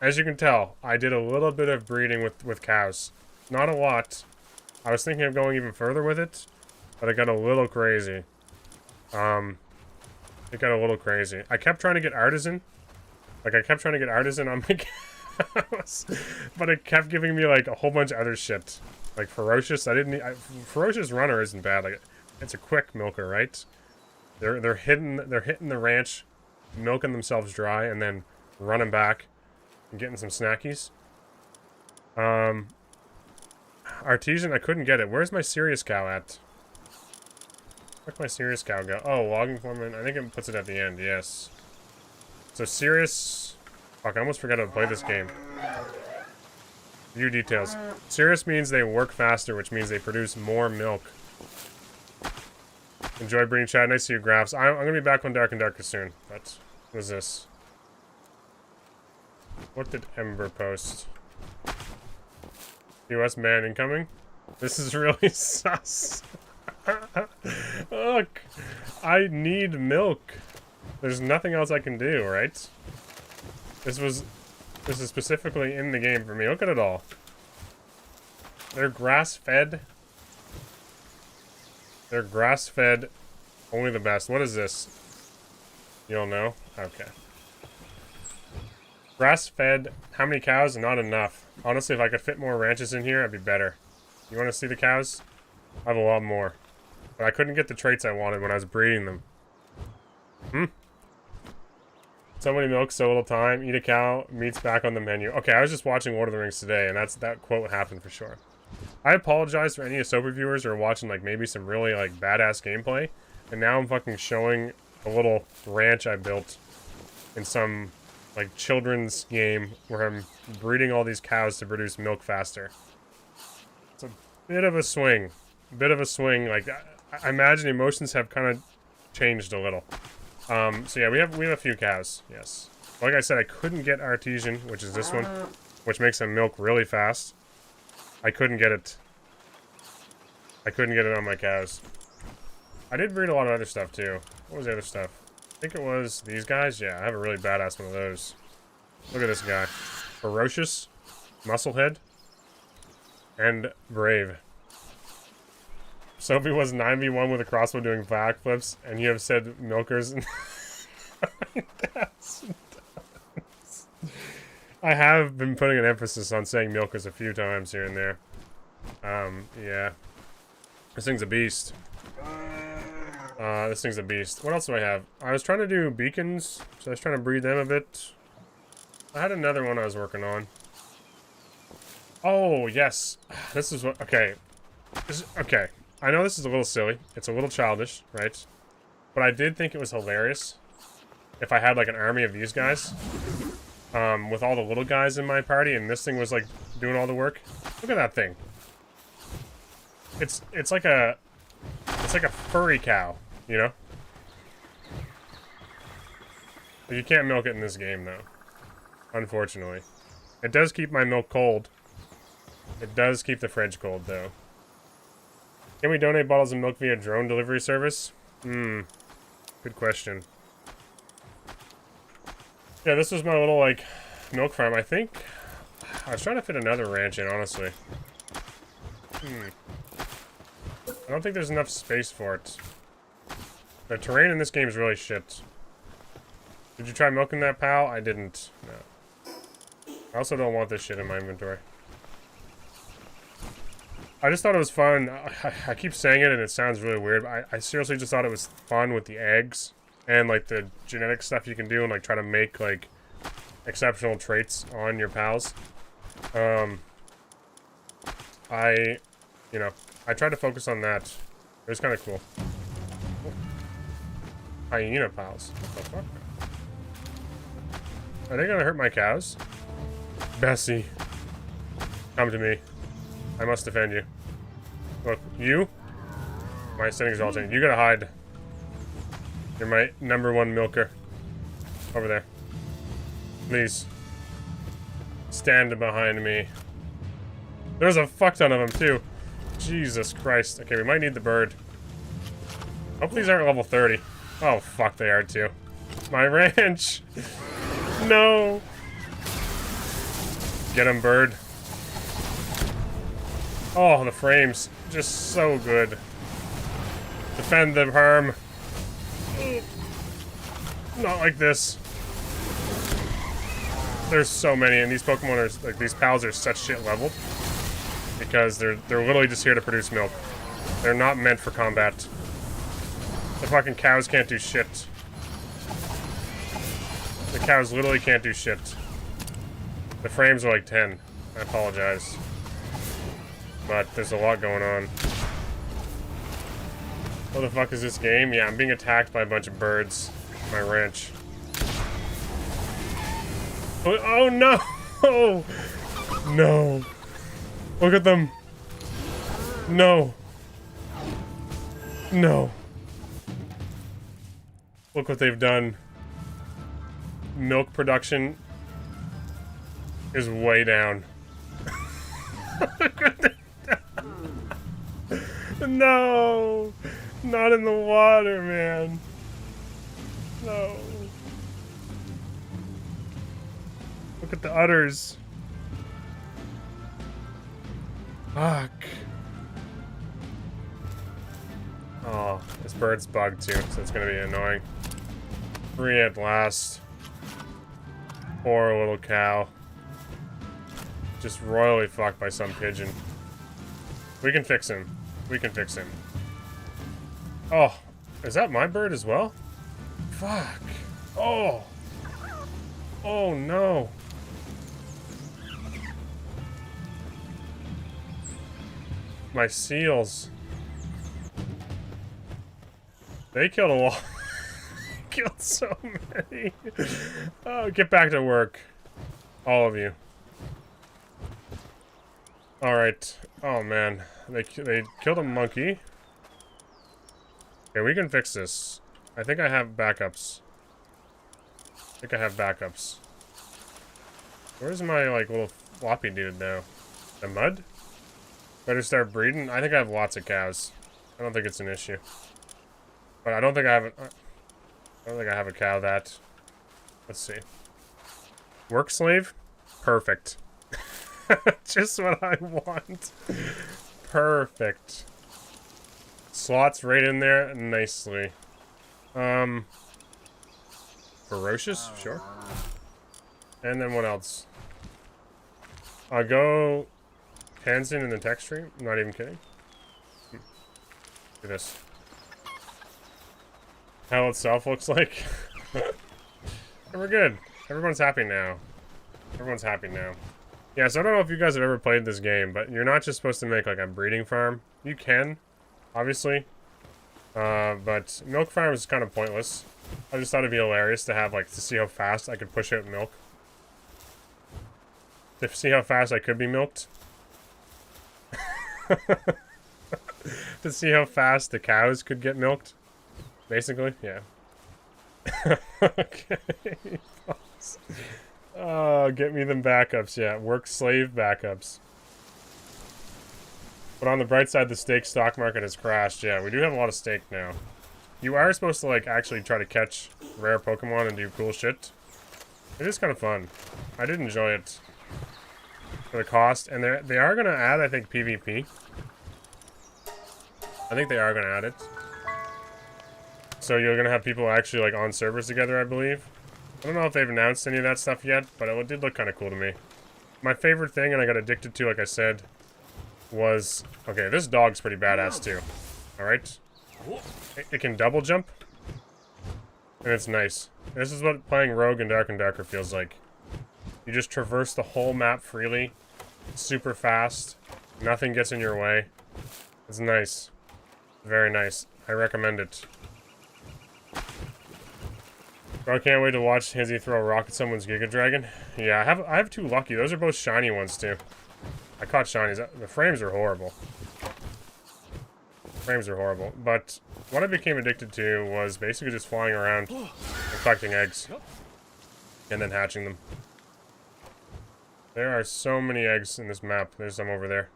As you can tell, I did a little bit of breeding with cows. Not a lot. I was thinking of going even further with it, but it got a little crazy. It got a little crazy. I kept trying to get artisan. Like, I kept trying to get artisan on my cows, but it kept giving me, like, a whole bunch of other shit. Like, ferocious. Ferocious runner isn't bad. Like, it's a quick milker, right? They're hitting the ranch, milking themselves dry, and then running back and getting some snackies. Artesian, I couldn't get it. Where's my serious cow at? Where'd my serious cow go? Oh, logging foreman. I think it puts it at the end, yes. So serious... Fuck, I almost forgot to play this game. View details. Serious means they work faster, which means they produce more milk. Enjoy breeding, chat. Nice to see you, Graphs. I'm gonna be back on Dark and Darker soon. But what is this? What did Ember post? US man incoming? This is really sus. Look, I need milk. There's nothing else I can do, right? This is specifically in the game for me. Look at it all. They're grass-fed. They're grass-fed. Only the best. What is this? You don't know? Okay. Grass-fed. How many cows? Not enough. Honestly, if I could fit more ranches in here, I'd be better. You want to see the cows? I have a lot more. But I couldn't get the traits I wanted when I was breeding them. So many milk, so little time. Eat a cow. Meat's back on the menu. Okay, I was just watching Lord of the Rings today, and that quote happened for sure. I apologize for any Ahsoka viewers who are watching, like, maybe some really, like, badass gameplay. And now I'm fucking showing a little ranch I built in some, like, children's game where I'm breeding all these cows to produce milk faster. It's a bit of a swing. Like, I imagine emotions have kind of changed a little. So yeah, we have a few cows, yes. Like I said, I couldn't get artesian, which is this one, which makes them milk really fast. I couldn't get it. I couldn't get it on my cows. I did breed a lot of other stuff too. What was the other stuff? I think it was these guys. Yeah, I have a really badass one of those. Look at this guy. Ferocious, musclehead, and brave. Sophie was 9v1 with a crossbow doing backflips, and you have said milkers. I have been putting an emphasis on saying milkers a few times here and there. Yeah. This thing's a beast. This thing's a beast. What else do I have? I was trying to do beacons, so I was trying to breed them a bit. I had another one I was working on. Oh, yes. This is what... Okay. Okay. I know this is a little silly. It's a little childish, right? But I did think it was hilarious if I had, like, an army of these guys. With all the little guys in my party, and this thing was, like, doing all the work. Look at that thing. It's like a... It's like a furry cow, you know? But you can't milk it in this game, though. Unfortunately. It does keep my milk cold. It does keep the fridge cold, though. Can we donate bottles of milk via drone delivery service? Good question. Yeah, this was my little, like, milk farm. I think... I was trying to fit another ranch in, honestly. I don't think there's enough space for it. The terrain in this game is really shit. Did you try milking that, pal? I didn't. No. I also don't want this shit in my inventory. I just thought it was fun. I keep saying it and it sounds really weird, but I seriously just thought it was fun with the eggs and, like, the genetic stuff you can do and, like, try to make, like, exceptional traits on your pals. You know, I tried to focus on that. It was kind of cool. Hyena pals. What the fuck? Are they gonna hurt my cows? Bessie. Come to me. I must defend you. Look, you? My settings are all changed. You gotta hide. You're my #1 milker. Over there. Please. Stand behind me. There's a fuck ton of them, too. Jesus Christ. Okay, we might need the bird. Hope these aren't level 30. Oh, fuck, they are, too. My ranch! No! Get him, bird. Oh, the frames. Just so good. Defend the harm. Not like this. There's so many, and these Pokemon are, like, these pals are such shit leveled. Because they're literally just here to produce milk. They're not meant for combat. The fucking cows can't do shit. The cows literally can't do shit. The frames are like 10. I apologize. But there's a lot going on. What the fuck is this game? Yeah, I'm being attacked by a bunch of birds. My ranch. Oh no! Oh no! Look at them! No! No! Look what they've done. Milk production is way down. No! Not in the water, man. No. Look at the udders. Fuck. Oh, this bird's bugged too, so it's gonna be annoying. Free at last. Poor little cow. Just royally fucked by some pigeon. We can fix him. We can fix him. Oh, is that my bird as well? Fuck. Oh. Oh no. My seals. They killed a lot. Killed so many. Oh, get back to work. All of you. Alright. Oh man. They killed a monkey. Okay, we can fix this. I think I have backups. Where's my, like, little floppy dude now? The mud? Better start breeding? I think I have lots of cows. I don't think it's an issue. But I don't think I have a cow that... Let's see. Work slave? Perfect. Just what I want. Perfect. Slots right in there nicely. Ferocious? Sure. And then what else? I'll go Hansen in the text tree. I'm not even kidding. Look at this. Hell itself looks like. And we're good. Everyone's happy now. Everyone's happy now. Yeah, so I don't know if you guys have ever played this game, but you're not just supposed to make like a breeding farm. You can, obviously. But milk farm is kind of pointless. I just thought it'd be hilarious to have, like, to see how fast I could push out milk. To see how fast I could be milked. To see how fast the cows could get milked. Basically, yeah. Okay. Oh, get me them backups, yeah. Work slave backups. But on the bright side, the steak stock market has crashed. Yeah, we do have a lot of steak now. You are supposed to, like, actually try to catch rare Pokemon and do cool shit. It is kind of fun. I did enjoy it. For the cost. And they are going to add, I think, PvP. I think they are going to add it. So you're going to have people actually, like, on servers together, I believe. I don't know if they've announced any of that stuff yet, but it did look kind of cool to me. My favorite thing, and I got addicted to, like I said, was... Okay, this dog's pretty badass, too. Alright? It can double jump. And it's nice. This is what playing Rogue and Darker feels like. You just traverse the whole map freely. Super fast. Nothing gets in your way. It's nice. Very nice. I recommend it. I can't wait to watch Hizzy throw a rock at someone's Giga Dragon. Yeah, I have two lucky. Those are both shiny ones, too. I caught shinies. The frames are horrible. Frames are horrible. But what I became addicted to was basically just flying around and collecting eggs. And then hatching them. There are so many eggs in this map. There's some over there.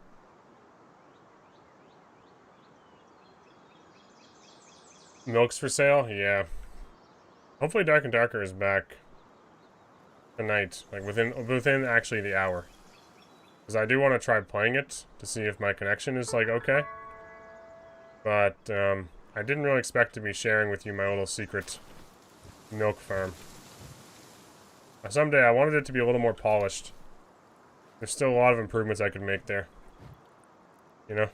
Milk's for sale? Yeah. Hopefully Darker is back. tonight. Like, within actually the hour. Because I do want to try playing it to see if my connection is, like, okay. But, I didn't really expect to be sharing with you my little secret milk farm. Someday I wanted it to be a little more polished. There's still a lot of improvements I could make there. You know?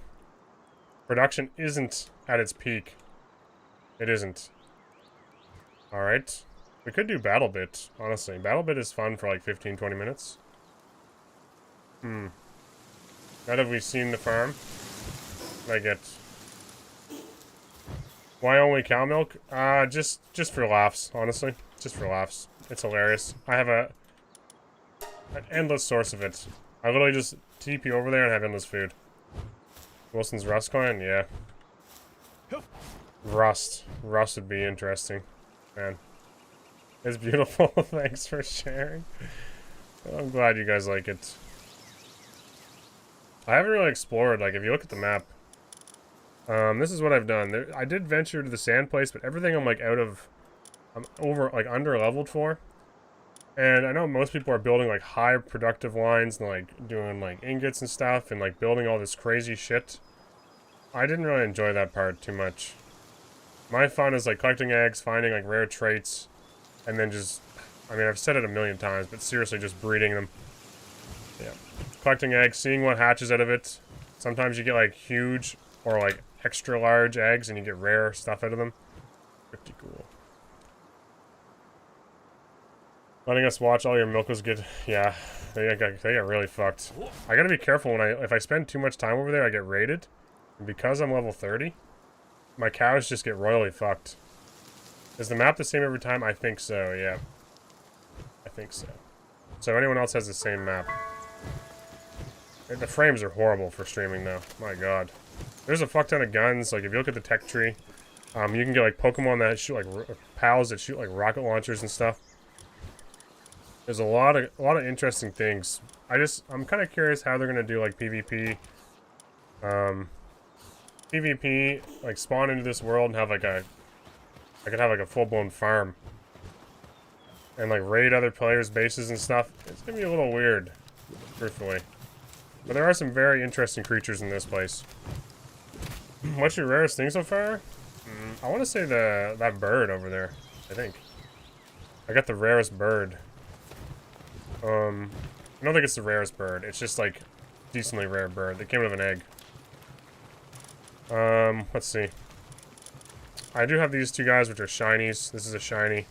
Production isn't at its peak. It isn't. Alright. We could do BattleBit, honestly. BattleBit is fun for like 15-20 minutes. Now that we've seen the farm, I get... Why only cow milk? Just for laughs, honestly. Just for laughs. It's hilarious. I have an endless source of it. I literally just TP over there and have endless food. Wilson's Rust clan? Yeah. Rust. Rust would be interesting. Man. It's beautiful. Thanks for sharing. I'm glad you guys like it. I haven't really explored, like, if you look at the map, this is what I've done. I did venture to the sand place, but everything I'm, like, I'm under-leveled for. And I know most people are building, like, high productive lines and, like, doing, like, ingots and stuff and, like, building all this crazy shit. I didn't really enjoy that part too much. My fun is, like, collecting eggs, finding, like, rare traits, and then just... I mean, I've said it a million times, but seriously, just breeding them. Yeah. Collecting eggs, seeing what hatches out of it. Sometimes you get, like, huge or, like, extra large eggs, and you get rare stuff out of them. Pretty cool. Letting us watch all your milkers get... Yeah, they get really fucked. I gotta be careful when if I spend too much time over there, I get raided. And because I'm level 30, my cows just get royally fucked. Is the map the same every time? I think so, yeah. I think so. So anyone else has the same map. The frames are horrible for streaming, though. My god. There's a fuck ton of guns. Like, if you look at the tech tree, you can get, like, Pokemon that shoot, like, pals that shoot, like, rocket launchers and stuff. There's a lot of interesting things. I'm kind of curious how they're gonna do, like, PvP. PvP, like, spawn into this world and have, like, I could have, like, a full-blown farm. And, like, raid other players' bases and stuff. It's gonna be a little weird, truthfully. But there are some very interesting creatures in this place. What's your rarest thing so far? I want to say that bird over there, I think. I got the rarest bird. I don't think it's the rarest bird. It's just, like, decently rare bird. That came out of an egg. Let's see. I do have these two guys, which are shinies. This is a shiny.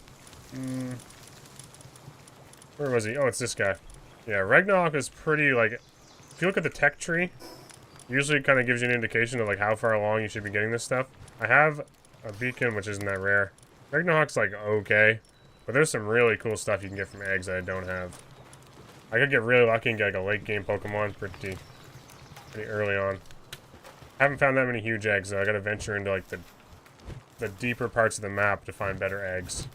Where was he? Oh, it's this guy. Yeah, Ragnarok is pretty, like... If you look at the tech tree, usually it kind of gives you an indication of, like, how far along you should be getting this stuff. I have a beacon, which isn't that rare. Ragnarok's, like, okay. But there's some really cool stuff you can get from eggs that I don't have. I could get really lucky and get, like, a late-game Pokemon pretty early on. I haven't found that many huge eggs, though. I gotta venture into, like, the deeper parts of the map to find better eggs.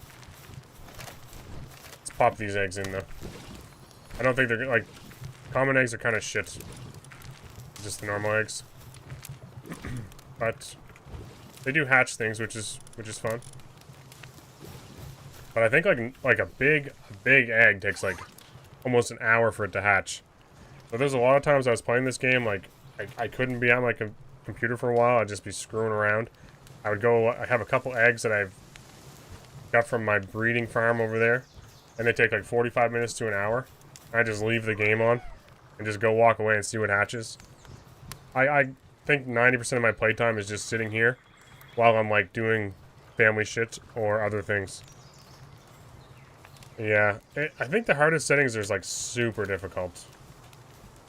Let's pop these eggs in, though. I don't think they're, like... Common eggs are kind of shit. Just the normal eggs. But... They do hatch things, which is fun. But I think, like a big egg takes, like, almost an hour for it to hatch. So there's a lot of times I was playing this game, like, I couldn't be on my computer for a while. I'd just be screwing around. I have a couple eggs that I've got from my breeding farm over there. And they take, like, 45 minutes to an hour. I just leave the game on and just go walk away and see what hatches. I think 90% of my playtime is just sitting here while I'm, like, doing family shit or other things. Yeah, I think the hardest settings is, like, super difficult.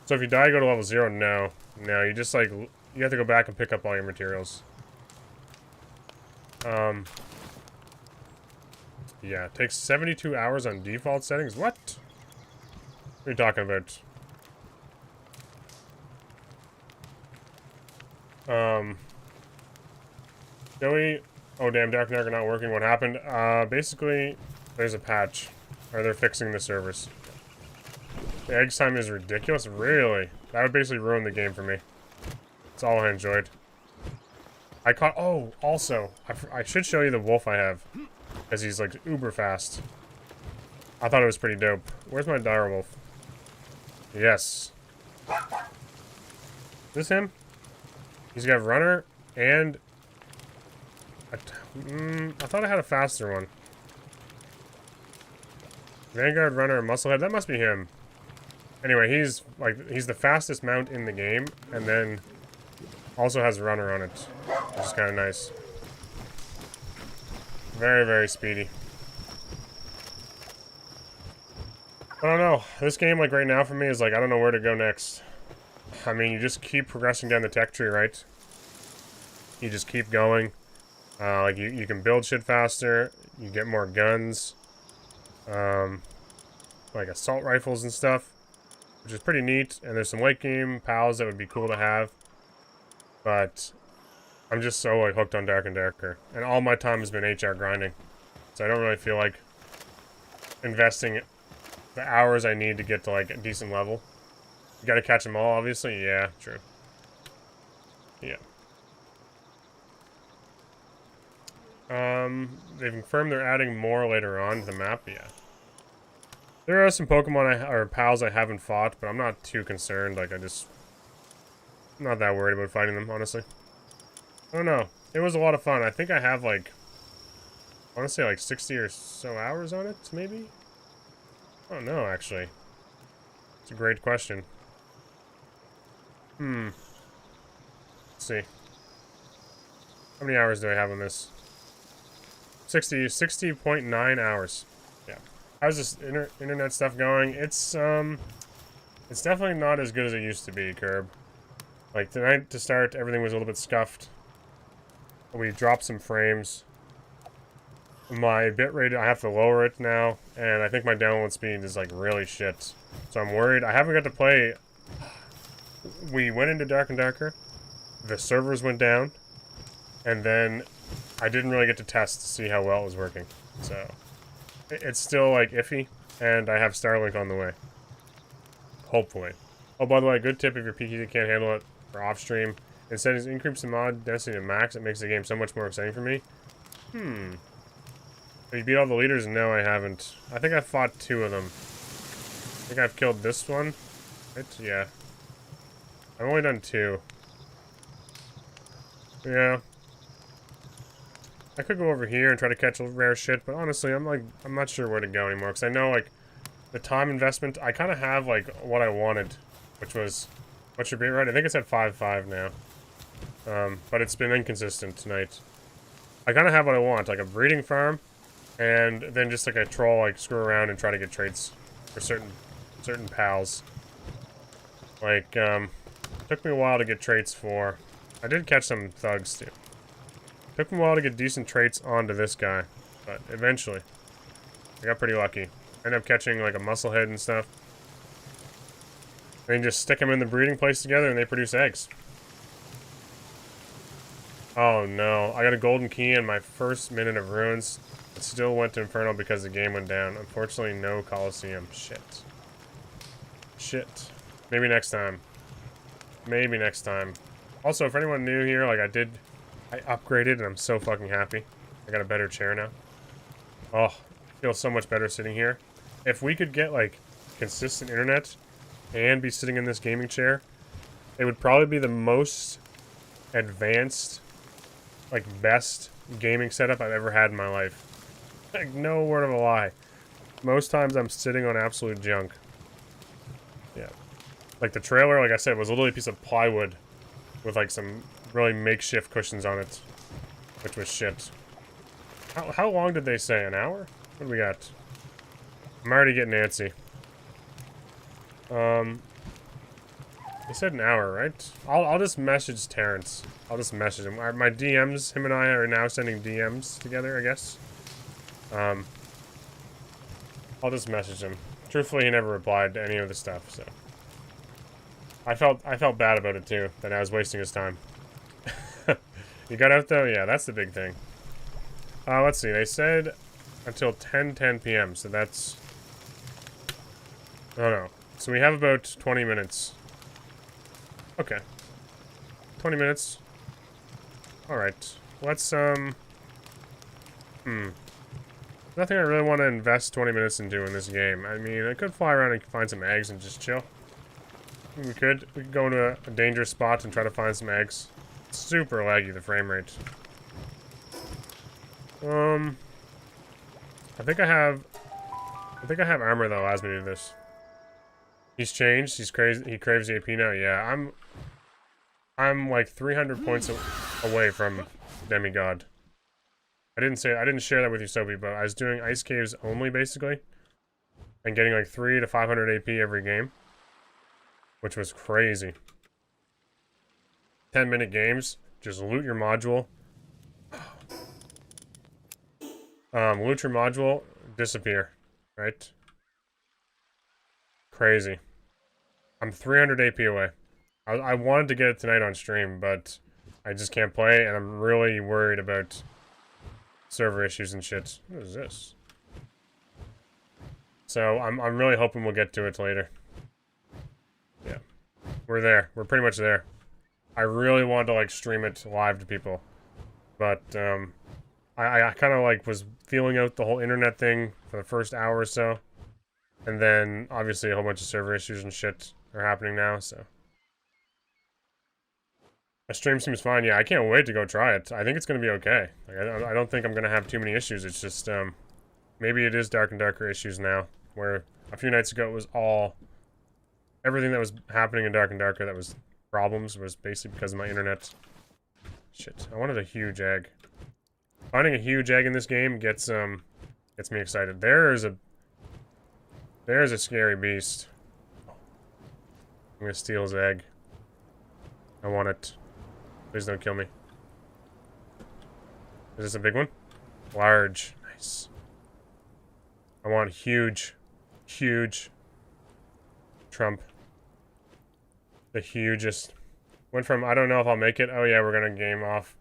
So if you die, go to level 0? No. No, you just, like, you have to go back and pick up all your materials. Yeah, it takes 72 hours on default settings? What? What are you talking about? Joey? Oh, damn, Dark Narc are not working. What happened? Basically, there's a patch. Or they're fixing the servers. The eggs time is ridiculous? Really? That would basically ruin the game for me. That's all I enjoyed. I caught... Oh, also, I should show you the wolf I have. Because he's, like, uber fast. I thought it was pretty dope. Where's my direwolf? Yes. Is this him? He's got runner and... I thought I had a faster one. Vanguard, runner, and musclehead. That must be him. Anyway, he's the fastest mount in the game, and then also has runner on it, which is kind of nice. Very, very speedy. I don't know. This game, like right now for me, is like I don't know where to go next. I mean, you just keep progressing down the tech tree, right? You just keep going. Like you can build shit faster. You get more guns, like assault rifles and stuff, which is pretty neat. And there's some late game pals that would be cool to have. But I'm just so like hooked on Dark and Darker, and all my time has been HR grinding, so I don't really feel like investing the hours I need to get to like a decent level. You gotta catch them all, obviously. Yeah, true. Yeah. They've confirmed they're adding more later on to the map. Yeah. There are some Pokemon or pals I haven't fought, but I'm not too concerned. Like I'm not that worried about fighting them, honestly. I don't know. It was a lot of fun. I think I have like, I want to say like 60 or so hours on it, maybe? I don't know, actually. It's a great question. Let's see. How many hours do I have on this? 60.9 hours. Yeah. How's this internet stuff going? It's definitely not as good as it used to be, Curb. Like, tonight to start, everything was a little bit scuffed. We dropped some frames. My bitrate, I have to lower it now, and I think my download speed is, like, really shit. So I'm worried. I haven't got to play... We went into Dark and Darker, the servers went down, and then I didn't really get to test to see how well it was working. So, it's still, like, iffy, and I have Starlink on the way. Hopefully. Oh, by the way, good tip if your PC can't handle it for off-stream. Instead, is increase the mod density to max. It makes the game so much more exciting for me. Have you beat all the leaders? No, I haven't. I think I fought 2 of them. I think I've killed this one. Right? Yeah. I've only done 2. Yeah. I could go over here and try to catch rare shit, but honestly, I'm not sure where to go anymore, because I know, like, the time investment, I kind of have, like, what I wanted, which was, what should be right? I think it's at 5.5 now. But it's been inconsistent tonight. I kind of have what I want, like a breeding farm, and then just like a troll, like screw around and try to get traits for certain pals. Like, took me a while to get traits for. I did catch some thugs too. Took me a while to get decent traits onto this guy, but eventually, I got pretty lucky. Ended up catching like a musclehead and stuff. And you just stick them in the breeding place together, and they produce eggs. Oh no, I got a golden key in my first minute of runes. It still went to Inferno because the game went down. Unfortunately, no Coliseum. Shit. Shit. Maybe next time. Maybe next time. Also, for anyone new here, like I upgraded and I'm so fucking happy. I got a better chair now. Oh, I feel so much better sitting here. If we could get like consistent internet and be sitting in this gaming chair, it would probably be the most advanced, like best gaming setup I've ever had in my life. Like no word of a lie. Most times I'm sitting on absolute junk. Yeah. Like the trailer, like I said, was literally a piece of plywood with like some really makeshift cushions on it, which was shit. How long did they say? An hour? What do we got? I'm already getting antsy. They said an hour, right? I'll just message Terrence. I'll just message him. My DMs, him and I are now sending DMs together, I guess. I'll just message him. Truthfully, he never replied to any of the stuff, so. I felt bad about it too, that I was wasting his time. You got out though? Yeah, that's the big thing. Let's see, they said until 10 p.m., so that's... I don't know. So we have about 20 minutes. Okay. 20 minutes. Alright. Let's, This Nothing I really want to invest 20 minutes into in this game. I mean, I could fly around and find some eggs and just chill. We could go into a dangerous spot and try to find some eggs. It's super laggy, the frame rate. I think I have armor that allows me to do this. He's changed. He's crazy. He craves the AP now. Yeah, I'm like 300 points away from demigod. I didn't share that with you, Sophie, but I was doing ice caves only basically, and getting like 300 to 500 AP every game, which was crazy. 10-minute games. Just loot your module. Loot your module, disappear, right? Crazy. I'm 300 AP away. I wanted to get it tonight on stream, but I just can't play, and I'm really worried about server issues and shit. What is this? So I'm really hoping we'll get to it later. Yeah, we're there. We're pretty much there. I really wanted to like stream it live to people, but I kind of like was feeling out the whole internet thing for the first hour or so, and then obviously a whole bunch of server issues and shit are happening now. So a stream seems fine. Yeah, I can't wait to go try it. I think it's gonna be okay. Like, I don't think I'm gonna have too many issues. It's just maybe it is Dark and Darker issues now, where a few nights ago it was all everything that was happening in Dark and Darker that was problems was basically because of my internet. Shit, I wanted a huge egg. Finding a huge egg in this game gets me excited. There's a scary beast. I'm gonna steal his egg. I want it. Please don't kill me. Is this a big one? Large. Nice. I want huge. Huge. Trump. The hugest. Went from, I don't know if I'll make it. Oh yeah, we're gonna game off.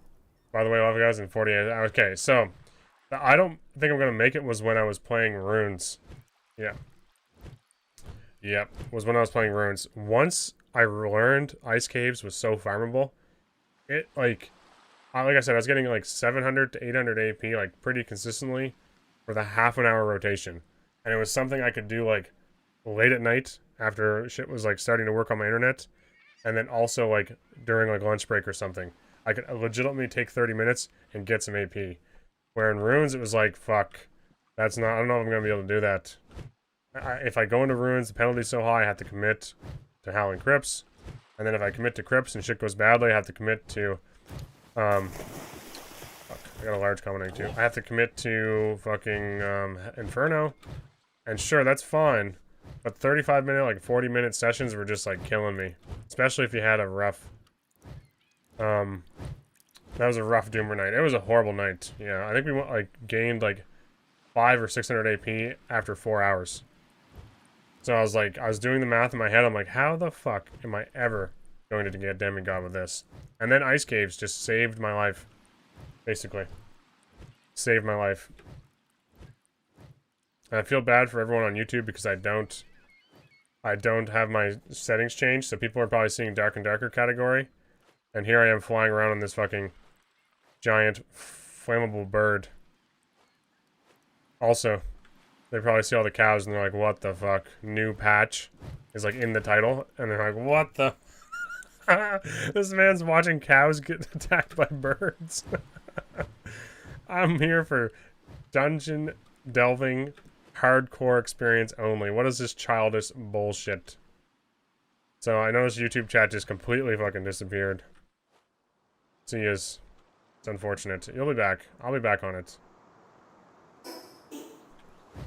By the way, love you guys, in 48 hours. Okay, so, I don't think I'm gonna make it was when I was playing runes. Yeah. Yep, was when I was playing runes. Once I learned ice caves was so farmable, it like I said, I was getting like 700 to 800 AP like pretty consistently with a half an hour rotation, and it was something I could do like late at night after shit was like starting to work on my internet, and then also like during like lunch break or something. I could legitimately take 30 minutes and get some AP. Where in runes it was like, fuck, that's not. I don't know if I'm gonna be able to do that. If I go into runes, the penalty's so high, I have to commit to Howling Crypts. And then if I commit to Crypts and shit goes badly, I have to commit to, fuck, I got a large commenting too. I have to commit to fucking, Inferno. And sure, that's fine. But 35-minute, like 40-minute sessions were just like killing me. Especially if you had a rough, that was a rough Doomer night. It was a horrible night. Yeah, I think we like gained like 500 or 600 AP after 4 hours. So I was doing the math in my head. I'm like, how the fuck am I ever going to get demigod with this? And then ice caves just saved my life, basically. Saved my life. And I feel bad for everyone on YouTube because I don't have my settings changed. So people are probably seeing Dark and Darker category, and here I am flying around on this fucking giant flammable bird. Also, they probably see all the cows and they're like, what the fuck? New patch is like in the title. And they're like, what the? This man's watching cows get attacked by birds. I'm here for dungeon delving hardcore experience only. What is this childish bullshit? So I noticed YouTube chat just completely fucking disappeared. So he is. It's unfortunate. You'll be back. I'll be back on it.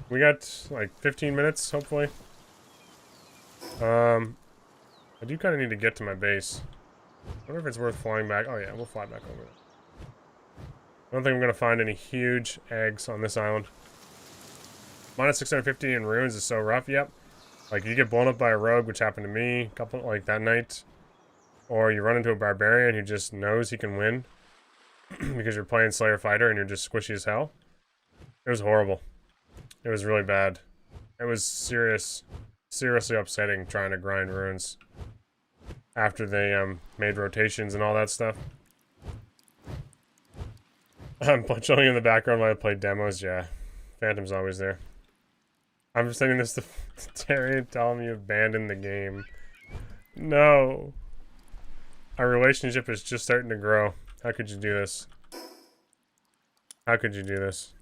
We got like 15 minutes, hopefully. I do kind of need to get to my base. I wonder if it's worth flying back. Oh yeah, we'll fly back over there. I don't think I'm going to find any huge eggs on this island. Minus 650 in runes is so rough. Yep. Like you get blown up by a rogue, which happened to me a couple like that night. Or you run into a barbarian who just knows he can win. Because you're playing Slayer Fighter and you're just squishy as hell. It was horrible. It was really bad. It was seriously upsetting trying to grind runes after they made rotations and all that stuff. I'm chilling in the background while I played demos. Yeah, Phantom's always there. I'm just sending this to Terry telling me you abandoned the game. No. Our relationship is just starting to grow. How could you do this? How could you do this?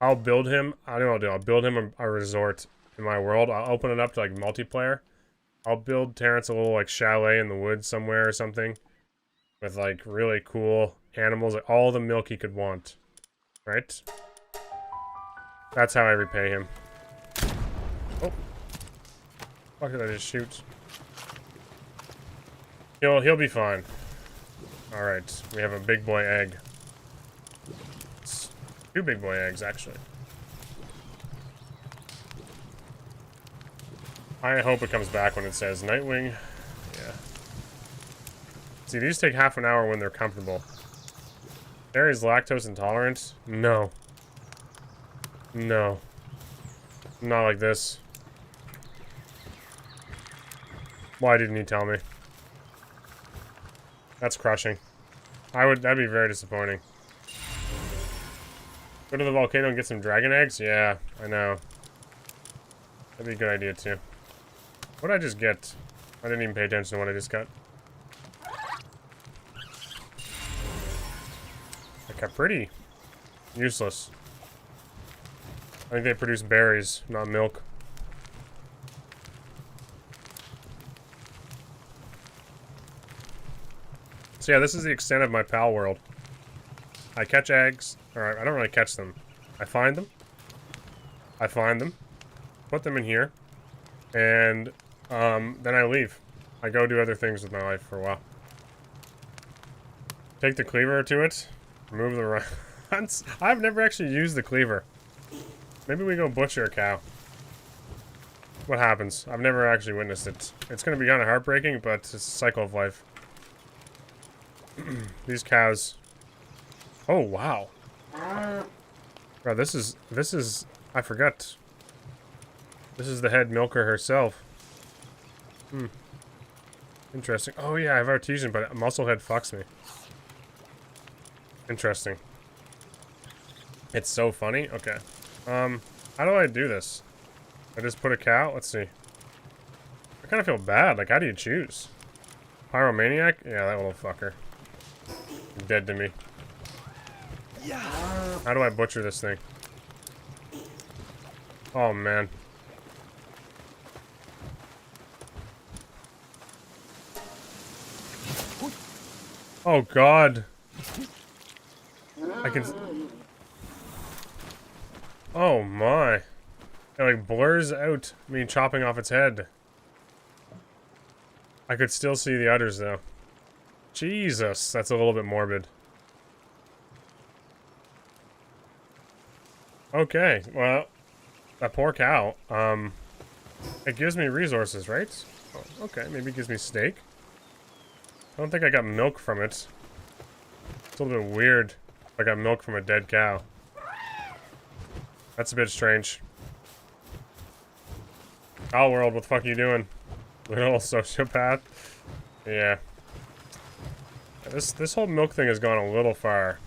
I'll build him. I don't know what I'll do. I'll build him a resort in my world. I'll open it up to like multiplayer. I'll build Terrence a little like chalet in the woods somewhere or something. With like really cool animals. Like all the milk he could want. Right? That's how I repay him. Oh. Fuck did I just shoot? He'll be fine. Alright, we have a big boy egg. It's 2 big boy eggs, actually. I hope it comes back when it says Nightwing. Yeah. See, these take half an hour when they're comfortable. Terry's lactose intolerant? No. No. Not like this. Why didn't he tell me? That's crushing. That'd be very disappointing. Go to the volcano and get some dragon eggs? Yeah, I know. That'd be a good idea too. What did I just get? I didn't even pay attention to what I just got. Okay, pretty useless. I think they produce berries, not milk. So yeah, this is the extent of my Palworld. I catch eggs. Alright, I don't really catch them. I find them. I find them. Put them in here. And then I leave. I go do other things with my life for a while. Take the cleaver to it. Remove the runs. I've never actually used the cleaver. Maybe we go butcher a cow. What happens? I've never actually witnessed it. It's going to be kind of heartbreaking, but it's a cycle of life. These cows. Oh, wow. Bro, this is, I forgot. This is the head milker herself. Hmm. Interesting. Oh, yeah, I have artesian, but Musclehead fucks me. Interesting. It's so funny. Okay. How do I do this? I just put a cow? Let's see. I kind of feel bad. Like, how do you choose? Pyromaniac? Yeah, that little fucker. Dead to me. How do I butcher this thing? Oh, man. Oh, God. I can... Oh, my. It, like, blurs out me chopping off its head. I could still see the udders, though. Jesus, that's a little bit morbid. Okay, well, that poor cow. It gives me resources, right? Oh, okay, maybe it gives me steak. I don't think I got milk from it. It's a little bit weird if I got milk from a dead cow. That's a bit strange. Palworld, what the fuck are you doing? Little sociopath? Yeah. This whole milk thing has gone a little far.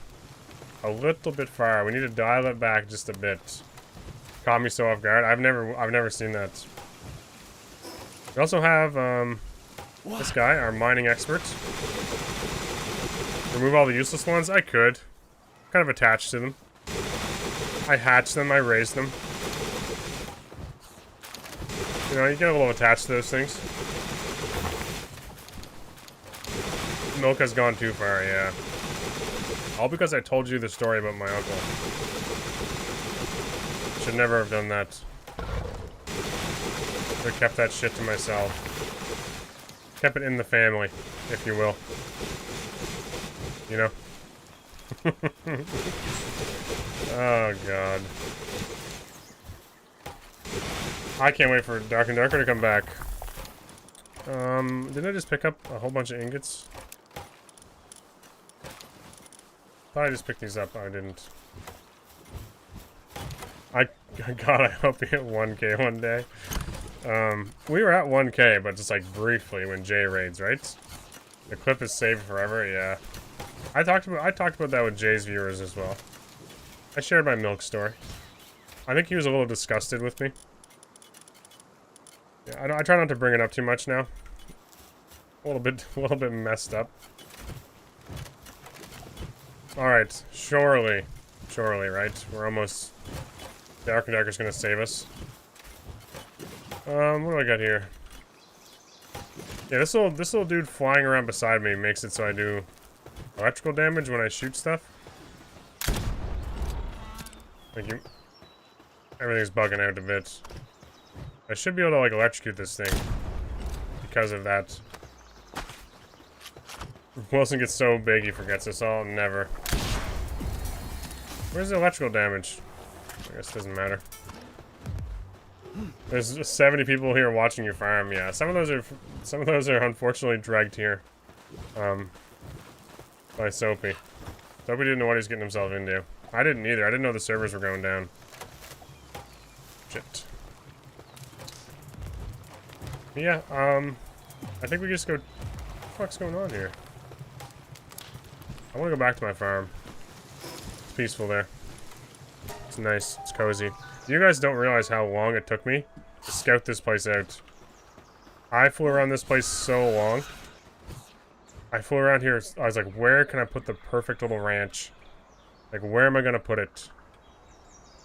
A little bit far. We need to dial it back just a bit. Caught me so off guard. I've never seen that. We also have this guy, our mining expert. Remove all the useless ones? I could. Kind of attached to them. I hatched them, I raised them. You know, you get a little attached to those things. Milk has gone too far, yeah. All because I told you the story about my uncle. Should never have done that. Should have kept that shit to myself. Kept it in the family, if you will. You know? Oh, God. I can't wait for Dark and Darker to come back. Didn't I just pick up a whole bunch of ingots? Thought I just picked these up. I didn't. God, I hope we hit 1K one day. We were at 1K, but just like briefly when Jay raids, right? The clip is saved forever, yeah. I talked about that with Jay's viewers as well. I shared my milk store. I think he was a little disgusted with me. Yeah, I try not to bring it up too much now. A little bit messed up. Alright, surely, right? We're almost... Dark and Darker's gonna save us. What do I got here? Yeah, this little dude flying around beside me makes it so I do electrical damage when I shoot stuff. Thank you. Everything's bugging out a bit. I should be able to, like, electrocute this thing. Because of that. Wilson gets so big he forgets us all. Never. Where's the electrical damage? I guess it doesn't matter. There's 70 people here watching you farm. Yeah, some of those are unfortunately dragged here. By Soapy. Soapy didn't know what he's getting himself into. I didn't either. I didn't know the servers were going down. Shit. Yeah, I think we just go... What the fuck's going on here? I want to go back to my farm. It's peaceful there. It's nice. It's cozy. You guys don't realize how long it took me to scout this place out. I flew around this place so long. I flew around here. I was like, where can I put the perfect little ranch? Like, where am I going to put it?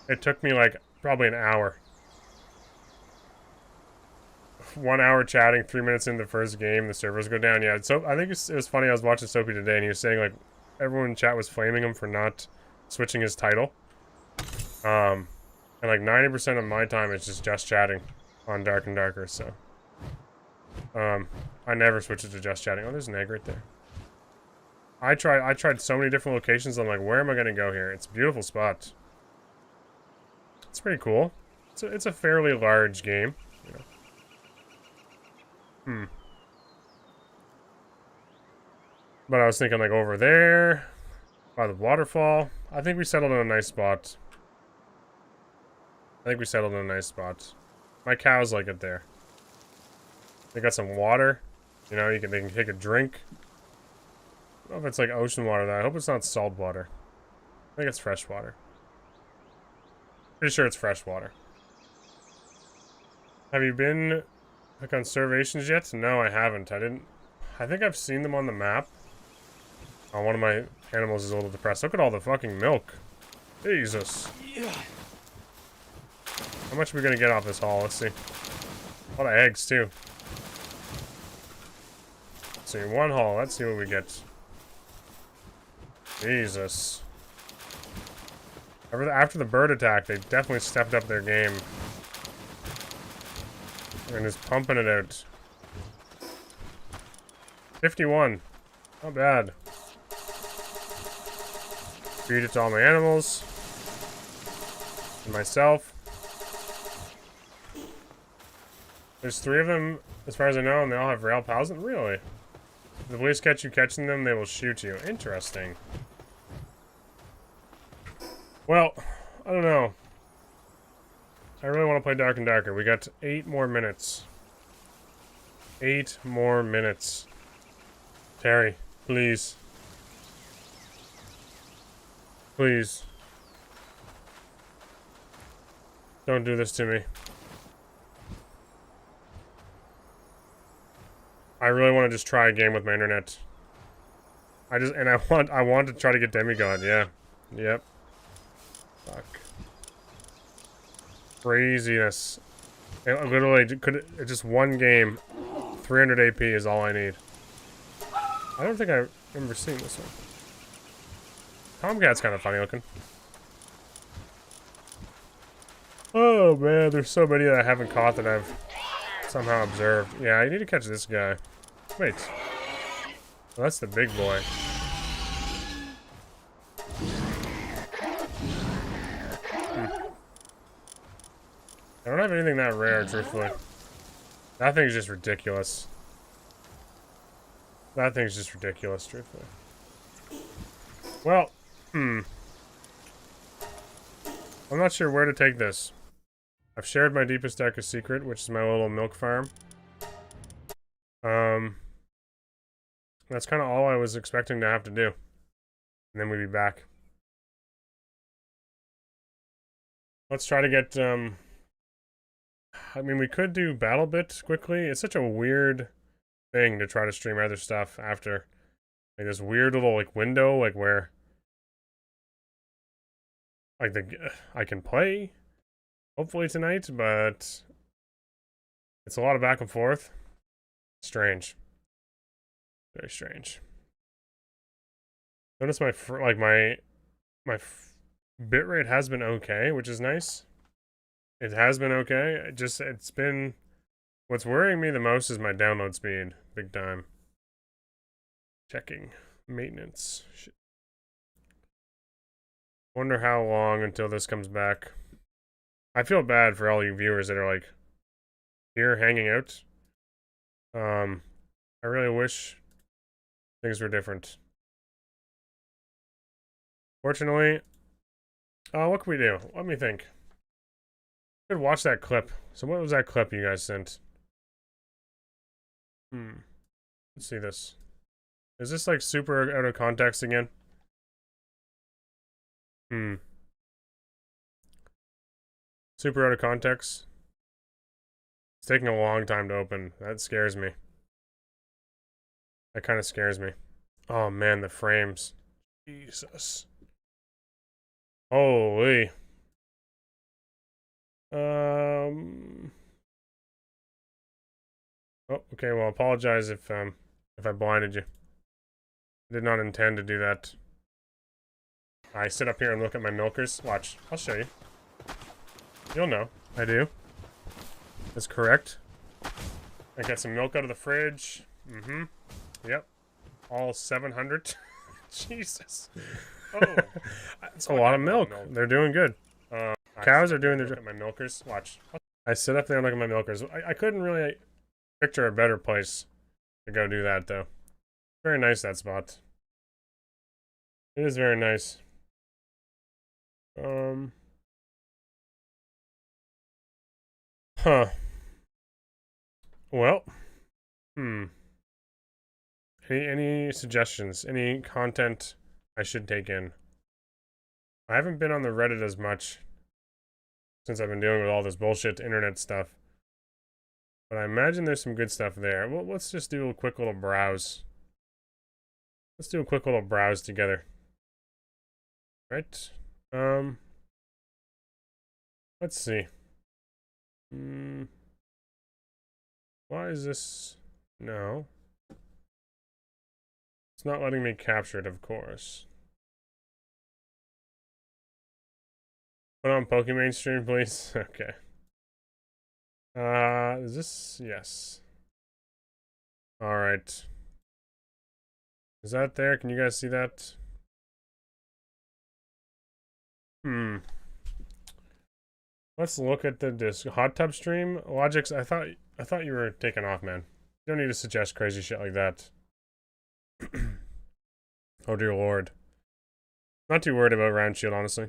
It took me, like, probably an hour. 1 hour chatting, 3 minutes into the first game, the servers go down. Yeah, so I think it was funny. I was watching Soapy today, and he was saying, like, everyone in chat was flaming him for not switching his title. And, like, 90% of my time is just chatting on Dark and Darker, so... I never switch it to just chatting. Oh, there's an egg right there. I tried so many different locations. I'm like, where am I going to go here? It's a beautiful spot. It's pretty cool. It's a fairly large game. You know. But I was thinking, like, over there, by the waterfall. I think we settled in a nice spot. My cows like it there. They got some water. You know, they can take a drink. I don't know if it's like ocean water though. I hope it's not salt water. I think it's fresh water. Pretty sure it's fresh water. Have you been like on Servations yet? No, I haven't. I think I've seen them on the map. Oh, one of my animals is a little depressed. Look at all the fucking milk. Jesus. How much are we gonna get off this haul? Let's see. A lot of eggs too. Let's see, one haul. Let's see what we get. Jesus. After the bird attack, they definitely stepped up their game. And is pumping it out. 51. Not bad. Feed it to all my animals. And myself. There's 3 of them, as far as I know, and they all have rail pals. Really? If the police catch you catching them, they will shoot you. Interesting. Well, I don't know. I really want to play Dark and Darker. We got 8 more minutes. 8 more minutes. Terry, please. Please. Don't do this to me. I really want to just try a game with my internet. I want to try to get demigod, yeah. Yep. Fuck. Craziness. It literally just one game. 300 AP is all I need. I don't think I've ever seen this one. Tomcat's kind of funny looking. Oh man, there's so many that I haven't caught that I've somehow observed. Yeah, I need to catch this guy. Wait. Well, that's the big boy. I don't have anything that rare, truthfully. That thing's just ridiculous. That thing's just ridiculous, truthfully. Well, I'm not sure where to take this. I've shared my deepest, darkest secret, which is my little milk farm. That's kind of all I was expecting to have to do. And then we'd be back. Let's try to get, I mean, we could do Battle Bit quickly. It's such a weird thing to try to stream other stuff after. Like this weird little, like, window, like, where, like, I can play, hopefully tonight, but it's a lot of back and forth. Strange. Very strange. Notice my bitrate has been okay, which is nice. It has been okay. It's been, what's worrying me the most is my download speed, big time. Checking maintenance. Shit. Wonder how long until this comes back. I feel bad for all you viewers that are like here hanging out. I really wish things were different. Fortunately, what can we do? Let me think. I could watch that clip. So what was that clip you guys sent? Let's see this. Is this like super out of context again? Super out of context. It's taking a long time to open. That scares me. That kind of scares me. Oh man, the frames. Jesus. Holy. Oh, okay, well, apologize if I blinded you. I did not intend to do that. I sit up here and look at my milkers. Watch, I'll show you. You'll know. I do. That's correct. I got some milk out of the fridge. Yep. All 700. Jesus. Oh. That's a lot of milk. They're doing good. Cows are doing their job. My milkers. Watch. I sit up there and look at my milkers. I couldn't really picture a better place to go do that, though. Very nice, that spot. It is very nice. Huh. Well. Any suggestions? Any content I should take in? I haven't been on the Reddit as much since I've been dealing with all this bullshit internet stuff. But I imagine there's some good stuff there. Well, let's just do a quick little browse. Let's do a quick little browse together. Right? Let's see. Why is this? No. It's not letting me capture it, of course. Put on Pokemon stream, please. Okay. Is this? Yes. Alright. Is that there? Can you guys see that? Let's look at the hot tub stream. Logix, I thought you were taking off, man. You don't need to suggest crazy shit like that. Oh dear lord. Not too worried about Round Shield, honestly.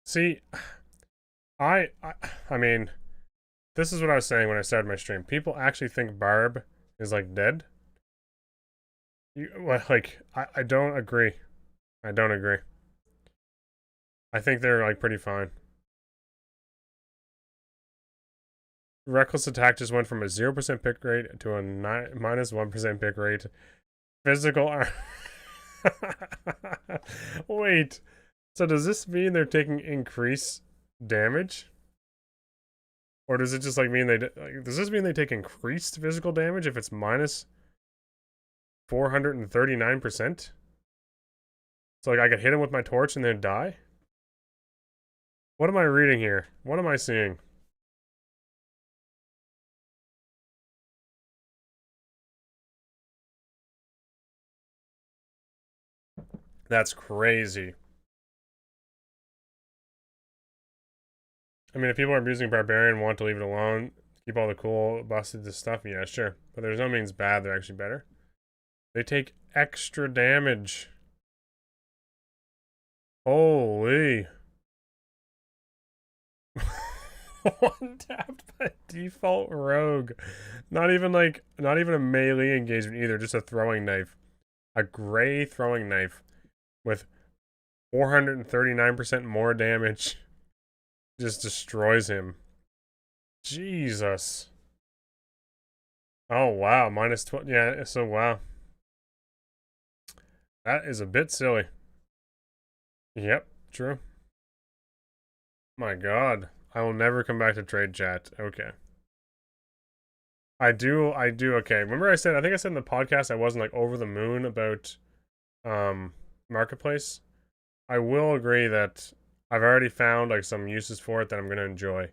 See, I mean, this is what I was saying when I started my stream. People actually think Barb is like dead. I don't agree. I don't agree. I think they're like pretty fine. Reckless Attack just went from a 0% pick rate to a minus 1% pick rate. Physical Wait. So does this mean they're taking increased damage? Or does it just like mean does this mean they take increased physical damage if it's minus 439%? So like I could hit him with my torch and then die? What am I reading here? What am I seeing? That's crazy. I mean, if people are using Barbarian and want to leave it alone, keep all the cool, busted stuff, yeah, sure. But there's no means bad, they're actually better. They take extra damage. Holy. One tapped by default rogue. Not even a melee engagement either, just a throwing knife. A gray throwing knife with 439% more damage. Just destroys him. Jesus. Oh, wow. Minus 12. Yeah, so wow. That is a bit silly. Yep, true. My God. I will never come back to trade chat. Okay. I do, okay. Remember I think I said in the podcast I wasn't like over the moon about Marketplace? I will agree that I've already found like some uses for it that I'm gonna enjoy.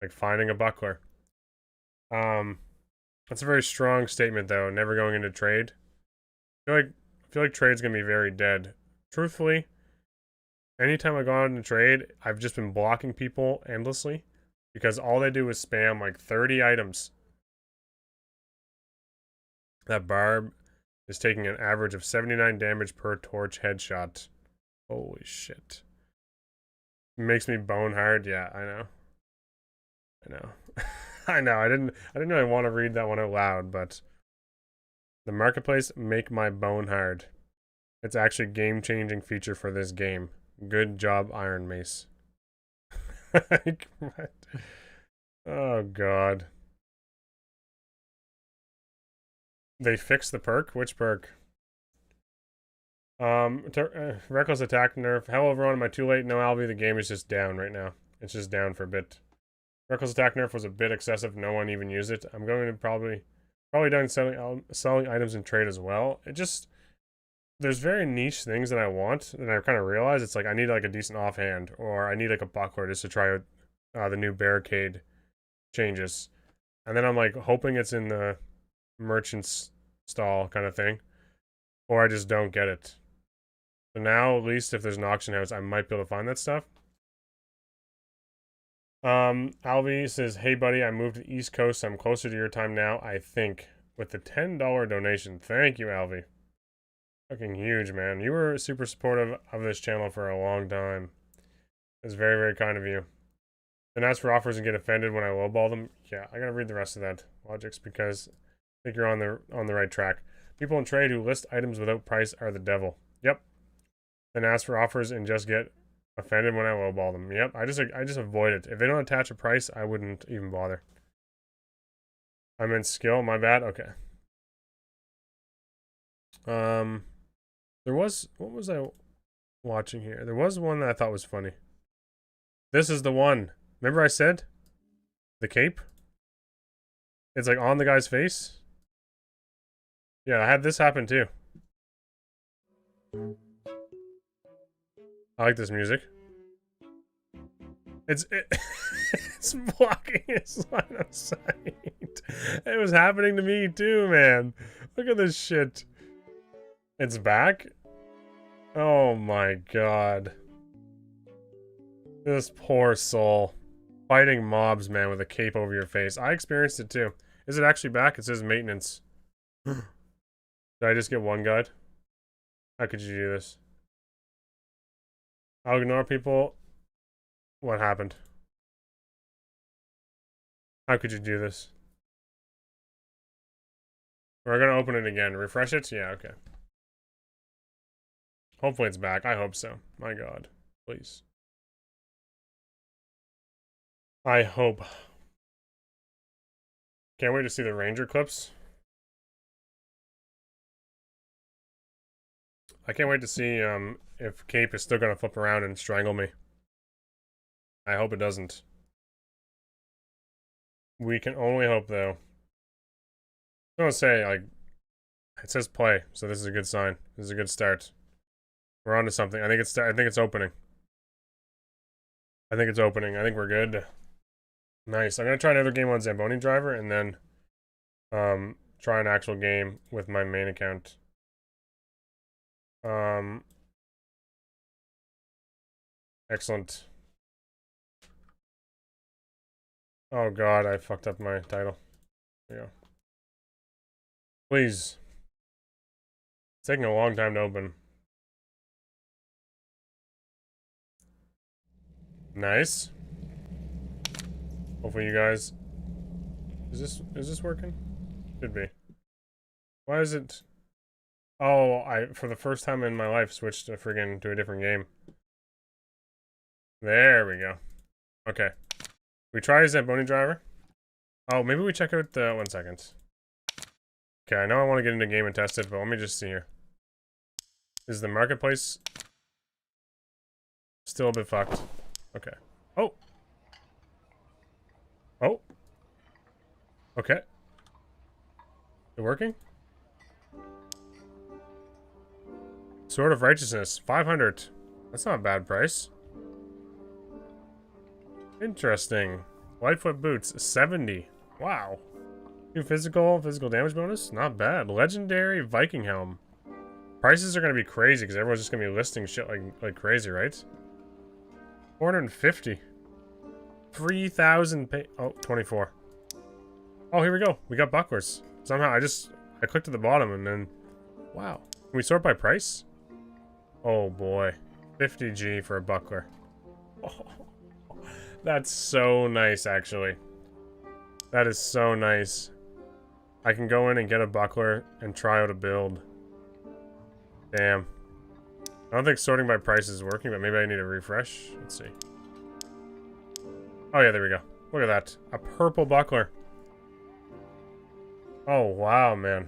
Like finding a buckler. That's a very strong statement though, never going into trade. I feel like trade's gonna be very dead. Truthfully, anytime I go out into trade, I've just been blocking people endlessly because all they do is spam like 30 items. That Barb is taking an average of 79 damage per torch headshot. Holy shit. It makes me bone hard. Yeah, I know. I know. I know. I didn't really want to read that one out loud, but the Marketplace make my bone hard. It's actually a game-changing feature for this game. Good job, Iron Mace. Like, what? Oh god. They fixed the perk? Which perk? Reckless attack nerf. Hello everyone, am I too late? No, Alvi, the game is just down right now. It's just down for a bit. Reckless attack nerf was a bit excessive. No one even used it. I'm going to probably done selling items in trade as well. It just, there's very niche things that I want, and I kind of realize it's like I need like a decent offhand, or I need like a buckler just to try out the new barricade changes. And then I'm like hoping it's in the merchant's stall kind of thing, or I just don't get it. So now at least if there's an auction house, I might be able to find that stuff. Alvi says, hey buddy, I moved to the East Coast, so I'm closer to your time now, I think, with the $10 donation. Thank you, Alvi. Fucking huge, man. You were super supportive of this channel for a long time. It's very, very kind of you. And ask for offers and get offended when I lowball them. Yeah, I gotta read the rest of that logics because I think you're on the right track. People in trade who list items without price are the devil. Yep. Then ask for offers and just get offended when I lowball them. Yep. I just avoid it. If they don't attach a price, I wouldn't even bother. I meant skill. My bad. Okay. There was, what was I watching here? There was one that I thought was funny. This is the one. Remember I said the cape? It's like on the guy's face. Yeah, I had this happen too. I like this music. It's blocking his line of sight. It was happening to me too, man. Look at this shit. It's back? Oh my god. This poor soul. Fighting mobs, man, with a cape over your face. I experienced it too. Is it actually back? It says maintenance. Did I just get one guide? How could you do this? I'll ignore people. What happened? How could you do this? We're gonna open it again. Refresh it? Yeah, okay. Hopefully it's back. I hope so. My god. Please. I hope. Can't wait to see the Ranger clips. I can't wait to see if Cape is still gonna flip around and strangle me. I hope it doesn't. We can only hope, though. I don't say, like, it says play, so this is a good sign. This is a good start. We're on to something. I think it's opening. I think it's opening. I think we're good. Nice. I'm gonna try another game on Zamboni Driver and then try an actual game with my main account. Excellent. Oh god, I fucked up my title. There you go. Please. It's taking a long time to open. Nice. Hopefully you guys... Is this working? Should be. Why is it... Oh, I, for the first time in my life, switched to a different game. There we go. Okay. We try a Zamboni driver. Oh, maybe we check out the... 1 second. Okay, I know I want to get into the game and test it, but let me just see here. Is the marketplace still a bit fucked? Okay. Oh! Oh! Okay. It working? Sword of Righteousness, 500. That's not a bad price. Interesting. Lightfoot boots, 70. Wow. New physical damage bonus? Not bad. Legendary Viking helm. Prices are gonna be crazy because everyone's just gonna be listing shit like crazy, right? 450. 3,000 pay. Oh, 24. Oh, here we go. We got bucklers. Somehow I clicked at the bottom and then, wow. Can we sort by price? Oh boy. 50G for a buckler. Oh, that's so nice, actually. That is so nice. I can go in and get a buckler and try out a build. Damn. I don't think sorting by price is working, but maybe I need a refresh. Let's see. Oh yeah, there we go. Look at that. A purple buckler. Oh, wow, man.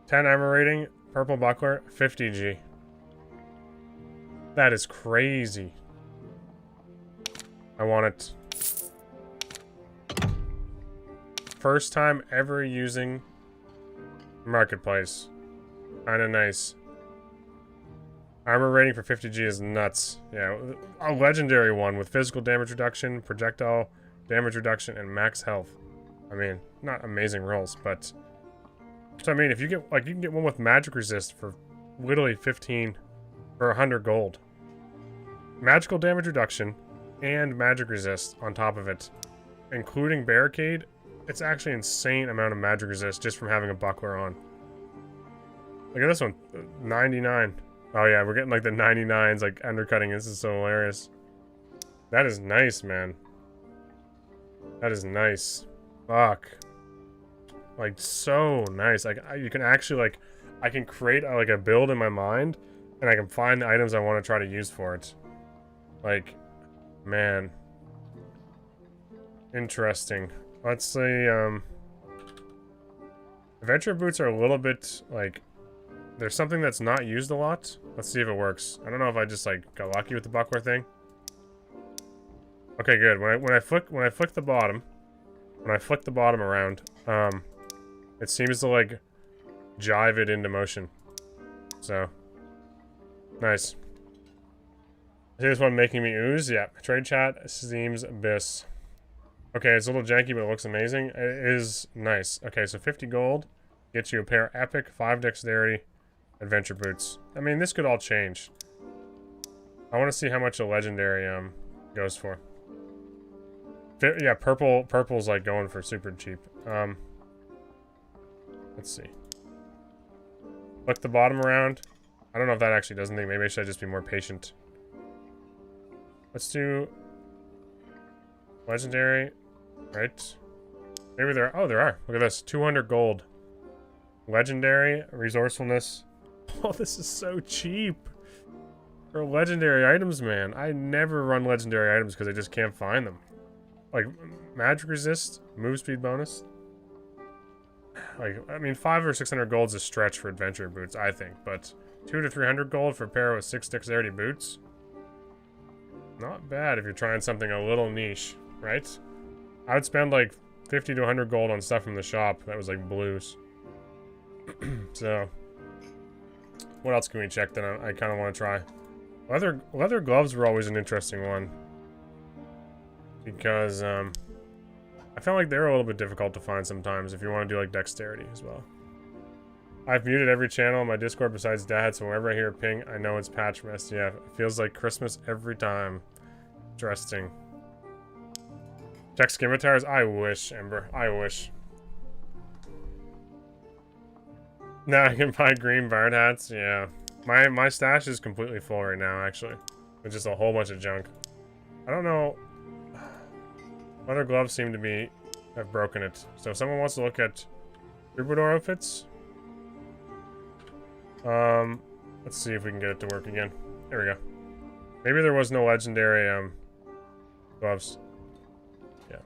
10 armor rating, purple buckler, 50G. That is crazy. I want it. First time ever using Marketplace. Kinda nice. Armor rating for 50G is nuts. Yeah, a legendary one with physical damage reduction, projectile damage reduction, and max health. I mean, not amazing rolls, but... So I mean, if you get, like, you can get one with magic resist for literally 15 or 100 gold. Magical damage reduction and magic resist on top of it, including barricade. It's actually an insane amount of magic resist just from having a buckler on. Look at this one, 99. Oh yeah, we're getting like the 99s, like undercutting. This is so hilarious. That is nice, man. That is nice. Fuck. Like, so nice. Like, you can actually, like, I can create like a build in my mind, and I can find the items I want to try to use for it. Like, man. Interesting. Let's see, adventure boots are a little bit, like, there's something that's not used a lot. Let's see if it works. I don't know if I just, like, got lucky with the buckler thing. Okay, good. When I flick the bottom, around, it seems to, like, jive it into motion. So, nice. Here's one making me ooze. Yeah, trade chat seems abyss. Okay, it's a little janky, but it looks amazing. It is nice. Okay, so 50 gold gets you a pair of epic, 5 dexterity, adventure boots. I mean, this could all change. I want to see how much a legendary goes for. Yeah, purple's like going for super cheap. Let's see. Look the bottom around. I don't know if that actually does anything. Maybe I should just be more patient. Let's do legendary, right? Maybe there. Oh, there are. Look at this. 200 gold. Legendary resourcefulness. Oh, this is so cheap for legendary items, man. I never run legendary items because I just can't find them. Like magic resist, move speed bonus. Like, I mean, 500 or 600 gold is a stretch for adventure boots, I think. But 200 to 300 gold for a pair with 6 dexterity boots. Not bad if you're trying something a little niche, right? I would spend like 50 to 100 gold on stuff from the shop that was like blues. So, what else can we check that I kind of want to try? Leather gloves were always an interesting one. Because, I felt like they're a little bit difficult to find sometimes if you want to do like dexterity as well. I've muted every channel on my Discord besides Dad, so whenever I hear a ping, I know it's patch mess. Yeah, it feels like Christmas every time. Interesting. Check scimitars? I wish, Ember. I wish. Now I can buy green bard hats? Yeah. My stash is completely full right now, actually. With just a whole bunch of junk. I don't know. Leather gloves seem to have broken it. So if someone wants to look at troubadour outfits, let's see if we can get it to work again. There we go. Maybe there was no legendary gloves. Yeah.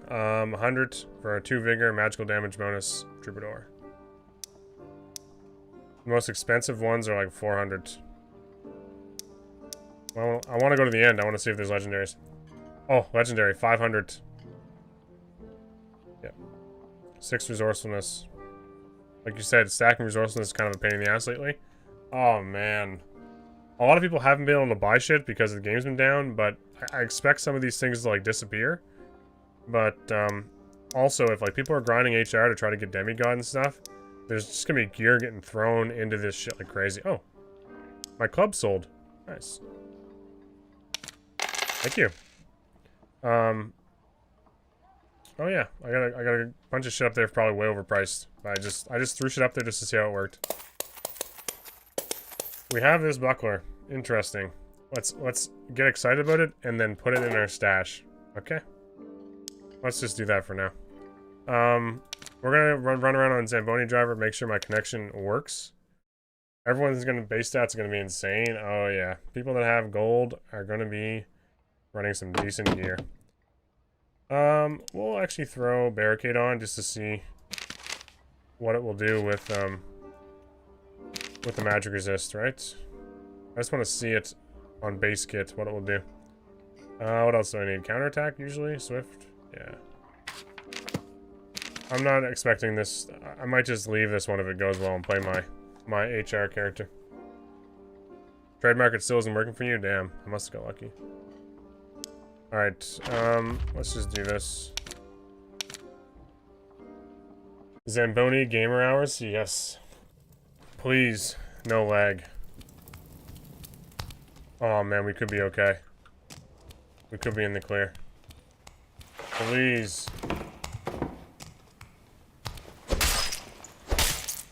100 for a 2 vigor, magical damage bonus, troubadour. The most expensive ones are like 400. Well, I want to go to the end. I want to see if there's legendaries. Oh, legendary, 500. Yeah. 6 resourcefulness. Like you said, stacking resourcefulness is kind of a pain in the ass lately. Oh, man. A lot of people haven't been able to buy shit because the game's been down, but I expect some of these things to, like, disappear. But, also, if, like, people are grinding HR to try to get demigod and stuff, there's just gonna be gear getting thrown into this shit like crazy. Oh. My club sold. Nice. Thank you. Oh yeah, I got a bunch of shit up there, probably way overpriced. But I just threw shit up there just to see how it worked. We have this buckler. Interesting. Let's get excited about it and then put it in our stash. Okay. Let's just do that for now. We're gonna run around on Zamboni driver, make sure my connection works. Everyone's gonna base stats are gonna be insane. Oh yeah, people that have gold are gonna be running some decent gear. We'll actually throw barricade on just to see what it will do with the magic resist, right? I just want to see it on base kit, what it will do. What else do I need? Counterattack usually? Swift? Yeah. I'm not expecting this. I might just leave this one if it goes well and play my HR character. Trade market still isn't working for you? Damn, I must have got lucky. Alright, let's just do this. Zamboni gamer hours? Yes. Please, no lag. Oh man, we could be okay. We could be in the clear. Please.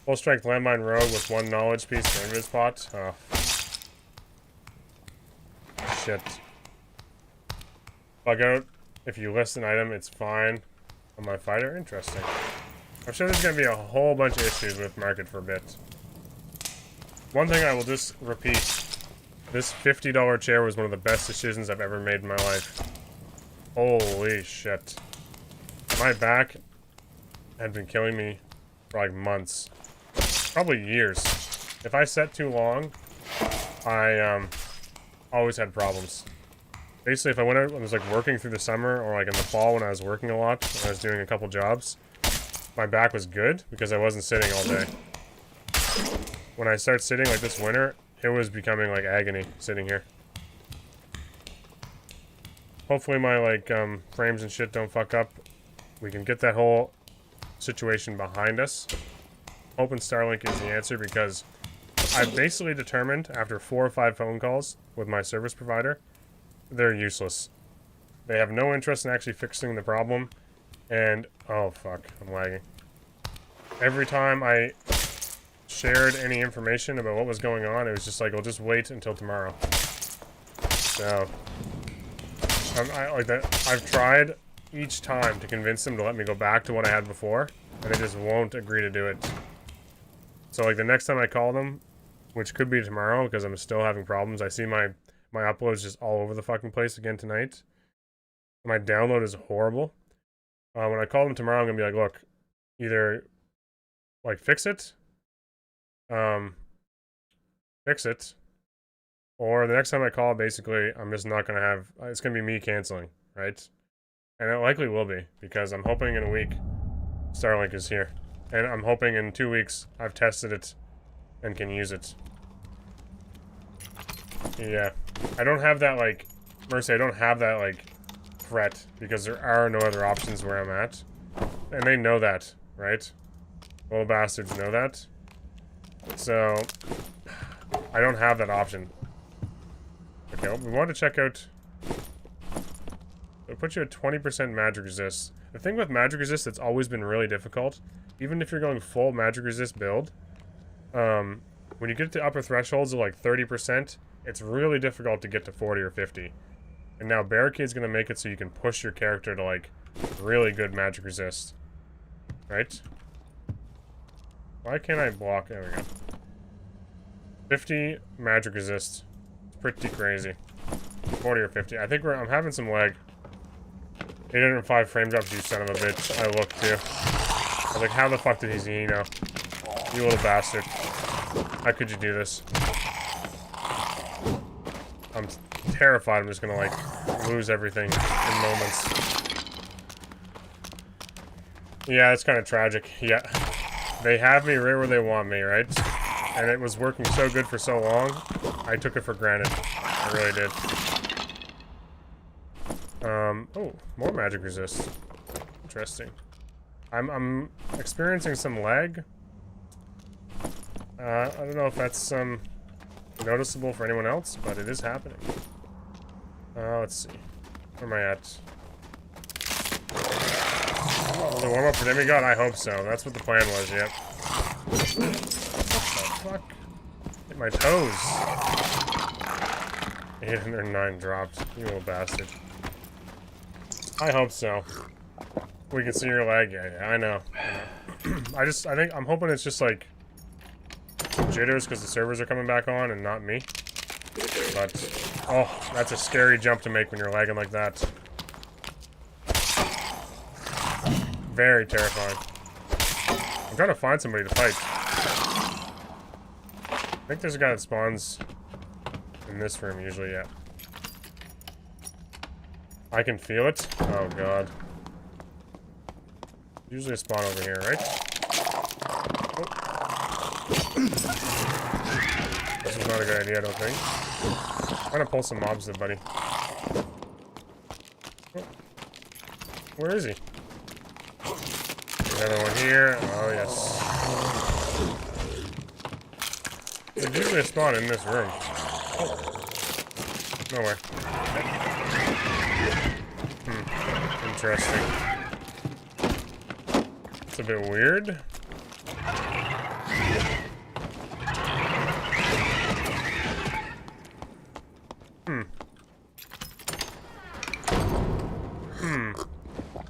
Full strength landmine rogue with 1 knowledge piece for invis pot. Oh. Shit. Bug out. If you list an item, it's fine. On my fighter? Interesting. I'm sure there's gonna be a whole bunch of issues with market for a bit. One thing I will just repeat. This $50 chair was one of the best decisions I've ever made in my life. Holy shit. My back had been killing me for like months. Probably years. If I sat too long, I always had problems. Basically, if I went out and was like working through the summer or like in the fall when I was working a lot, when I was doing a couple jobs, my back was good because I wasn't sitting all day. When I started sitting like this winter, it was becoming like agony sitting here. Hopefully my like frames and shit don't fuck up. We can get that whole situation behind us. Hoping Starlink is the answer because I've basically determined after 4 or 5 phone calls with my service provider, they're useless. They have no interest in actually fixing the problem. And, oh fuck, I'm lagging. Every time I shared any information about what was going on, it was just like, I'll just wait until tomorrow. So, I've tried each time to convince them to let me go back to what I had before, and they just won't agree to do it. So like the next time I call them, which could be tomorrow because I'm still having problems, I see my uploads just all over the fucking place again tonight. My download is horrible. When I call them tomorrow, I'm gonna be like, look, either like fix it, or the next time I call, basically, I'm just not gonna have. It's gonna be me canceling, right? And it likely will be because I'm hoping in a week Starlink is here, and I'm hoping in 2 weeks I've tested it and can use it. Yeah, I don't have that like Mercy. I don't have that like threat because there are no other options where I'm at, and they know that, right? Little bastards know that. So I don't have that option. Okay, we want to check out. It'll put you at 20% magic resist. The thing with magic resist that's always been really difficult, even if you're going full magic resist build, when you get to upper thresholds of like 30%, it's really difficult to get to 40 or 50. And now Barricade's gonna make it so you can push your character to like really good magic resist. Right? Why can't I block? There we go. 50 magic resist. pretty crazy. 40 or 50. I think I'm having some lag. 805 frame drops, you son of a bitch. I looked too. I was like, how the fuck did he know? You little bastard. How could you do this? I'm terrified I'm just gonna, like, lose everything in moments. Yeah, it's kind of tragic. Yeah. They have me right where they want me, right? And it was working so good for so long, I took it for granted. I really did. Oh, more magic resist. Interesting. I'm experiencing some lag. I don't know if that's noticeable for anyone else, but it is happening. Let's see. Where am I at? Will it warm up for Demigod? I hope so. That's what the plan was, yep. What the fuck? Hit my toes. 809 dropped. You little bastard. I hope so. We can see your lag. Yeah, I know. I think I'm hoping it's just like jitters because the servers are coming back on and not me. But oh, that's a scary jump to make when you're lagging like that. Very terrifying. I'm trying to find somebody to fight. I think there's a guy that spawns in this room usually, yeah. I can feel it. Oh god. Usually a spawn over here, right? Oh. This is not a good idea, I don't think. I'm trying to pull some mobs there, buddy. Oh. Where is he? Another one here. Oh, yes. There's usually a spawn in this room. Oh. Nowhere. Interesting. It's a bit weird.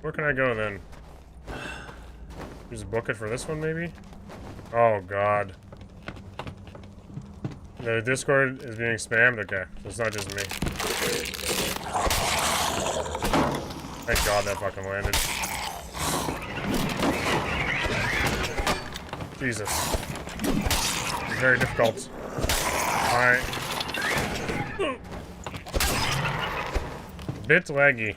Where can I go then? Just book it for this one, maybe? Oh, God. The Discord is being spammed? Okay, so it's not just me. Thank God that fucking landed. Jesus. It's very difficult. Alright. Bit laggy.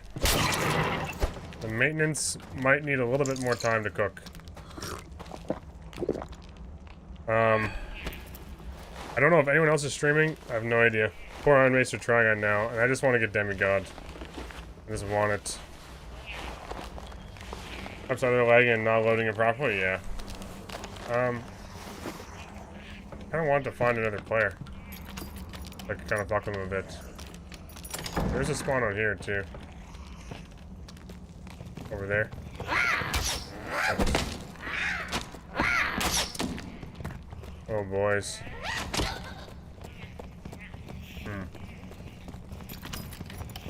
The maintenance might need a little bit more time to cook. I don't know if anyone else is streaming. I have no idea. Poor Iron Mace are trying on now, and I just want to get Demigod. I just want it. I'm sorry, they're lagging and not loading it properly? Yeah. I kind of want to find another player. I could kind of fuck them a bit. There's a spawn on here, too. Over there. Oh, boys.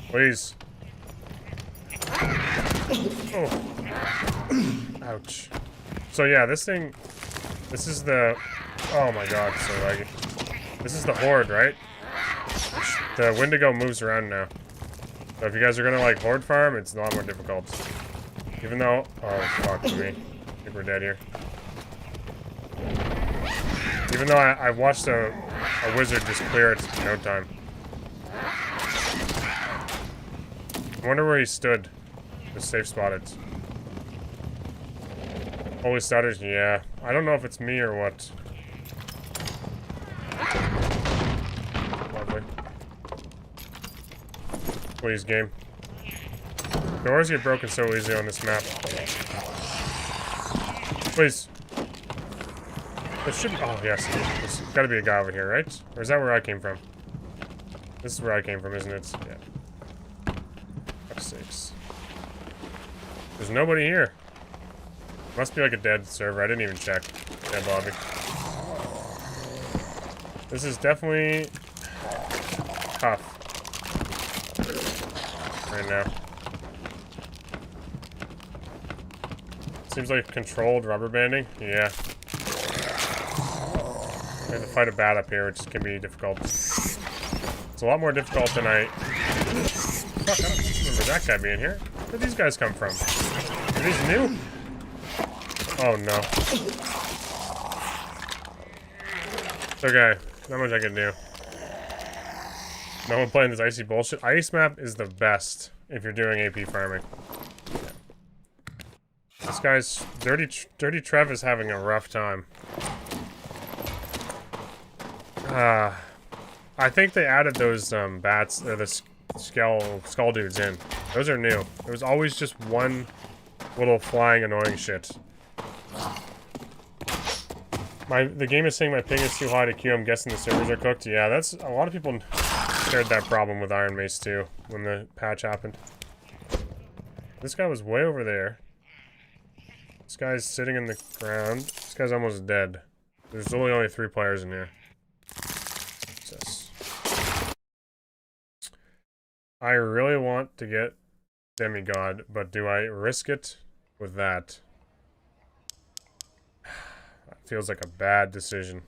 Please. Oh. Ouch. So yeah, this thing, this is the, oh my god, so laggy. This is the Horde, right? The Wendigo moves around now. So if you guys are gonna like Horde farm, it's a lot more difficult. Even though, oh fuck me. I think we're dead here. Even though I watched a wizard just clear it in no time. I wonder where he stood. Just safe spotted. Holy stutters, yeah. I don't know if it's me or what. Lovely. Please, game. Doors get broken so easy on this map. Please. There should be, oh yes, there's gotta be a guy over here, right? Or is that where I came from? This is where I came from, isn't it? Yeah. F6. There's nobody here. Must be like a dead server. I didn't even check. Dead lobby. This is definitely tough right now. Seems like controlled rubber banding. Yeah. I have to fight a bat up here, which can be difficult. It's a a lot more difficult than I... Fuck, I don't remember that guy being here. Where'd these guys come from? Are these new? Oh, no. It's okay. Not much I can do. No one playing this icy bullshit. Ice map is the best if you're doing AP farming. This guy's... Dirty Trev is having a rough time. I think they added those bats, or the skull dudes in. Those are new. There was always just one little flying annoying shit. The game is saying my ping is too high to queue. I'm guessing the servers are cooked. Yeah, that's a lot of people shared that problem with Iron Mace too when the patch happened. This guy was way over there. This guy's sitting in the ground. This guy's almost dead. There's only 3 players in here. Jesus. I really want to get Demigod, but do I risk it with that? That feels like a bad decision.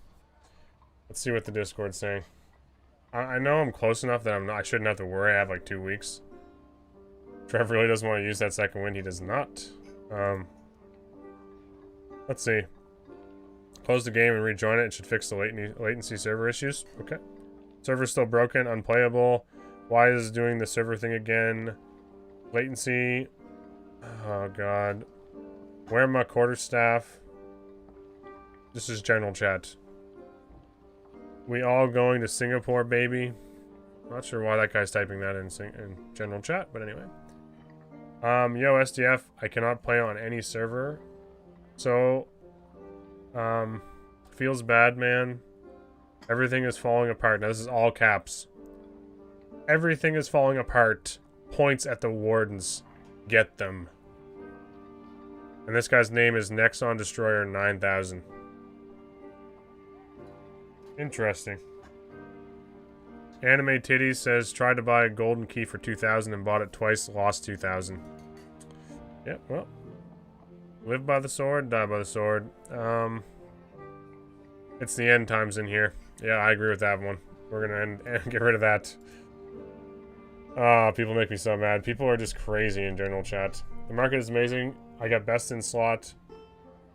Let's see what the Discord's saying. I know I'm close enough that I shouldn't have to worry. I have like 2 weeks. Trevor really doesn't want to use that second win. He does not. Let's see. Close the game and rejoin it. It should fix the latency server issues. Okay. Server's still broken, unplayable. Why is it doing the server thing again? Latency. Oh god. Where are my quarterstaff? This is general chat. We all going to Singapore, baby. Not sure why that guy's typing that in general chat, but anyway. Yo, SDF, I cannot play on any server. So, feels bad, man. Everything is falling apart. Now, this is all caps. Everything is falling apart. Points at the wardens. Get them. And this guy's name is Nexon Destroyer 9000. Interesting. Anime Titties says, tried to buy a golden key for 2,000 and bought it twice, lost 2,000. Yep, well. Live by the sword, die by the sword. It's the end times in here. Yeah, I agree with that one. We're gonna get rid of that. People make me so mad. People are just crazy in general chat. The market is amazing. I got best in slot.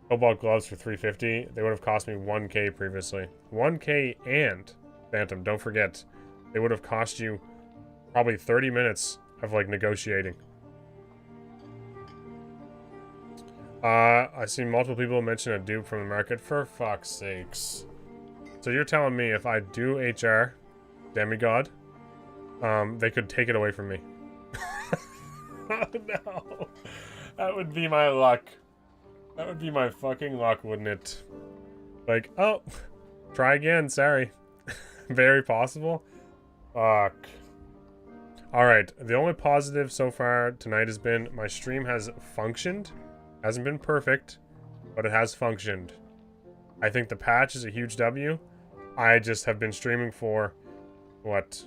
Cobalt gloves for 350. They would have cost me 1k previously. 1k and Phantom, don't forget. They would have cost you probably 30 minutes of like negotiating. I see multiple people mention a dupe from the market. For fuck's sakes. So you're telling me if I do HR Demigod, they could take it away from me. Oh no. That would be my luck. That would be my fucking luck, wouldn't it? Like, oh, try again, sorry. Very possible. Fuck. Alright, the only positive so far tonight has been my stream has functioned. Hasn't been perfect, but it has functioned. I think the patch is a huge W. I just have been streaming for, what?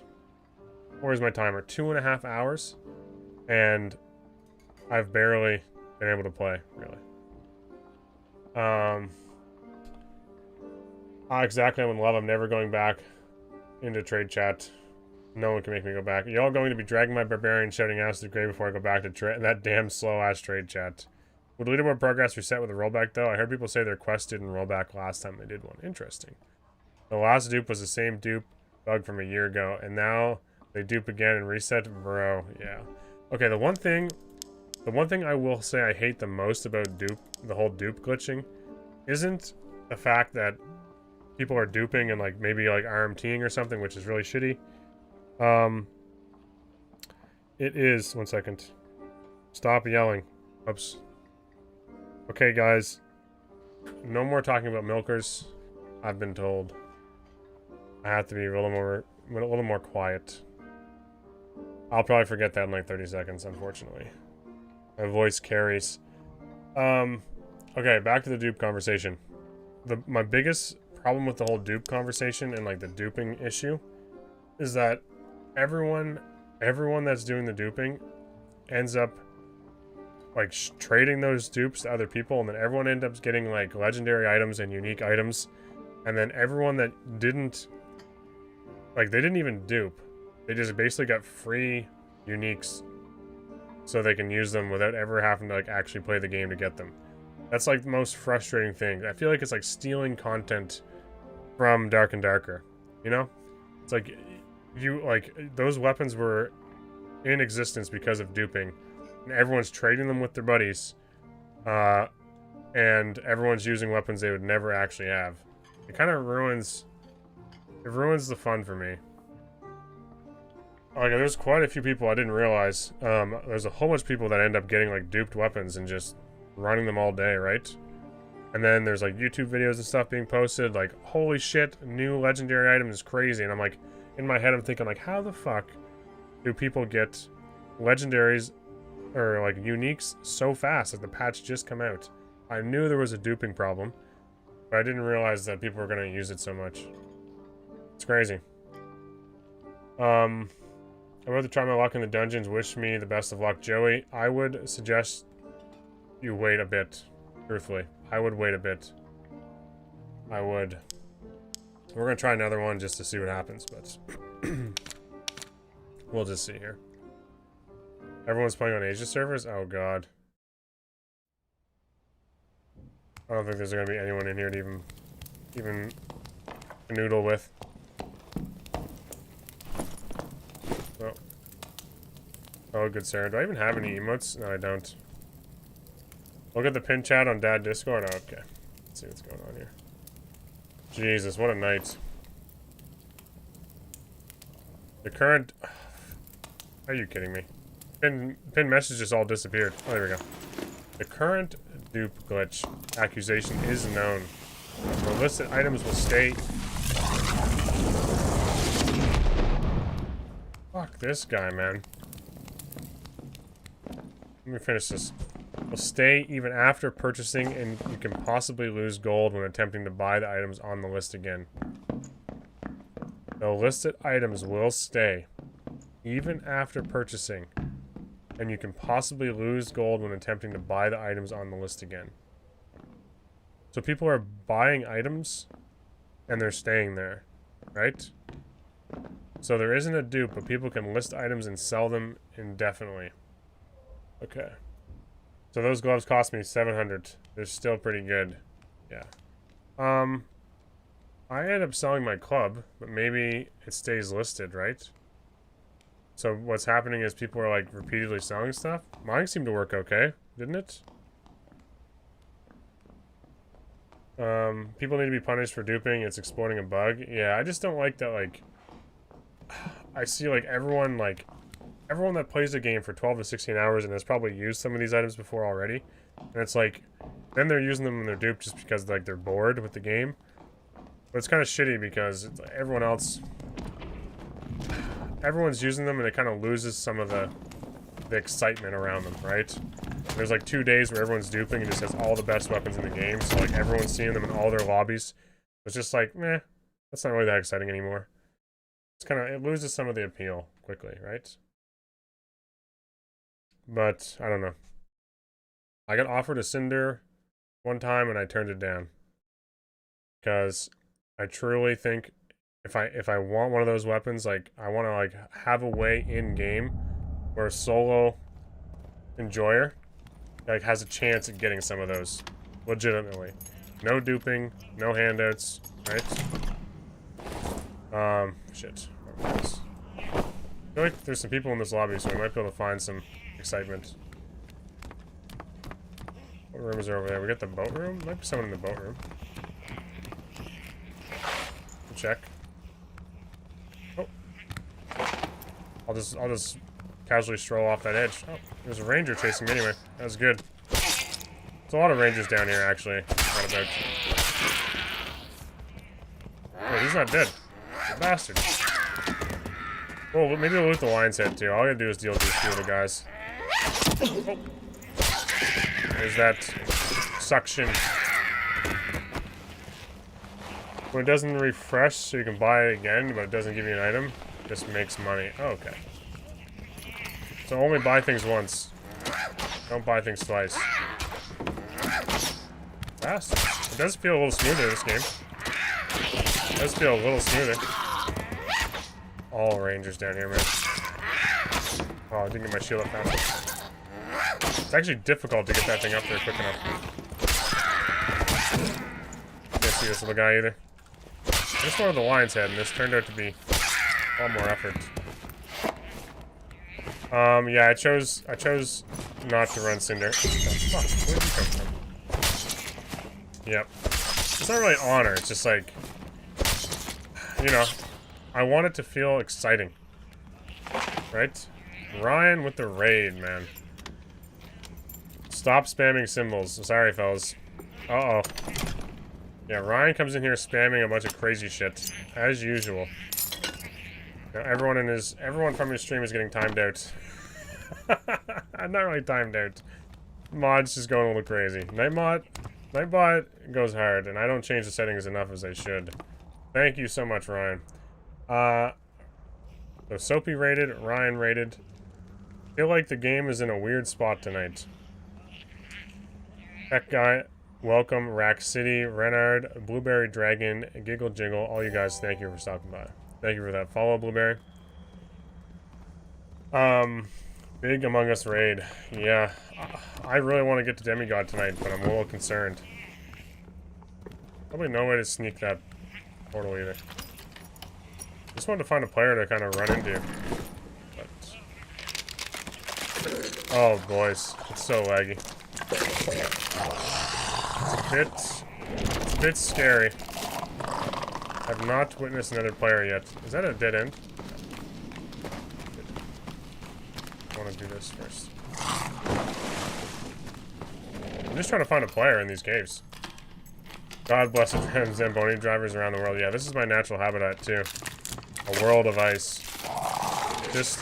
Where's my timer? 2.5 hours. And I've barely been able to play, really. Exactly, I'm in love. I'm never going back into trade chat. No one can make me go back. Y'all going to be dragging my Barbarian shouting ass to the grave before I go back to that damn slow-ass trade chat. Would leaderboard progress reset with a rollback, though? I heard people say their quest didn't roll back last time they did one. Interesting. The last dupe was the same dupe bug from a year ago, and now they dupe again and reset? Bro, yeah. Okay, the one thing I will say I hate the most about the whole dupe glitching, isn't the fact that people are duping and like maybe like RMTing or something, which is really shitty. It is, 1 second. Stop yelling. Oops. Okay, guys. No more talking about milkers. I've been told. I have to be a little more quiet. I'll probably forget that in like 30 seconds, unfortunately. My voice carries. Okay, back to the dupe conversation. My biggest problem with the whole dupe conversation and like the duping issue is that everyone that's doing the duping ends up like trading those dupes to other people, and then everyone ends up getting like legendary items and unique items, and then everyone that didn't, like, they didn't even dupe, They just basically got free uniques so they can use them without ever having to like actually play the game to get them. That's like the most frustrating thing. I feel like it's like stealing content from Dark and Darker, you know? It's like those weapons were in existence because of duping, and everyone's trading them with their buddies, and everyone's using weapons they would never actually have. It kind of ruins the fun for me. Like, there's quite a few people I didn't realize. There's a whole bunch of people that end up getting like duped weapons and just running them all day, right? And then there's like YouTube videos and stuff being posted, like, holy shit, new legendary item is crazy. And I'm like, in my head, I'm thinking like, how the fuck do people get legendaries or like uniques so fast? Like, the patch just come out. I knew there was a duping problem, but I didn't realize that people were gonna use it so much. It's crazy. I'm about to try my luck in the dungeons. Wish me the best of luck, Joey. I would suggest you wait a bit, truthfully. I would wait a bit. I would. We're gonna try another one just to see what happens, but we'll just see here. Everyone's playing on Asia servers? Oh god. I don't think there's gonna be anyone in here to even noodle with. Oh. Oh, good sir. Do I even have any emotes? No, I don't. Look at the pin chat on Dad Discord. Oh, okay. Let's see what's going on here. Jesus, what a night. The current... Are you kidding me? Pin message just all disappeared. Oh, there we go. The current dupe glitch accusation is known. The listed items will stay... Fuck this guy, man. Let me finish this. Will stay even after purchasing, and you can possibly lose gold when attempting to buy the items on the list again. The listed items will stay even after purchasing, and you can possibly lose gold when attempting to buy the items on the list again. So people are buying items and they're staying there, right? So there isn't a dupe, but people can list items and sell them indefinitely. Okay. So those gloves cost me 700. They're still pretty good. Yeah. I ended up selling my club, but maybe it stays listed, right? So what's happening is people are like repeatedly selling stuff. Mine seemed to work okay, didn't it? People need to be punished for duping. It's exploiting a bug. Yeah, I just don't like that, like... I see like everyone that plays the game for 12 to 16 hours and has probably used some of these items before already. And it's like, then they're using them and they're duped just because like they're bored with the game. But it's kind of shitty because it's like everyone's using them and it kind of loses some of the excitement around them, right? There's like 2 days where everyone's duping and just has all the best weapons in the game. So like everyone's seeing them in all their lobbies. It's just like, meh, that's not really that exciting anymore. It's kind of, it loses some of the appeal quickly, right? But, I don't know. I got offered a Cinder one time and I turned it down. Because I truly think if I want one of those weapons, like, I want to, like, have a way in-game where a solo enjoyer, like, has a chance at getting some of those. Legitimately. No duping, no handouts, right? Shit. I feel like there's some people in this lobby, so we might be able to find some excitement. What rooms are over there? We got the boat room? Might be someone in the boat room. We'll check. Oh. I'll just casually stroll off that edge. Oh, there's a ranger chasing me anyway. That was good. There's a lot of rangers down here, actually. Right about. Oh, he's not dead. You bastard. Well, maybe we'll loot the lion's head, too. All I gotta do is deal with these two other guys. Oh. There's that suction. When it doesn't refresh, so you can buy it again, but it doesn't give you an item, it just makes money. Oh, okay. So only buy things once. Don't buy things twice. Fast. It does feel a little smoother, this game. It does feel a little smoother. all rangers down here, man. Oh, I didn't get my shield up fast. It's actually difficult to get that thing up there quick enough. Can't see this little guy either. I just wanted the lion's head, and this turned out to be a lot more effort. Yeah, I chose not to run Cinder. What the fuck? Where did you come from? Yep. It's not really honor, it's just like, you know, I want it to feel exciting. Right? Ryan with the raid, man. Stop spamming symbols. Sorry, fellas. Uh-oh. Yeah, Ryan comes in here spamming a bunch of crazy shit, as usual. Now, everyone from his stream is getting timed out. Not really timed out. Mod's just going a little crazy. Nightbot goes hard, and I don't change the settings enough as I should. Thank you so much, Ryan. So Soapy rated, Ryan rated. I feel like the game is in a weird spot tonight. Tech Guy, welcome, Rack City, Renard, Blueberry Dragon, Giggle Jiggle, all you guys, thank you for stopping by. Thank you for that follow, Blueberry. Big Among Us raid. Yeah, I really want to get to Demigod tonight, but I'm a little concerned. Probably no way to sneak that portal either. Just wanted to find a player to kind of run into. But... oh, boys. It's so laggy. It's a bit scary. I've not witnessed another player yet. Is that a dead end? I want to do this first. I'm just trying to find a player in these caves. God bless the Zamboni drivers around the world. Yeah, this is my natural habitat too. A world of ice. Just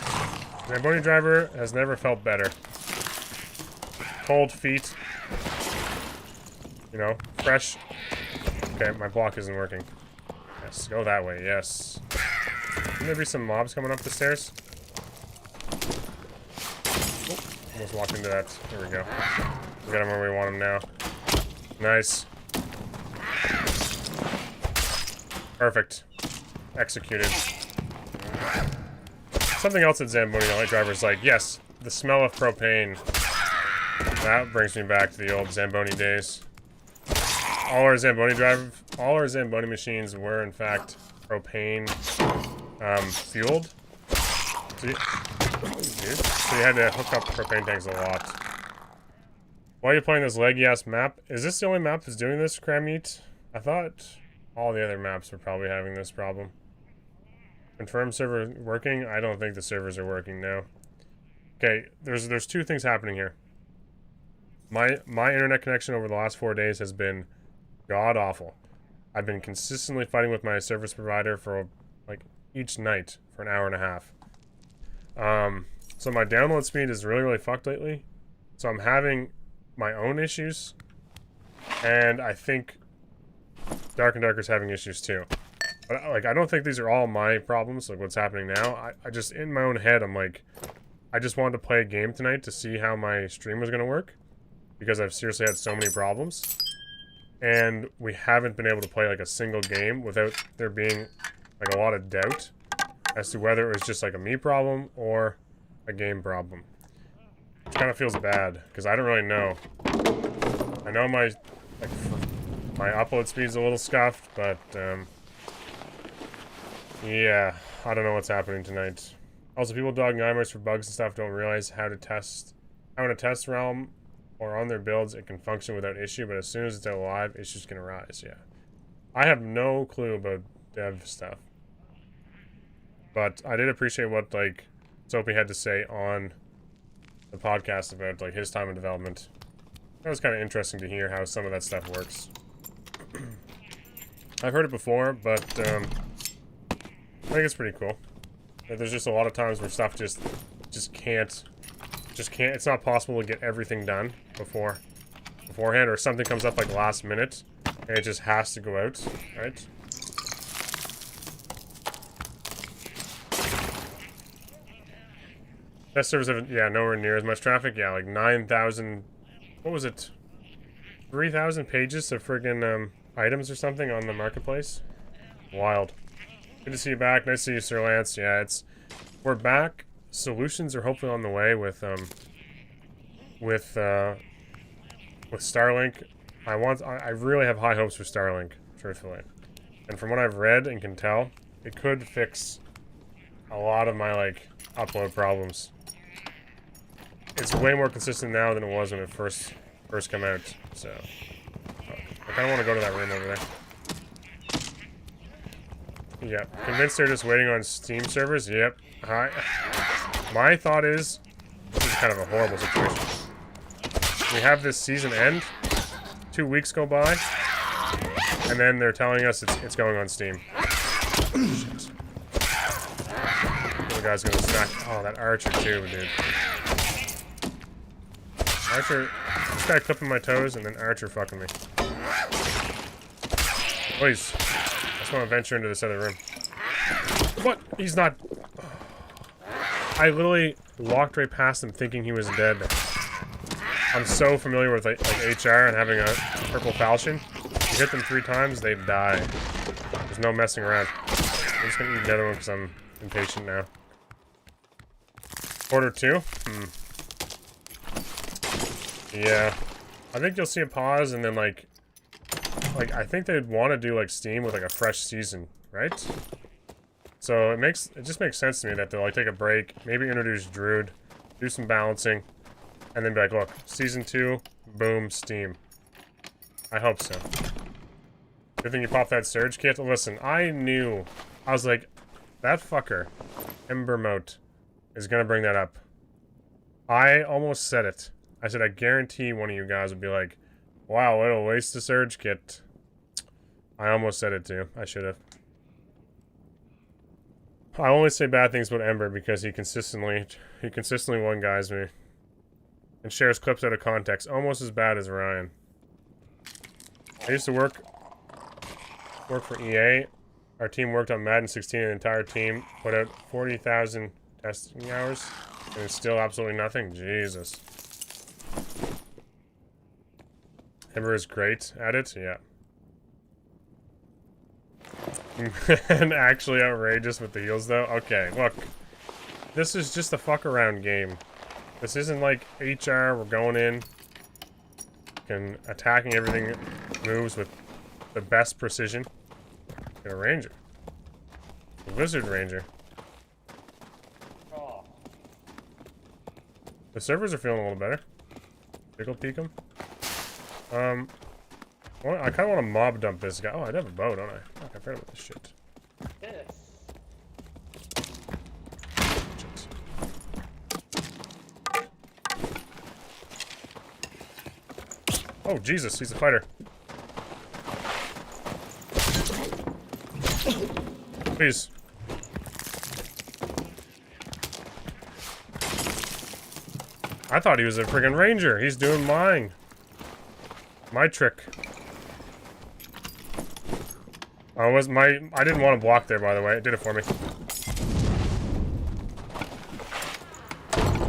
Zamboni driver has never felt better. Cold feet. You know, fresh. Okay, my block isn't working. Yes, go that way, yes. Can there be some mobs coming up the stairs? Oh, almost walked into that. There we go. We got him where we want him now. Nice. Perfect. Executed. Something else that Zamboni driver's like, yes, the smell of propane. That brings me back to the old Zamboni days. All our Zamboni machines were in fact propane fueled. So you had to hook up propane tanks a lot. Why are you playing this leggy ass map? Is this the only map that's doing this, Crammeat? I thought all the other maps were probably having this problem. Confirm server working? I don't think the servers are working now. Okay, there's two things happening here. My internet connection over the last 4 days has been god awful. I've been consistently fighting with my service provider for like each night for an hour and a half. So my download speed is really fucked lately. So I'm having my own issues, and I think Dark and Darker's having issues too. But like, I don't think these are all my problems, like what's happening now. I just, in my own head, I'm like, I just wanted to play a game tonight to see how my stream was gonna work, because I've seriously had so many problems. And we haven't been able to play like a single game without there being like a lot of doubt as to whether it was just like a me problem or a game problem. Which kind of feels bad, because I don't really know. I know my upload speed's a little scuffed, but yeah, I don't know what's happening tonight. Also, people dogging IMers for bugs and stuff don't realize how in a test realm or on their builds it can function without issue, but as soon as it's out live, issues can arise. Yeah, I have no clue about dev stuff, but I did appreciate what like Soapy had to say on the podcast about like his time in development. That was kind of interesting to hear how some of that stuff works. I've heard it before, but I think it's pretty cool. There's just a lot of times where stuff just can't. It's not possible to get everything done beforehand, or something comes up like last minute, and it just has to go out, right? Test servers have, yeah, nowhere near as much traffic. Yeah, like 9,000. What was it? 3,000 pages of friggin' items or something on the marketplace. Wild. Good to see you back. Nice to see you, Sir Lance. Yeah, we're back. Solutions are hopefully on the way with Starlink. I really have high hopes for Starlink, truthfully. And from what I've read and can tell, it could fix a lot of my like upload problems. It's way more consistent now than it was when it first came out. So I kind of want to go to that room over there. Yeah, convinced they're just waiting on Steam servers. Yep. My thought is, this is kind of a horrible situation. We have this season end. 2 weeks go by, and then they're telling us it's going on Steam. Shit. The guy's gonna snack. Oh, that Archer too, dude. Archer, this guy clipping my toes, and then Archer fucking me. Please. I just want to venture into this other room. What? He's not. I literally walked right past him thinking he was dead. I'm so familiar with like HR and having a purple falchion. You hit them 3 times, they die. There's no messing around. I'm just gonna eat another one because I'm impatient now. Order 2? Yeah. I think you'll see a pause and then like I think they'd want to do like Steam with like a fresh season, right? So it just makes sense to me that they'll like take a break, maybe introduce Druid, do some balancing, and then be like, look, season 2, boom, Steam. I hope so. Good thing you popped that surge kit. Listen, I knew. I was like, that fucker, Embermote, is gonna bring that up. I almost said it. I said, I guarantee one of you guys would be like, wow, what a waste of surge kit. I almost said it too. I should have. I only say bad things about Ember because he consistently one guys me. And shares clips out of context. Almost as bad as Ryan. I used to work for EA. Our team worked on Madden 16 and the entire team put out 40,000 testing hours. And it's still absolutely nothing. Jesus. Ember is great at it, yeah. And actually outrageous with the heals, though. Okay, look. This is just a fuck around game. This isn't like HR, we're going in and attacking everything moves with the best precision. Get a ranger. A wizard ranger. The servers are feeling a little better. Pickle peek them. Well, I kind of want to mob dump this guy. Oh, I have a bow, don't I? Fuck, I forgot about this shit. Yes. Oh, Jesus, he's a fighter. Please. I thought he was a friggin' ranger. He's doing mine. My trick. I didn't want to block there, by the way. It did it for me.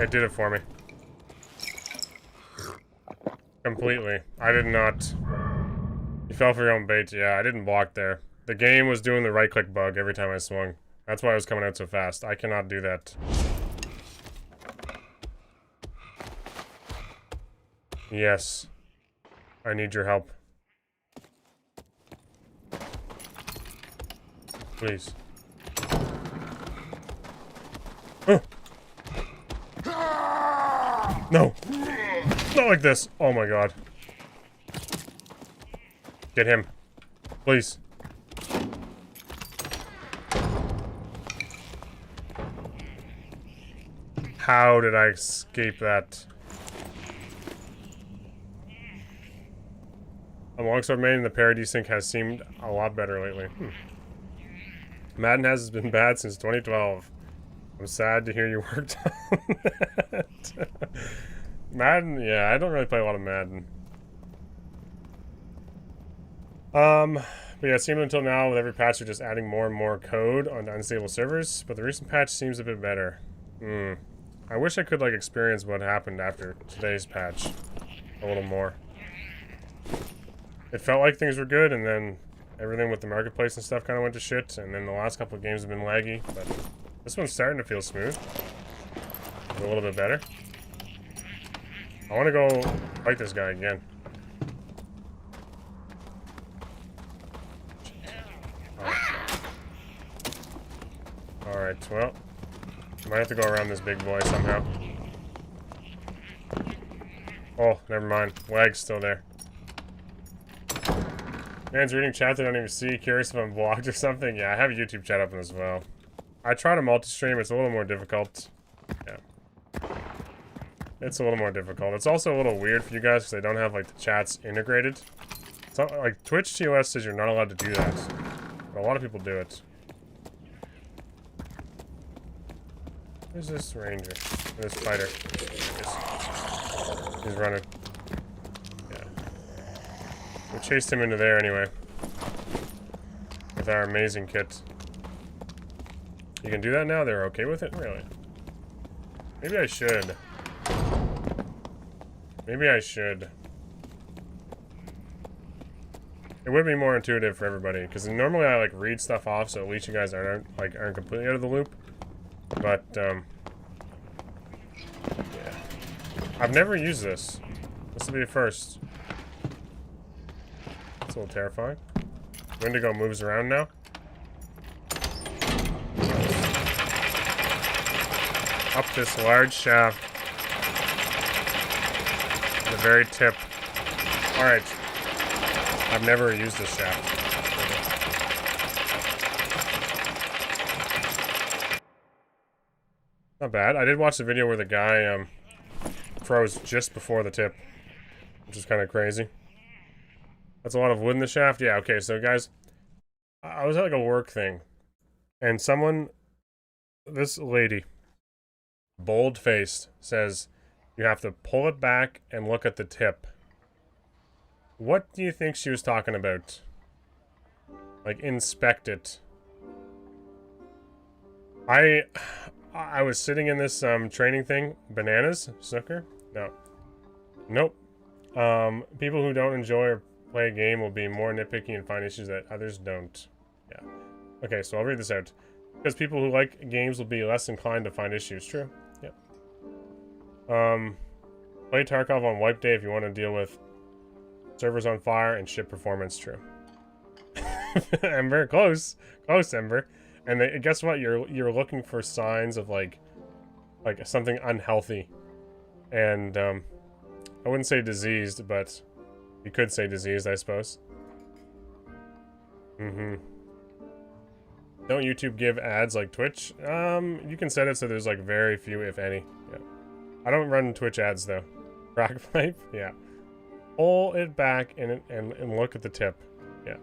It did it for me. Completely. I did not. You fell for your own bait. Yeah, I didn't block there. The game was doing the right-click bug every time I swung. That's why I was coming out so fast. I cannot do that. Yes. I need your help. Please. Oh. No. Not like this. Oh my god. Get him. Please. How did I escape that? A longsword main in the parody sync has seemed a lot better lately. Madden has been bad since 2012. I'm sad to hear you worked on that. Madden, yeah, I don't really play a lot of Madden. But yeah, it seemed until now with every patch they're just adding more and more code on unstable servers, but the recent patch seems a bit better. I wish I could like experience what happened after today's patch a little more. It felt like things were good, and then everything with the marketplace and stuff kind of went to shit, and then the last couple of games have been laggy, but this one's starting to feel smooth. A little bit better. I want to go fight this guy again. Alright, well, might have to go around this big boy somehow. Oh, never mind. Lag's still there. Man's reading chat they don't even see. Curious if I'm blocked or something. Yeah, I have a YouTube chat up as well. I try to multi-stream. It's a little more difficult. Yeah. It's a little more difficult. It's also a little weird for you guys because they don't have, like, the chats integrated. It's not, like, Twitch TOS says you're not allowed to do that. But a lot of people do it. Who's this ranger? This fighter? He's running. Yeah. We chased him into there anyway. With our amazing kit. You can do that now? They're okay with it? Really? Maybe I should. Maybe I should. It would be more intuitive for everybody, because normally I like read stuff off, so at least you guys aren't completely out of the loop. But yeah, I've never used this. This will be the first. It's a little terrifying. Wendigo moves around now. Up this large shaft. The very tip. Alright. I've never used this shaft. Not bad. I did watch the video where the guy froze just before the tip. Which is kind of crazy. That's a lot of wood in the shaft. Yeah, okay, so guys. I was at like a work thing. And someone, this lady, bold-faced, says you have to pull it back and look at the tip. What do you think she was talking about? Like, inspect it. I was sitting in this training thing. Bananas? Snooker? No. Nope. People who don't enjoy or play a game will be more nitpicky and find issues that others don't. Yeah. Okay, so I'll read this out. Because people who like games will be less inclined to find issues. True. Yep. Play Tarkov on wipe day if you want to deal with servers on fire and ship performance. True. Ember, close. Close, Ember. And guess what? You're looking for signs of like something unhealthy. And I wouldn't say diseased, but you could say diseased, I suppose. Mm-hmm. Don't YouTube give ads like Twitch? You can set it so there's like very few, if any. Yeah. I don't run Twitch ads though. Rock pipe? Yeah. Pull it back and look at the tip. Yeah.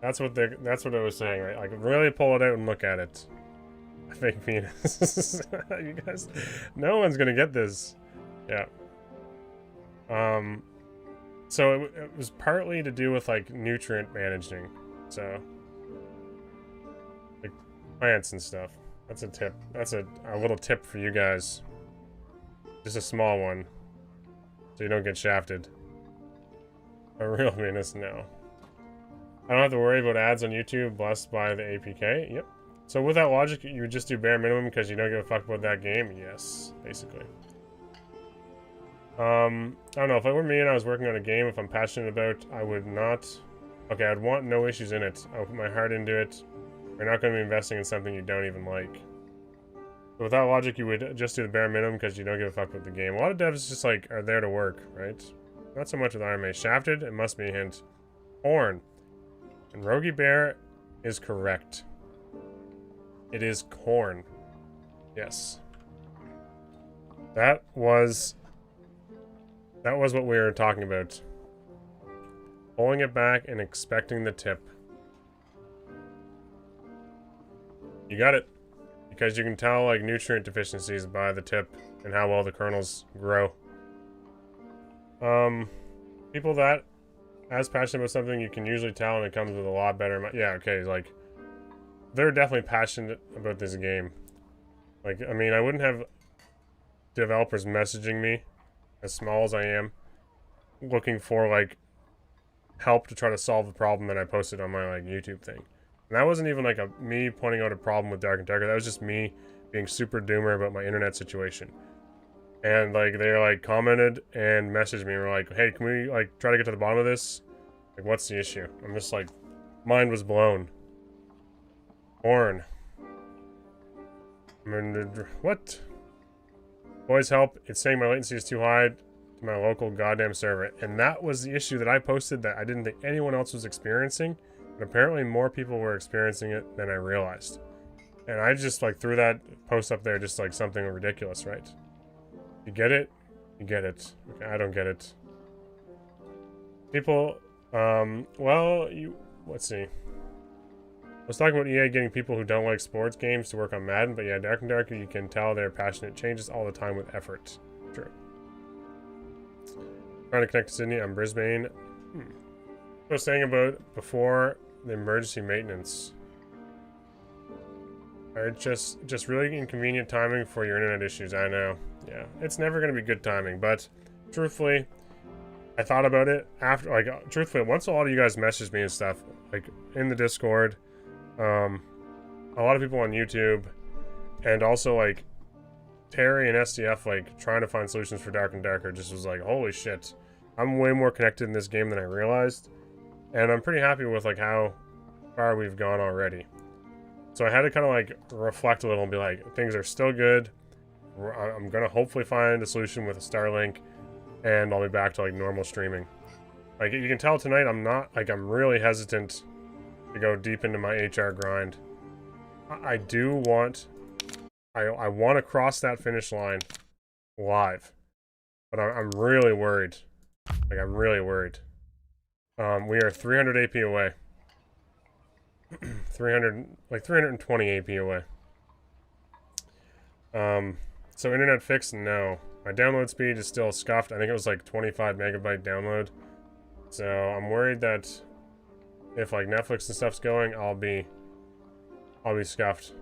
That's what I was saying, right? Like really pull it out and look at it. Fake penis. You guys, no one's gonna get this. Yeah. So it was partly to do with like nutrient managing. So like plants and stuff. That's a tip. That's a little tip for you guys. Just a small one. So you don't get shafted. A real penis, no. I don't have to worry about ads on YouTube, blessed by the APK. Yep. So with that logic, you would just do bare minimum because you don't give a fuck about that game? Yes, basically. I don't know, if it were me and I was working on a game, if I'm passionate about, I would not... Okay, I'd want no issues in it. I'll put my heart into it. You're not going to be investing in something you don't even like. But with that logic, you would just do the bare minimum because you don't give a fuck with the game. A lot of devs just, like, are there to work, right? Not so much with RMA. Shafted, it must be a hint. Horn. And Rogie Bear is correct. It is corn. Yes. That was what we were talking about. Pulling it back and expecting the tip. You got it. Because you can tell like nutrient deficiencies by the tip and how well the kernels grow. People that as passionate about something, you can usually tell, and it comes with a lot better. Yeah, okay, like they're definitely passionate about this game. Like, I mean, I wouldn't have developers messaging me, as small as I am, looking for like help to try to solve the problem that I posted on my like YouTube thing. And that wasn't even like me pointing out a problem with Dark and Darker. That was just me being super doomer about my internet situation. And like they like commented and messaged me and were like, "Hey, can we like try to get to the bottom of this? Like, what's the issue?" I'm just like, mind was blown. Orn. I mean, what? Boys help. It's saying my latency is too high to my local goddamn server. And that was the issue that I posted that I didn't think anyone else was experiencing. And apparently more people were experiencing it than I realized. And I just like threw that post up there just like something ridiculous, right? You get it? You get it. Okay, I don't get it. People, well, let's see. I was talking about EA getting people who don't like sports games to work on Madden, but yeah, Dark and Darker, you can tell they're passionate. Changes all the time with effort. True. Trying to connect to Sydney, I'm Brisbane. I was saying about before the emergency maintenance. Just really inconvenient timing for your internet issues, I know. Yeah, it's never going to be good timing, but truthfully, I thought about it after, like, truthfully, once a lot of you guys messaged me and stuff, like, in the Discord, a lot of people on YouTube, and also, like, Terry and SDF, like, trying to find solutions for Dark and Darker just was like, holy shit, I'm way more connected in this game than I realized, and I'm pretty happy with, like, how far we've gone already. So I had to kind of, like, reflect a little and be like, things are still good. I'm going to hopefully find a solution with a Starlink, and I'll be back to, like, normal streaming. Like, you can tell tonight I'm not, like, I'm really hesitant to go deep into my HR grind. I do want, I want to cross that finish line live, but I'm really worried. Like, I'm really worried. We are 300 AP away. 320 AP away. So internet fix, no. My download speed is still scuffed. I think it was like 25 megabyte download. So I'm worried that if like Netflix and stuff's going, I'll be scuffed.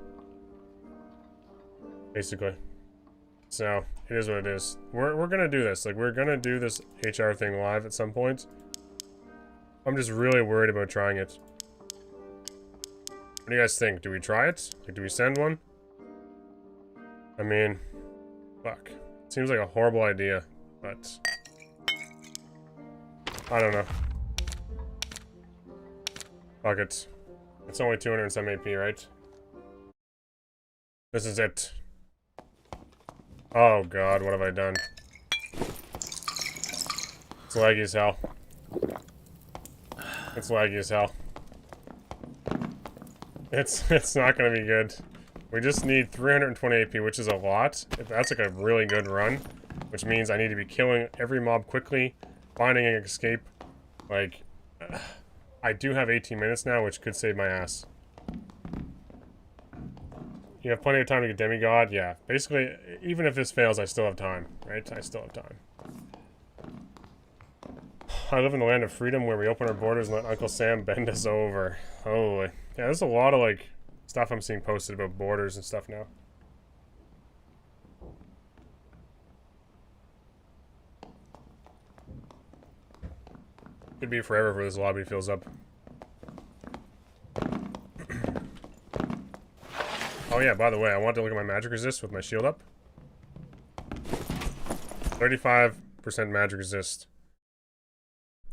Basically. So it is what it is. We're gonna do this. Like, we're gonna do this HR thing live at some point. I'm just really worried about trying it. What do you guys think? Do we try it? Like, do we send one? I mean, fuck. Seems like a horrible idea, but I don't know. Fuck it. It's only 200 and some AP, right? This is it. Oh god, what have I done? It's laggy as hell. It's laggy as hell. It's not gonna be good. We just need 320 AP, which is a lot. That's like a really good run, which means I need to be killing every mob quickly, finding an escape. Like, I do have 18 minutes now, which could save my ass. You have plenty of time to get demigod? Yeah. Basically, even if this fails, I still have time, right? I still have time. I live in the land of freedom where we open our borders and let Uncle Sam bend us over. Holy. Yeah, there's a lot of, like, stuff I'm seeing posted about borders and stuff now. Could be forever before this lobby fills up. Oh yeah, by the way, I want to look at my magic resist with my shield up. 35% magic resist.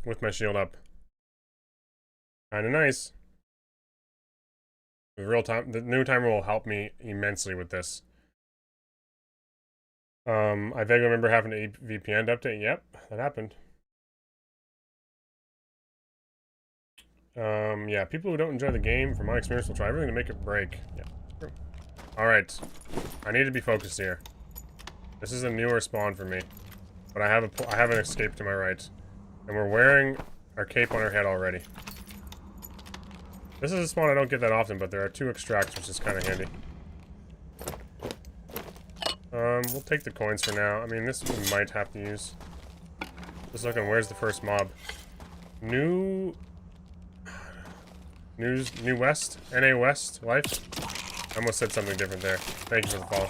With my shield up. Kinda nice. The new timer will help me immensely with this. I vaguely remember having a VPN update. Yep, that happened. Yeah, people who don't enjoy the game, from my experience, will try everything to make it break. Yeah, true. Alright. I need to be focused here. This is a newer spawn for me. But I have an escape to my right. And we're wearing our cape on our head already. This is a spawn I don't get that often, but there are 2 extracts, which is kind of handy. We'll take the coins for now. I mean, this we might have to use. Just looking, where's the first mob? New West? NA West Life? I almost said something different there. Thank you for the follow.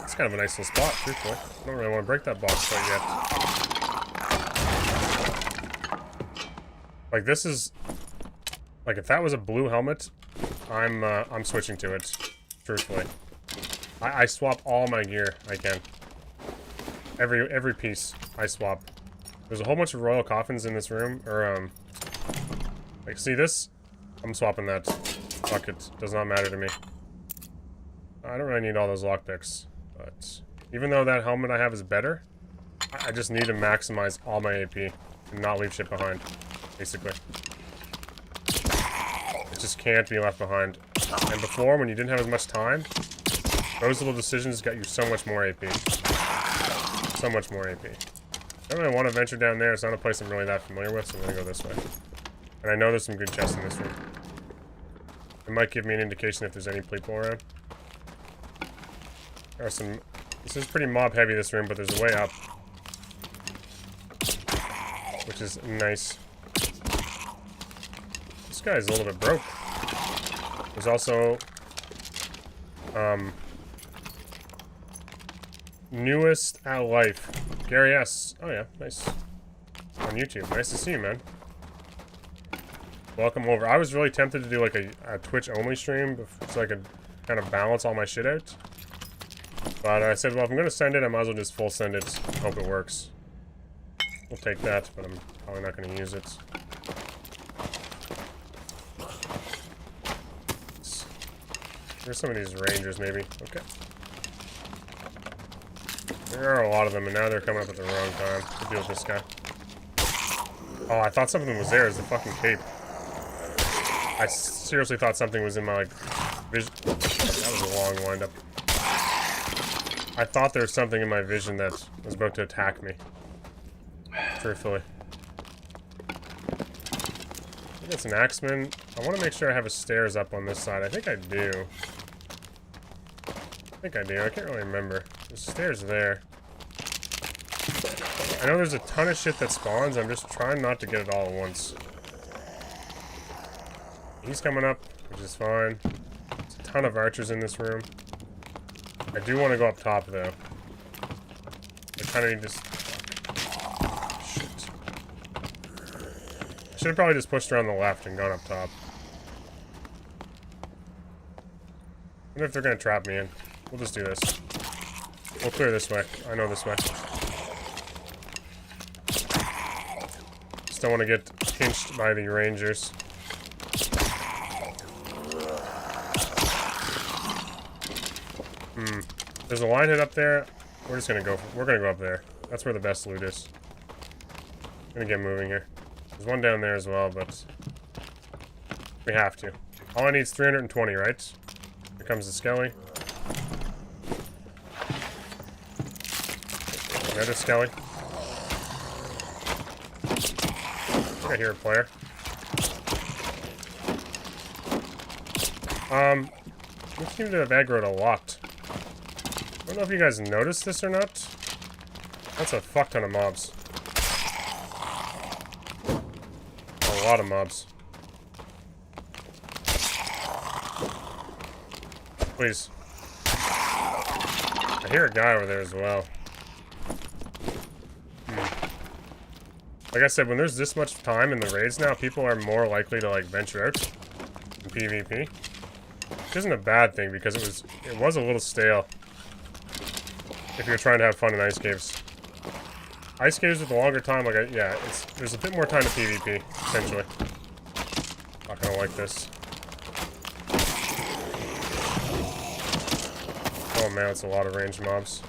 It's kind of a nice little spot, truthfully. I don't really want to break that box quite yet. Like, this is... Like, if that was a blue helmet, I'm switching to it. Truthfully. I swap all my gear I can. Every piece I swap. There's a whole bunch of royal coffins in this room, or, like, see this? I'm swapping that. Fuck it. Does not matter to me. I don't really need all those lockpicks, but even though that helmet I have is better, I just need to maximize all my AP and not leave shit behind, basically. It just can't be left behind. And before, when you didn't have as much time, those little decisions got you so much more AP. So much more AP. I don't really want to venture down there. It's not a place I'm really that familiar with, so I'm going to go this way. And I know there's some good chests in this room. It might give me an indication if there's any people around. There are some... This is pretty mob heavy, this room, but there's a way up. Which is nice. This guy's a little bit broke. There's also... Newest at life. Gary S. Oh yeah, nice. On YouTube. Nice to see you, man. Welcome over. I was really tempted to do like a Twitch-only stream so I could kind of balance all my shit out. But I said, well, if I'm going to send it, I might as well just full send it. Hope it works. We'll take that, but I'm probably not going to use it. There's some of these rangers, maybe. Okay. There are a lot of them, and now they're coming up at the wrong time to deal with this guy. Oh, I thought something was there. It's the fucking cape. I seriously thought something was in my, like, vision. That was a long wind-up. I thought there was something in my vision that was about to attack me. Truthfully. I think it's an axeman. I want to make sure I have a stairs up on this side. I think I do. I can't really remember. There's stairs there. I know there's a ton of shit that spawns. I'm just trying not to get it all at once. He's coming up, which is fine. There's a ton of archers in this room. I do want to go up top, though. I kind of need to... Shit. I should have probably just pushed around the left and gone up top. I wonder if they're going to trap me in. We'll just do this. We'll clear this way. I know this way. Just don't want to get pinched by the rangers. There's a line hit up there. We're just gonna go. We're gonna go up there. That's where the best loot is. I'm gonna get moving here. There's one down there as well, but we have to. All I need is 320, right? Here comes the skelly. Another skelly. I think I hear a player. We seem to have aggroed a lot. I don't know if you guys noticed this or not. That's a fuck ton of mobs. A lot of mobs. Please. I hear a guy over there as well. Like I said, when there's this much time in the raids now, people are more likely to, like, venture out in PvP. Which isn't a bad thing, because it was a little stale. If you're trying to have fun in ice caves. Ice caves with a longer time, like, yeah, there's a bit more time to PvP, essentially. Not gonna like this. Oh man, it's a lot of ranged mobs.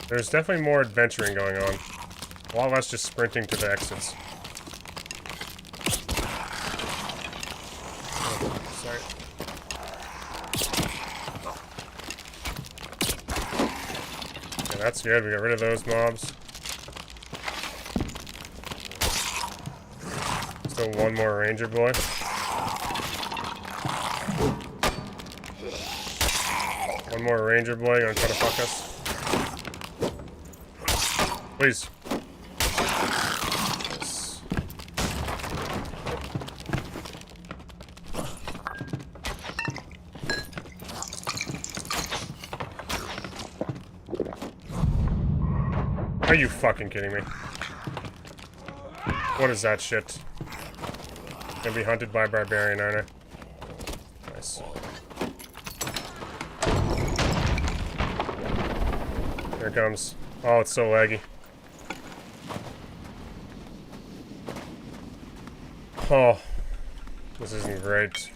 There's definitely more adventuring going on. A lot less just sprinting to the exits. Oh, sorry. Yeah, that's good. We got rid of those mobs. Still one more ranger boy. One more ranger boy gonna try to fuck us. Please. Are you fucking kidding me? What is that shit? Gonna be hunted by Barbarian, aren't I? Nice. Here it comes. Oh, it's so laggy. Oh, this isn't great.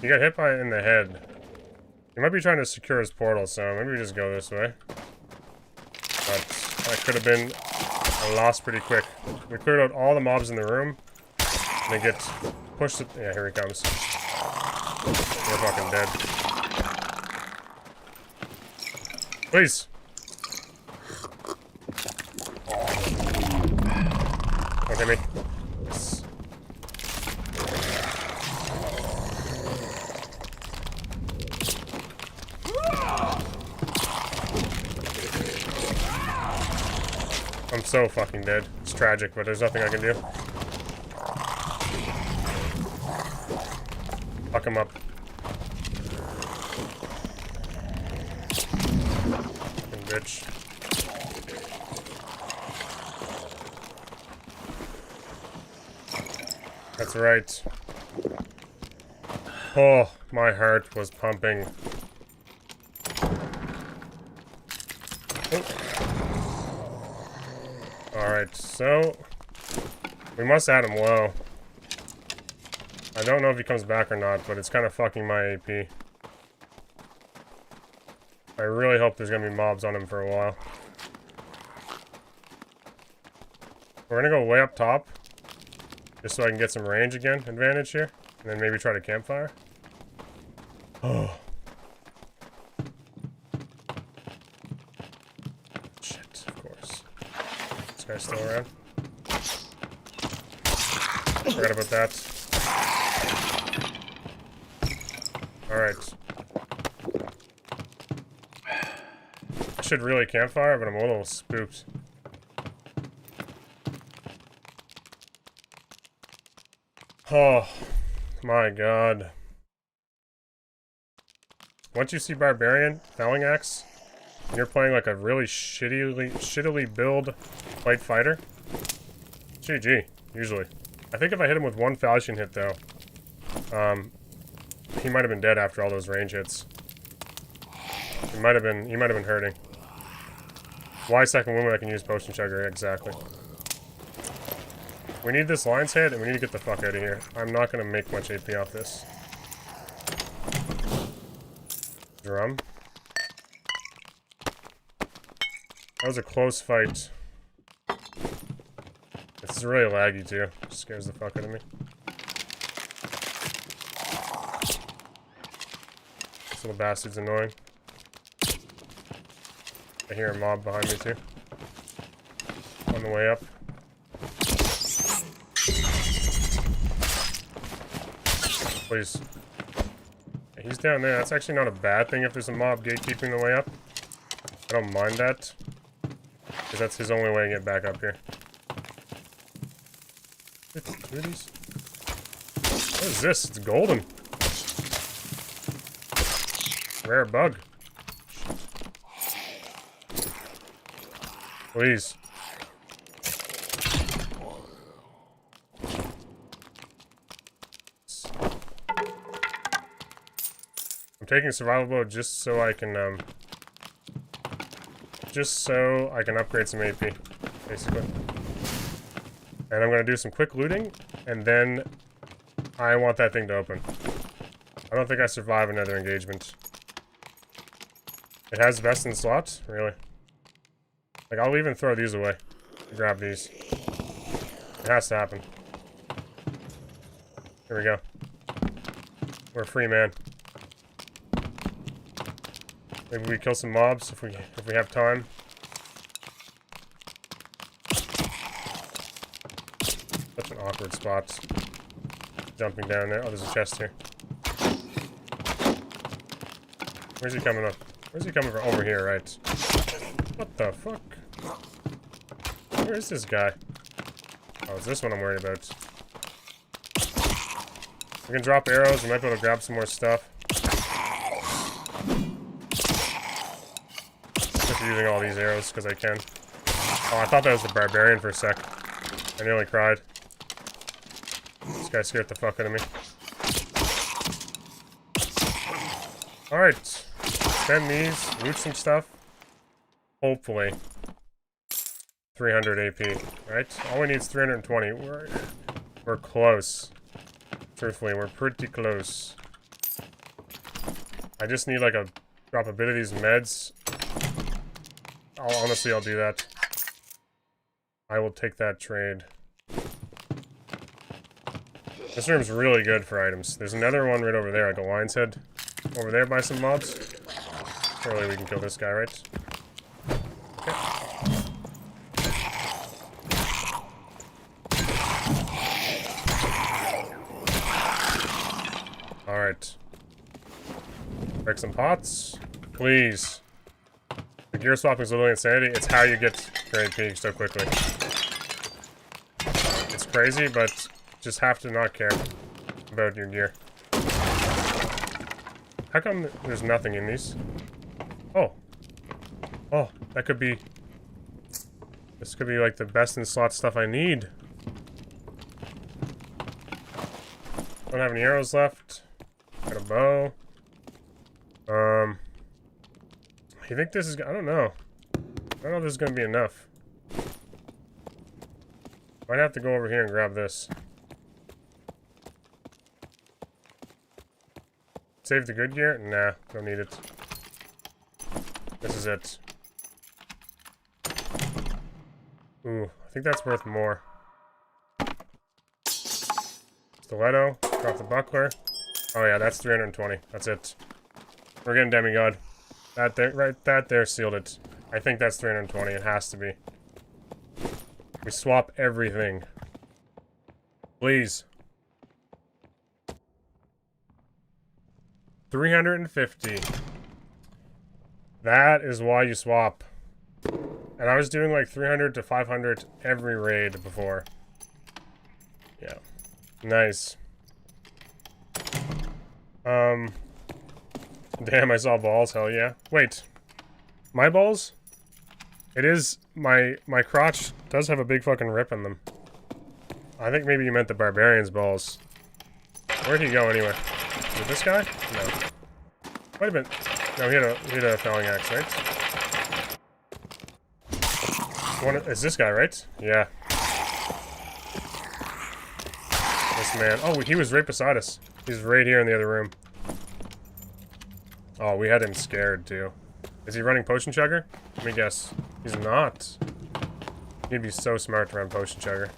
You got hit by it in the head. He might be trying to secure his portal, so maybe we just go this way. But that could have been a loss pretty quick. We cleared out all the mobs in the room. And they get pushed. Yeah, here he comes. We're fucking dead. Please. Don't hit me. Yes. I'm so fucking dead. It's tragic, but there's nothing I can do. Fuck him up. Fucking bitch. That's right. Oh, my heart was pumping. Oh. Alright, so we must add him low. I don't know if he comes back or not, but it's kind of fucking my AP. I really hope there's gonna be mobs on him for a while. We're gonna go way up top, just so I can get some range again, advantage here, and then maybe try to campfire. Oh. Shit, of course. This guy's still around. Forgot about that. Alright. I should really campfire, but I'm a little spooked. Oh my god. Once you see Barbarian, Felling Axe, and you're playing like a really shittily build light fighter, GG, usually. I think if I hit him with one falchion hit though, he might have been dead after all those range hits. He might have been hurting. Why second wound when I can use potion chugger? Exactly. We need this lion's head, and we need to get the fuck out of here. I'm not gonna make much AP off this. Drum. That was a close fight. This is really laggy too. It scares the fuck out of me. This little bastard's annoying. I hear a mob behind me too. On the way up. Please. Yeah, he's down there. That's actually not a bad thing if there's a mob gatekeeping the way up. I don't mind that. Because that's his only way to get back up here. What is this? It's golden. Rare bug. Please. I'm taking survival mode just so I can upgrade some AP, basically. And I'm gonna do some quick looting, and then I want that thing to open. I don't think I survive another engagement. It has best in slots? Really? Like, I'll even throw these away. Grab these. It has to happen. Here we go. We're a free man. Maybe we kill some mobs if we have time. Such an awkward spot. Jumping down there. Oh, there's a chest here. Where's he coming up? Where's he coming from? Over here, right? What the fuck? Where is this guy? Oh, it's this one I'm worried about. We can drop arrows. We might be able to grab some more stuff. Just using all these arrows because I can. Oh, I thought that was the Barbarian for a sec. I nearly cried. This guy scared the fuck out of me. Alright. Spend these, loot some stuff. Hopefully. 300 AP, right? All we need is 320. We're close. Truthfully, we're pretty close. I just need like a drop a bit of these meds. Honestly, I'll do that. I will take that trade. This room's really good for items. There's another one right over there, like a lion's head. Over there by some mobs. Surely we can kill this guy, right? Okay. Alright. Break some pots. Please. The gear swapping is literally insanity. It's how you get great peak so quickly. It's crazy, but just have to not care about your gear. How come there's nothing in these? Oh. Oh, that could be... This could be like the best in slot stuff I need. Don't have any arrows left. Got a bow. You think this is... I don't know. I don't know if this is going to be enough. Might have to go over here and grab this. Save the good gear? Nah, don't need it. This is it. Ooh, I think that's worth more. Stiletto. Drop the buckler. Oh yeah, that's 320. That's it. We're getting demigod. That there, right, that there sealed it. I think that's 320. It has to be. We swap everything. Please. 350. That is why you swap. And I was doing like 300 to 500 every raid before. Yeah. Nice. Damn, I saw balls. Hell yeah. Wait. My balls? It is... My crotch does have a big fucking rip in them. I think maybe you meant the Barbarian's balls. Where'd he go anyway? Is it this guy? No. Might have been... No, he had a felling axe, right? It's this guy, right? Yeah. This man. Oh, he was right beside us. He's right here in the other room. Oh, we had him scared, too. Is he running Potion Chugger? Let me guess. He's not. He'd be so smart to run Potion Chugger.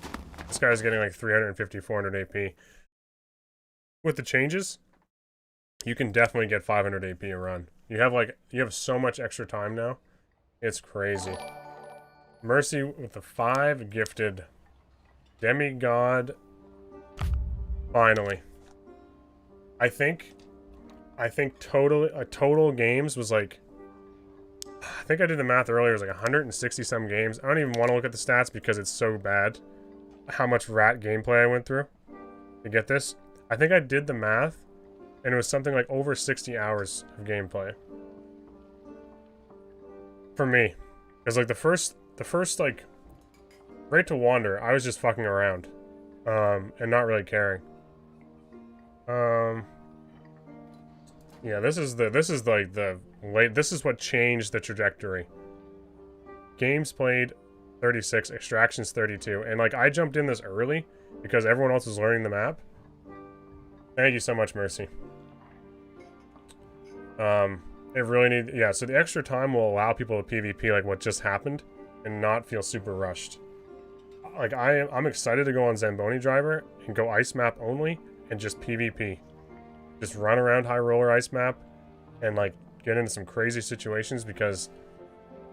This guy's getting like 350, 400 AP. With the changes, you can definitely get 500 AP a run. You have so much extra time now. It's crazy. Mercy with the 5 gifted. Demigod. Finally. I think total games was like, I think I did the math earlier, it was like 160 some games. I don't even want to look at the stats because it's so bad how much rat gameplay I went through to get this. I think I did the math and it was something like over 60 hours of gameplay. For me. Because like the first like right to wander, I was just fucking around. And not really caring. Yeah, this is what changed the trajectory. Games played 36, extractions 32, and like I jumped in this early because everyone else was learning the map. Thank you so much, Mercy. It really yeah, so the extra time will allow people to PvP like what just happened and not feel super rushed. Like I'm excited to go on Zamboni Driver and go ice map only and just PvP. Just run around high roller ice map and like get into some crazy situations because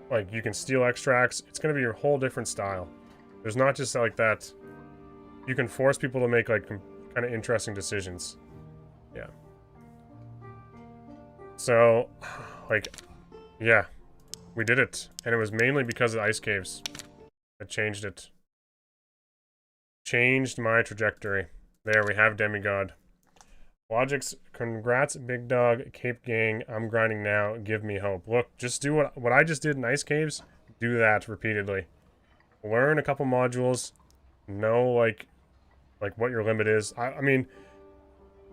like you can steal extracts. It's going to be a whole different style. There's not just like that. You can force people to make like kind of interesting decisions. Yeah. So like, yeah, we did it. And it was mainly because of the ice caves that changed it. Changed my trajectory. There we have Demigod. Logic's, congrats, big dog, Cape Gang, I'm grinding now, give me hope. Look, just do what I just did in Ice Caves, do that repeatedly. Learn a couple modules, know, like, like what your limit is. I mean,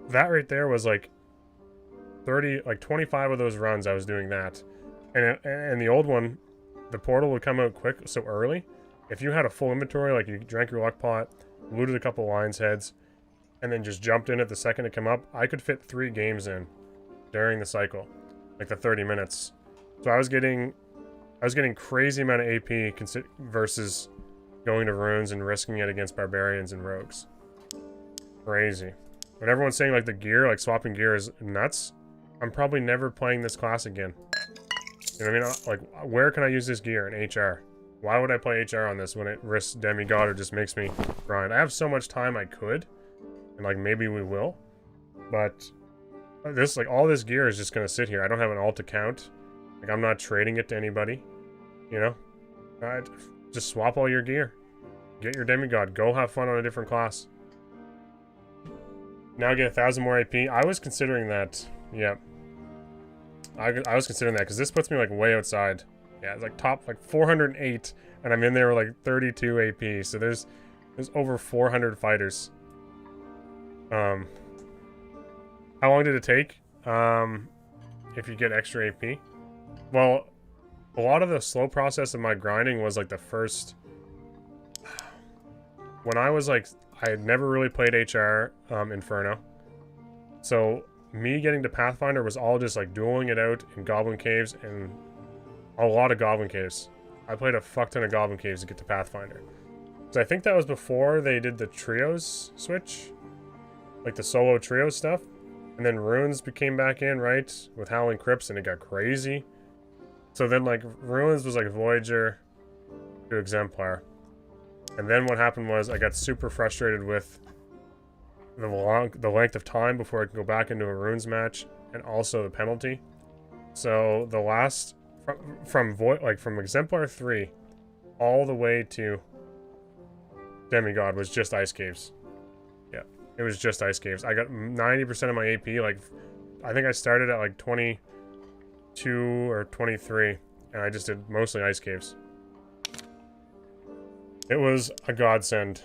that right there was like 30, like 25 of those runs I was doing that. And the old one, the portal would come out quick, so early. If you had a full inventory, like you drank your luck pot, looted a couple lion's heads, and then just jumped in at the second to come up, I could fit 3 games in during the cycle, like the 30 minutes. So I was getting crazy amount of AP versus going to runes and risking it against barbarians and rogues. Crazy. When everyone's saying like the gear, like swapping gear is nuts, I'm probably never playing this class again. You know what I mean? Like, where can I use this gear in HR? Why would I play HR on this when it risks demigod or just makes me grind? I have so much time I could, and like maybe we will, but this, like, all this gear is just gonna sit here. I don't have an alt account. Like, I'm not trading it to anybody, you know? Just swap all your gear. Get your demigod. Go have fun on a different class. Now get 1,000 more AP. I was considering that. Yeah. I was considering that because this puts me like way outside. Yeah, it's like top like 408, and I'm in there with like 32 AP. So there's over 400 fighters. How long did it take? If you get extra AP? Well, a lot of the slow process of my grinding was like the first. When I was like, I had never really played HR Inferno, so me getting to Pathfinder was all just like dueling it out in Goblin Caves, and a lot of Goblin Caves. I played a fuck ton of Goblin Caves to get to Pathfinder. So I think that was before they did the trios switch, like the solo trio stuff, and then runes became back in, right, with Howling Crypts, and it got crazy. So then like runes was like Voyager to Exemplar, and then what happened was I got super frustrated with the length of time before I can go back into a runes match, and also the penalty. So the last from Exemplar 3 all the way to Demigod was just ice caves. Yeah, it was just ice caves. I got 90% of my AP. Like, I think I started at like 22 or 23, and I just did mostly ice caves. It was a godsend,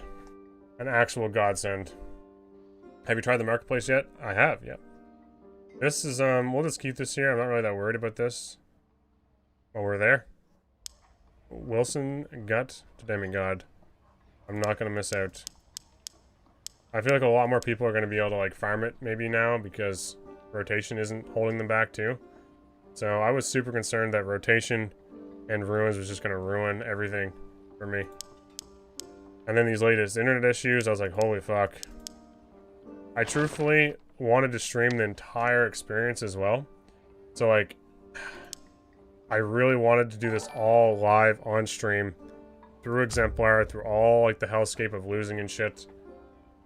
an actual godsend. Have you tried the marketplace yet? I have, yeah. This is, we'll just keep this here. I'm not really that worried about this. While we're there. Wilson Gut to Demigod. I'm not going to miss out. I feel like a lot more people are going to be able to, like, farm it maybe now because rotation isn't holding them back too. So I was super concerned that rotation and ruins was just going to ruin everything for me. And then these latest internet issues, I was like, holy fuck. I truthfully wanted to stream the entire experience as well. So, like, I really wanted to do this all live on stream through Exemplar, through all, like, the hellscape of losing and shit.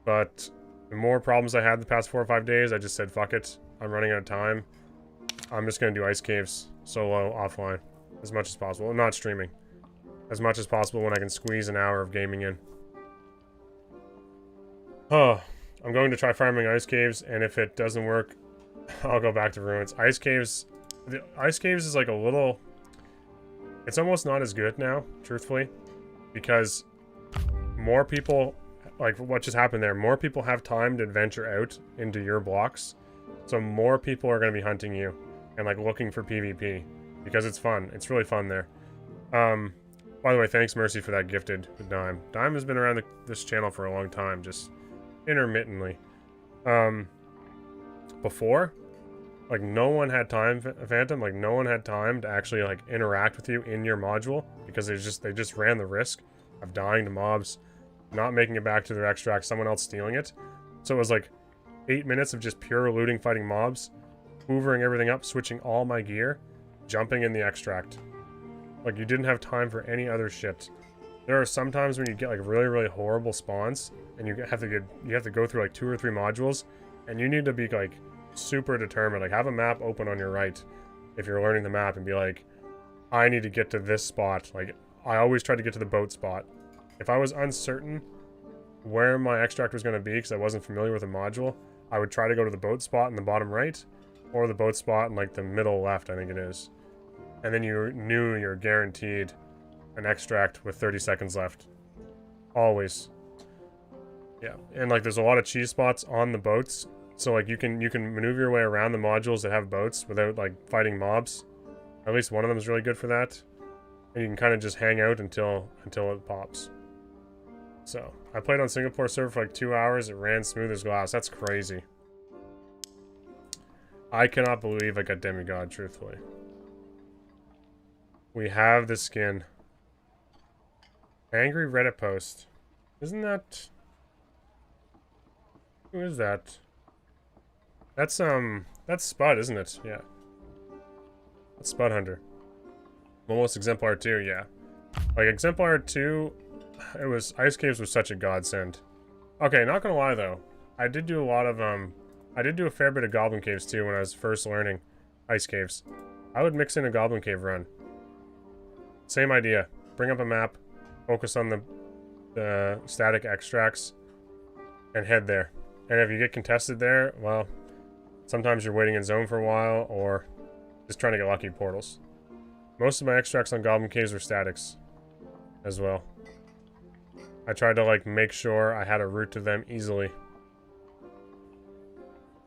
But the more problems I had the past 4 or 5 days, I just said, fuck it. I'm running out of time. I'm just going to do ice caves solo, offline, as much as possible. Not streaming. As much as possible when I can squeeze an hour of gaming in. Oh. I'm going to try farming ice caves, and if it doesn't work, I'll go back to ruins. Ice caves... The ice caves is like a little... It's almost not as good now, truthfully. Because more people... Like, what just happened there? More people have time to venture out into your blocks. So more people are going to be hunting you. And, like, looking for PvP. Because it's fun. It's really fun there. By the way, thanks, Mercy, for that gifted dime. Dime has been around this channel for a long time. Just... intermittently. Before, like, no one had time, Phantom, like, no one had time to actually, like, interact with you in your module, because they just ran the risk of dying to mobs, not making it back to their extract, someone else stealing it. So it was like 8 minutes of just pure looting, fighting mobs, hoovering everything up, switching all my gear, jumping in the extract. Like, you didn't have time for any other shit. There are some times when you get, like, really, really horrible spawns, and you have to go through, like, 2 or 3 modules, and you need to be, like, super determined. Like, have a map open on your right if you're learning the map, and be like, I need to get to this spot. Like, I always try to get to the boat spot. If I was uncertain where my extract was going to be, because I wasn't familiar with a module, I would try to go to the boat spot in the bottom right, or the boat spot in, like, the middle left, I think it is. And then you knew you're guaranteed an extract with 30 seconds left. Always. Yeah, and like there's a lot of cheese spots on the boats, so like you can maneuver your way around the modules that have boats without like fighting mobs. At least one of them is really good for that. And you can kind of just hang out until it pops. So I played on Singapore server for like 2 hours. It ran smooth as glass. That's crazy. I cannot believe I got demigod, truthfully. We have the skin. Angry Reddit post. Isn't that... Who is that? That's Spud, isn't it? Yeah. That's Spud Hunter. Almost Exemplar 2, yeah. Like, Exemplar 2, it was... Ice Caves was such a godsend. Okay, not gonna lie, though. I did do a lot of, I did do a fair bit of Goblin Caves, too, when I was first learning Ice Caves. I would mix in a Goblin Cave run. Same idea. Bring up a map, focus on the static extracts, and head there. And if you get contested there, well, sometimes you're waiting in zone for a while, or just trying to get lucky portals. Most of my extracts on Goblin Caves were statics, as well. I tried to, like, make sure I had a route to them easily.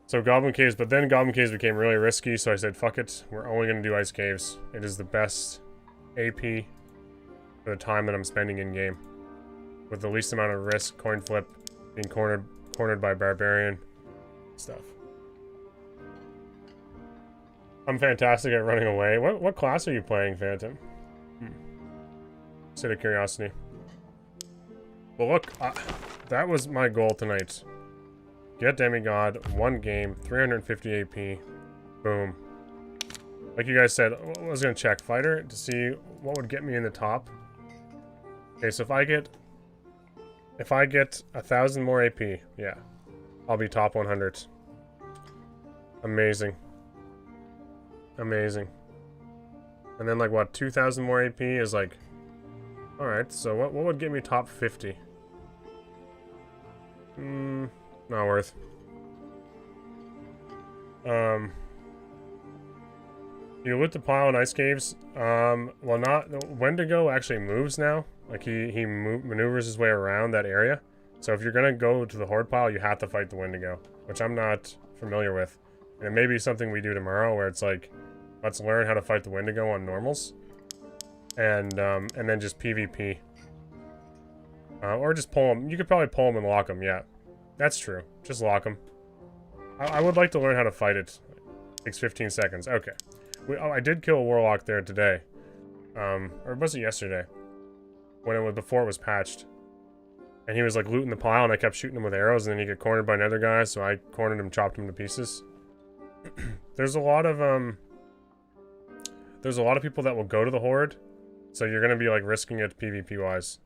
So Goblin Caves, but then Goblin Caves became really risky, so I said, fuck it, we're only going to do Ice Caves. It is the best AP for the time that I'm spending in-game. With the least amount of risk, coin flip, being cornered by Barbarian, stuff. I'm fantastic at running away. What class are you playing, Phantom? Just out of curiosity. Well, look, that was my goal tonight. Get Demigod, 1 game, 350 AP, boom. Like you guys said, I was gonna check Fighter to see what would get me in the top. Okay, so if I get 1,000 more AP, yeah, I'll be top 100. Amazing. Amazing. And then like what, 2,000 more AP is like, alright, so what would get me top 50? Not worth. You loot the pile in Ice Caves. Well, not... Wendigo actually moves now. Like, he maneuvers his way around that area. So if you're gonna go to the Horde pile, you have to fight the Wendigo, which I'm not familiar with. And it may be something we do tomorrow, where it's like, let's learn how to fight the Wendigo on normals. And then just PvP. Or just pull him. You could probably pull him and lock him, yeah. That's true. Just lock him. I would like to learn how to fight it. It takes 15 seconds. Okay. I did kill a Warlock there today. Or was it yesterday? Before it was patched. And he was like looting the pile and I kept shooting him with arrows and then he got cornered by another guy, so I cornered him, chopped him to pieces. There's a lot of people that will go to the Horde, so you're gonna be like risking it PvP wise.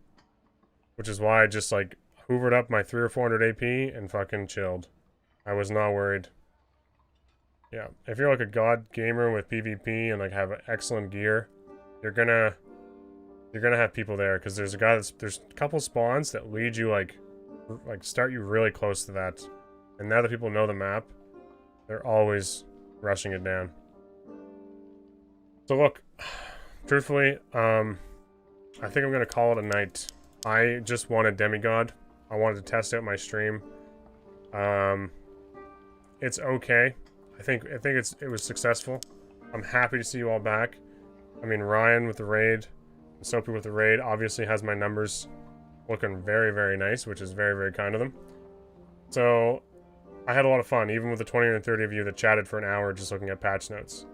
Which is why I just like hoovered up my 300 or 400 AP and fucking chilled. I was not worried. Yeah, if you're like a god gamer with PvP and like have excellent gear, you're gonna have people there, because there's a couple spawns that lead you like start you really close to that. And now that people know the map, they're always rushing it down. So look, truthfully, I think I'm gonna call it a night. I just wanted Demigod. I wanted to test out my stream. It's okay. I think it was successful. I'm happy to see you all back. I mean, Ryan with the raid, and Soapy with the raid obviously has my numbers looking very, very nice, which is very, very kind of them. So I had a lot of fun, even with the 20 or 30 of you that chatted for an hour just looking at patch notes.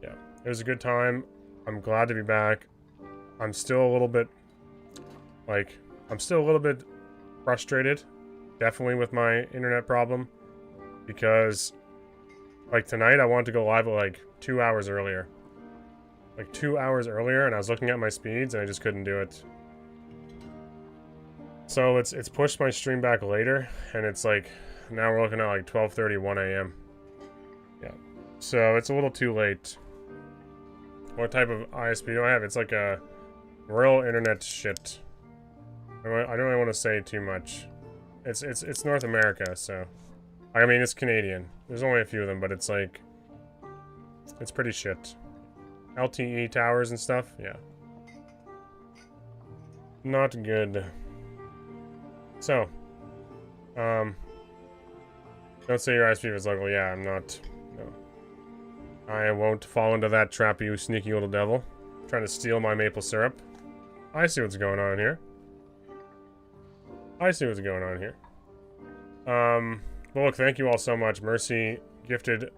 Yeah, it was a good time. I'm glad to be back. I'm still a little bit frustrated, definitely, with my internet problem, because like tonight I wanted to go live at like 2 hours earlier. Like 2 hours earlier, and I was looking at my speeds and I just couldn't do it. So it's pushed my stream back later, and it's like now we're looking at like 12:30, 1 a.m. Yeah. So it's a little too late. What type of ISP do I have? It's like a real internet shit. I don't really want to say too much. It's North America, so I mean it's Canadian. There's only a few of them, but it's like it's pretty shit. LTE towers and stuff, yeah. Not good. So Don't say your ISP is local. Yeah, I'm not. No. I won't fall into that trap, you sneaky little devil. Trying to steal my maple syrup. I see what's going on here. I see what's going on here. Well, look, thank you all so much. Mercy gifted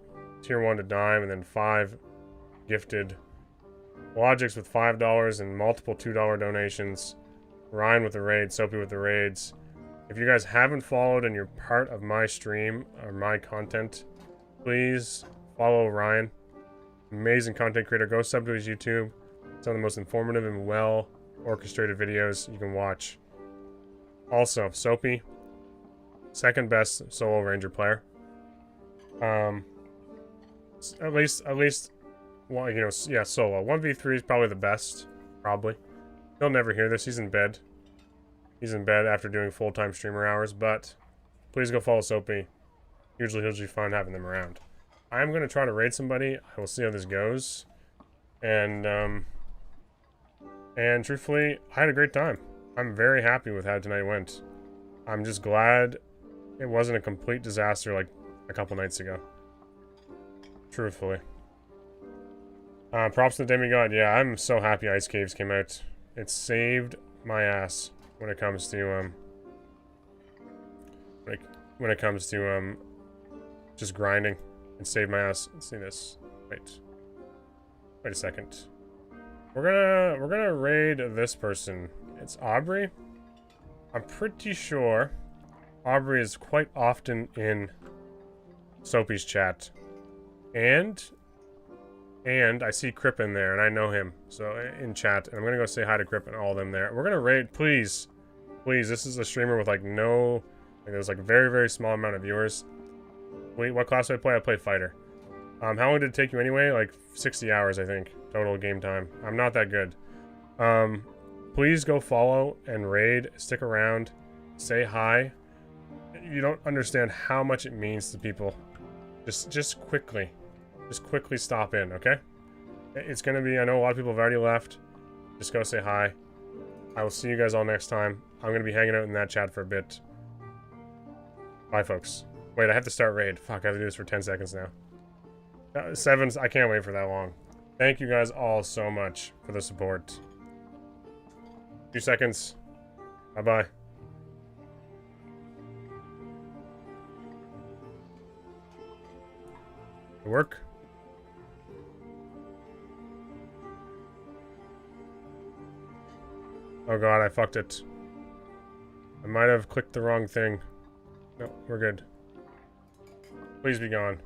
tier 1 to Dime, and then 5 gifted Logics with $5 and multiple $2 donations. Ryan with the raid, Soapy with the raids. If you guys haven't followed and you're part of my stream or my content, please follow Ryan. Amazing content creator. Go sub to his YouTube. Some of the most informative and well orchestrated videos you can watch. Also, Soapy, second best solo ranger player. At least, well, you know, yeah, solo. 1v3 is probably the best, probably. He'll never hear this. He's in bed. He's in bed after doing full-time streamer hours, but please go follow Soapy. Hugely fun having them around. I'm going to try to raid somebody. I will see how this goes. And truthfully, I had a great time. I'm very happy with how tonight went. I'm just glad it wasn't a complete disaster like a couple nights ago. Truthfully. Props to the Demigod. Yeah, I'm so happy Ice Caves came out. It saved my ass when it comes to just grinding, and saved my ass. Let's see this. Wait a second. We're gonna raid this person. It's Aubrey. I'm pretty sure Aubrey is quite often in Soapy's chat, and I see Crip in there, and I know him, so in chat, and I'm gonna go say hi to Crip and all of them there. We're gonna raid, please. This is a streamer with like no, like there's like very small amount of viewers. Wait, what class do I play? I play fighter. How long did it take you anyway? Like 60 hours, I think, total game time. I'm not that good. Please go follow and raid. Stick around. Say hi. You don't understand how much it means to people. Just quickly stop in, okay? It's gonna be, I know a lot of people have already left. Just go say hi. I will see you guys all next time. I'm gonna be hanging out in that chat for a bit. Bye, folks. Wait, I have to start raid. Fuck, I have to do this for 10 seconds now. 7s, I can't wait for that long. Thank you guys all so much for the support. 2 seconds. Bye-bye. Work? Oh god, I fucked it. I might have clicked the wrong thing. No, we're good. Please be gone.